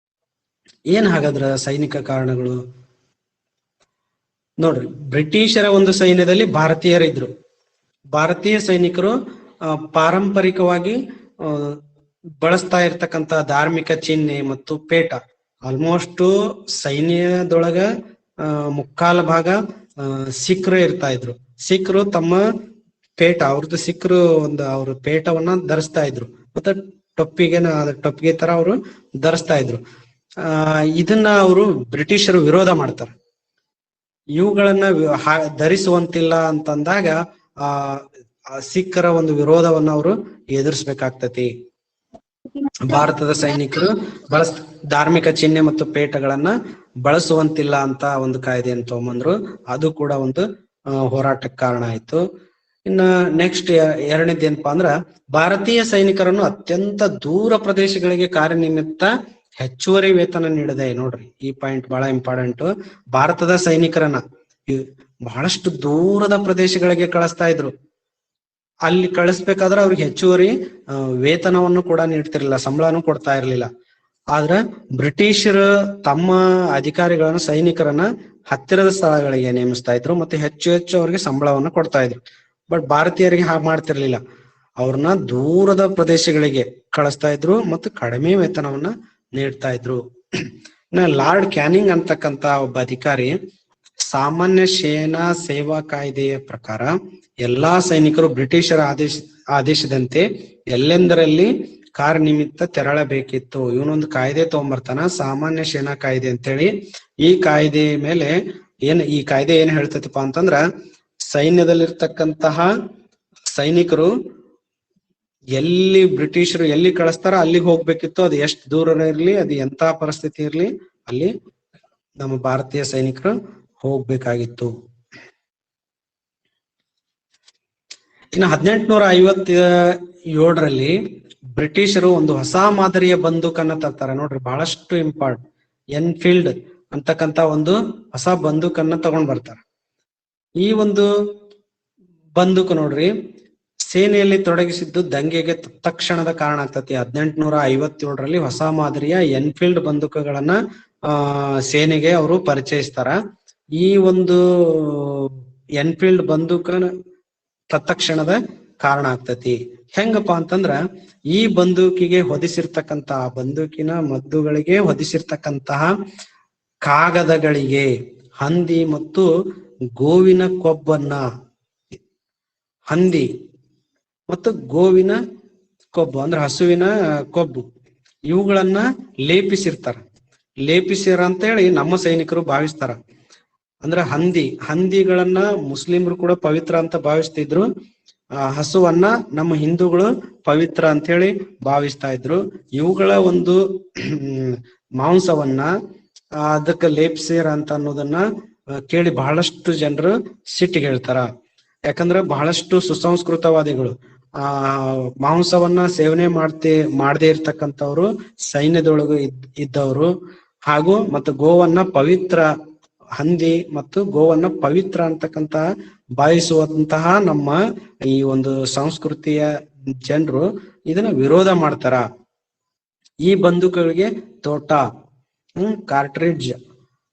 ಏನ್ ಹಾಗಾದ್ರ ಸೈನಿಕ ಕಾರಣಗಳು ನೋಡ್ರಿ, ಬ್ರಿಟಿಷರ ಒಂದು ಸೈನ್ಯದಲ್ಲಿ ಭಾರತೀಯರಿದ್ರು. ಭಾರತೀಯ ಸೈನಿಕರು ಪಾರಂಪರಿಕವಾಗಿ ಬಳಸ್ತಾ ಇರ್ತಕ್ಕಂತ ಧಾರ್ಮಿಕ ಚಿಹ್ನೆ ಮತ್ತು ಪೇಟ, ಆಲ್ಮೋಸ್ಟ್ ಸೈನ್ಯದೊಳಗ ಮುಕ್ಕಾಲ ಭಾಗ ಸಿಖ್ರು ಇರ್ತಾ ಇದ್ರು. ಸಿಖ್ರು ತಮ್ಮ ಪೇಟ, ಅವ್ರದ್ದು ಸಿಖ್ರು ಒಂದು ಅವ್ರ ಪೇಟವನ್ನ ಧರಿಸ್ತಾ ಇದ್ರು, ಮತ್ತೆ ಟೊಪ್ಪಿಗೆ ತರ ಅವರು ಧರಿಸ್ತಾ ಇದ್ರು. ಇದನ್ನ ಅವರು ಬ್ರಿಟಿಷರು ವಿರೋಧ ಮಾಡ್ತಾರೆ. ಇವುಗಳನ್ನ ಧರಿಸುವಂತಿಲ್ಲ ಅಂತಂದಾಗ ಸಿಖ್ಖರ ಒಂದು ವಿರೋಧವನ್ನ ಅವರು ಎದುರಿಸ್ಬೇಕಾಗ್ತತಿ. ಭಾರತದ ಸೈನಿಕರು ಧಾರ್ಮಿಕ ಚಿಹ್ನೆ ಮತ್ತು ಪೇಟಗಳನ್ನ ಬಳಸುವಂತಿಲ್ಲ ಅಂತ ಒಂದು ಕಾಯ್ದೆಯನ್ನು ತಗೊಂಬಂದ್ರು. ಅದು ಕೂಡ ಒಂದು ಹೋರಾಟಕ್ಕೆ ಕಾರಣ ಆಯ್ತು. ಇನ್ನ ನೆಕ್ಸ್ಟ್ ಎರಡನೇದೇನಪ್ಪಾ ಅಂದ್ರ, ಭಾರತೀಯ ಸೈನಿಕರನ್ನು ಅತ್ಯಂತ ದೂರ ಪ್ರದೇಶಗಳಿಗೆ ಕಾರ್ಯನಿಮಿತ್ತ ಹೆಚ್ಚುವರಿ ವೇತನ ನೀಡದೆ. ನೋಡ್ರಿ, ಈ ಪಾಯಿಂಟ್ ಬಹಳ ಇಂಪಾರ್ಟೆಂಟ್. ಭಾರತದ ಸೈನಿಕರನ್ನ ಬಹಳಷ್ಟು ದೂರದ ಪ್ರದೇಶಗಳಿಗೆ ಕಳಿಸ್ತಾ ಇದ್ರು. ಅಲ್ಲಿ ಕಳಿಸ್ಬೇಕಾದ್ರೆ ಅವ್ರಿಗೆ ಹೆಚ್ಚುವರಿ ವೇತನವನ್ನು ಕೂಡ ನೀಡ್ತಿರ್ಲಿಲ್ಲ, ಸಂಬಳನೂ ಕೊಡ್ತಾ ಇರ್ಲಿಲ್ಲ. ಆದ್ರ ಬ್ರಿಟಿಷರು ತಮ್ಮ ಅಧಿಕಾರಿಗಳನ್ನ, ಸೈನಿಕರನ್ನ ಹತ್ತಿರದ ಸ್ಥಳಗಳಿಗೆ ನೇಮಿಸ್ತಾ ಇದ್ರು, ಮತ್ತೆ ಹೆಚ್ಚು ಹೆಚ್ಚು ಅವ್ರಿಗೆ ಸಂಬಳವನ್ನು ಕೊಡ್ತಾ ಇದ್ರು. ಬಟ್ ಭಾರತೀಯರಿಗೆ ಹಾಗೆ ಮಾಡ್ತಿರ್ಲಿಲ್ಲ, ಅವ್ರನ್ನ ದೂರದ ಪ್ರದೇಶಗಳಿಗೆ ಕಳಿಸ್ತಾ ಇದ್ರು ಮತ್ತು ಕಡಿಮೆ ವೇತನವನ್ನ ನೀಡ್ತಾ ಇದ್ರು. ಲಾರ್ಡ್ ಕ್ಯಾನಿಂಗ್ ಅಂತಕ್ಕಂತ ಒಬ್ಬ ಅಧಿಕಾರಿ, ಸಾಮಾನ್ಯ ಸೇನಾ ಸೇವಾ ಕಾಯ್ದೆಯ ಪ್ರಕಾರ ಎಲ್ಲಾ ಸೈನಿಕರು ಬ್ರಿಟಿಷರ ಆದೇಶದಂತೆ ಎಲ್ಲೆಂದರಲ್ಲಿ ಕಾರ್ಯನಿಮಿತ್ತ ತೆರಳಬೇಕಿತ್ತು. ಇವನೊಂದು ಕಾಯ್ದೆ ತಗೊಂಬರ್ತಾನ, ಸಾಮಾನ್ಯ ಸೇನಾ ಕಾಯ್ದೆ ಅಂತೇಳಿ. ಈ ಕಾಯ್ದೆ ಮೇಲೆ ಈ ಕಾಯ್ದೆ ಏನ್ ಹೇಳ್ತೈತಿಪ್ಪ ಅಂತಂದ್ರ, ಸೈನ್ಯದಲ್ಲಿರ್ತಕ್ಕಂತಹ ಸೈನಿಕರು ಎಲ್ಲಿ ಬ್ರಿಟಿಷರು ಎಲ್ಲಿ ಕಳಿಸ್ತಾರ ಅಲ್ಲಿಗೆ ಹೋಗ್ಬೇಕಿತ್ತು. ಅದು ಎಷ್ಟು ದೂರ ಇರ್ಲಿ, ಅದು ಎಂತ ಪರಿಸ್ಥಿತಿ ಇರ್ಲಿ, ಅಲ್ಲಿ ನಮ್ಮ ಭಾರತೀಯ ಸೈನಿಕರು ಹೋಗ್ಬೇಕಾಗಿತ್ತು. ಇನ್ನು 1857ರಲ್ಲಿ ಬ್ರಿಟಿಷರು ಒಂದು ಹೊಸ ಮಾದರಿಯ ಬಂದೂಕನ್ನ ತರ್ತಾರೆ. ನೋಡ್ರಿ, ಬಹಳಷ್ಟು ಇಂಪಾರ್ಟೆಂಟ್. ಎನ್ಫೀಲ್ಡ್ ಅಂತಕ್ಕಂತ ಒಂದು ಹೊಸ ಬಂದೂಕನ್ನ ತಗೊಂಡ್ ಬರ್ತಾರ. ಈ ಒಂದು ಬಂದೂಕು ನೋಡ್ರಿ, ಸೇನೆಯಲ್ಲಿ ತೊಡಗಿಸಿದ್ದು ದಂಗೆಗೆ ತಕ್ಷಣದ ಕಾರಣ ಆಗ್ತತಿ. 1857ರಲ್ಲಿ ಹೊಸ ಮಾದರಿಯ ಎನ್ಫೀಲ್ಡ್ ಬಂದೂಕುಗಳನ್ನ ಸೇನೆಗೆ ಅವರು ಪರಿಚಯಿಸ್ತಾರ. ಈ ಒಂದು ಎನ್ಫೀಲ್ಡ್ ಬಂದೂಕನ ತತ್ಕ್ಷಣದ ಕಾರಣ ಆಗ್ತತಿ. ಹೆಂಗಪ್ಪ ಅಂತಂದ್ರ, ಈ ಬಂದೂಕಿಗೆ ಹೊದಿಸಿರ್ತಕ್ಕಂತಹ, ಬಂದೂಕಿನ ಮದ್ದುಗಳಿಗೆ ಹೊದಿಸಿರ್ತಕ್ಕಂತಹ ಕಾಗದಗಳಿಗೆ ಹಂದಿ ಮತ್ತು ಗೋವಿನ ಕೊಬ್ಬನ್ನ, ಹಂದಿ ಮತ್ತು ಗೋವಿನ ಕೊಬ್ಬು ಅಂದ್ರೆ ಹಸುವಿನ ಕೊಬ್ಬು, ಇವುಗಳನ್ನ ಲೇಪಿಸಿರ್ತಾರ. ಲೇಪಿಸಿರ ಅಂತ ಹೇಳಿ ನಮ್ಮ ಸೈನಿಕರು ಭಾವಿಸ್ತಾರ. ಅಂದ್ರ ಹಂದಿಗಳನ್ನ ಮುಸ್ಲಿಮ್ರು ಕೂಡ ಪವಿತ್ರ ಅಂತ ಭಾವಿಸ್ತಿದ್ರು. ಹಸುವನ್ನ ನಮ್ಮ ಹಿಂದೂಗಳು ಪವಿತ್ರ ಅಂತ ಹೇಳಿ ಭಾವಿಸ್ತಾ ಇದ್ರು. ಇವುಗಳ ಒಂದು ಮಾಂಸವನ್ನ ಅದಕ್ಕೆ ಲೇಪಿಸಿರ ಅಂತ ಅನ್ನೋದನ್ನ ಕೇಳಿ ಬಹಳಷ್ಟು ಜನರು ಸಿಟ್ಟಿಗೆ ಹೇಳ್ತಾರ. ಯಾಕಂದ್ರೆ ಬಹಳಷ್ಟು ಸುಸಂಸ್ಕೃತವಾದಿಗಳು ಮಾಂಸವನ್ನ ಸೇವನೆ ಮಾಡದೇ ಇರ್ತಕ್ಕಂಥವ್ರು ಸೈನ್ಯದೊಳಗು ಇದ್ದವರು, ಹಾಗೂ ಮತ್ತು ಗೋವನ್ನ ಪವಿತ್ರ, ಹಂದಿ ಮತ್ತು ಗೋವನ್ನ ಪವಿತ್ರ ಅಂತಕ್ಕಂತ ಭಾವಿಸುವಂತಹ ನಮ್ಮ ಈ ಒಂದು ಸಂಸ್ಕೃತಿಯ ಜನರು ಇದನ್ನ ವಿರೋಧ ಮಾಡ್ತಾರ. ಈ ಬಂದೂಕುಗಳಿಗೆ ತೋಟ, ಕಾರ್ಟ್ರಿಡ್ಜ್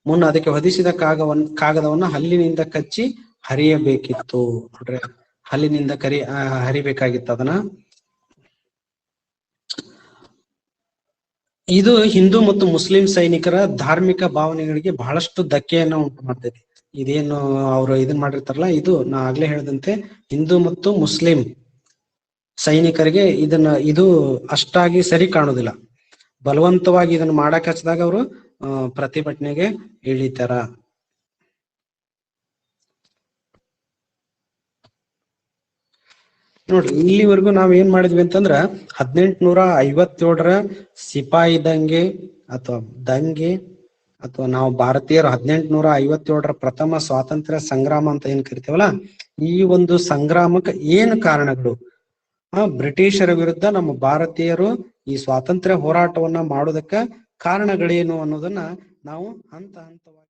ಮುನ್ನ ಅದಕ್ಕೆ ಹೊದಿಸಿದ ಕಾಗದವನ್ನ ಹಲ್ಲಿನಿಂದ ಕಚ್ಚಿ ಹರಿಯಬೇಕಿತ್ತು. ನೋಡ್ರಿ, ಹಲ್ಲಿನಿಂದ ಹರಿಬೇಕಾಗಿತ್ತು ಅದನ್ನ. ಇದು ಹಿಂದೂ ಮತ್ತು ಮುಸ್ಲಿಂ ಸೈನಿಕರ ಧಾರ್ಮಿಕ ಭಾವನೆಗಳಿಗೆ ಬಹಳಷ್ಟು ಧಕ್ಕೆಯನ್ನ ಉಂಟು ಮಾಡ್ತೈತಿ. ಇದೇನು ಅವರು ಇದನ್ ಮಾಡಿರ್ತಾರಲ್ಲ, ಇದು ನಾ ಆಗ್ಲೇ ಹೇಳಿದಂತೆ ಹಿಂದೂ ಮತ್ತು ಮುಸ್ಲಿಂ ಸೈನಿಕರಿಗೆ ಇದು ಅಷ್ಟಾಗಿ ಸರಿ ಕಾಣುದಿಲ್ಲ. ಬಲವಂತವಾಗಿ ಇದನ್ನ ಮಾಡಕ್ ಹಚ್ಚಿದಾಗ ಅವರು ಪ್ರತಿಭಟನೆಗೆ ಇಳಿತಾರ. ನೋಡ್ರಿ, ಇಲ್ಲಿವರೆಗೂ ನಾವ್ ಏನ್ ಮಾಡಿದ್ವಿ ಅಂತಂದ್ರ 1857ರ ಸಿಪಾಯಿ ದಂಗೆ ಅಥವಾ ನಾವು ಭಾರತೀಯರು 1857ರ ಪ್ರಥಮ ಸ್ವಾತಂತ್ರ್ಯ ಸಂಗ್ರಾಮ ಅಂತ ಏನ್ ಕರಿತೇವಲ್ಲ, ಈ ಒಂದು ಸಂಗ್ರಾಮಕ್ಕೆ ಏನು ಕಾರಣಗಳು, ಬ್ರಿಟಿಷರ ವಿರುದ್ಧ ನಮ್ಮ ಭಾರತೀಯರು ಈ ಸ್ವಾತಂತ್ರ್ಯ ಹೋರಾಟವನ್ನ ಮಾಡೋದಕ್ಕ ಕಾರಣಗಳೇನು ಅನ್ನೋದನ್ನ ನಾವು ಹಂತ ಹಂತವಾಗಿ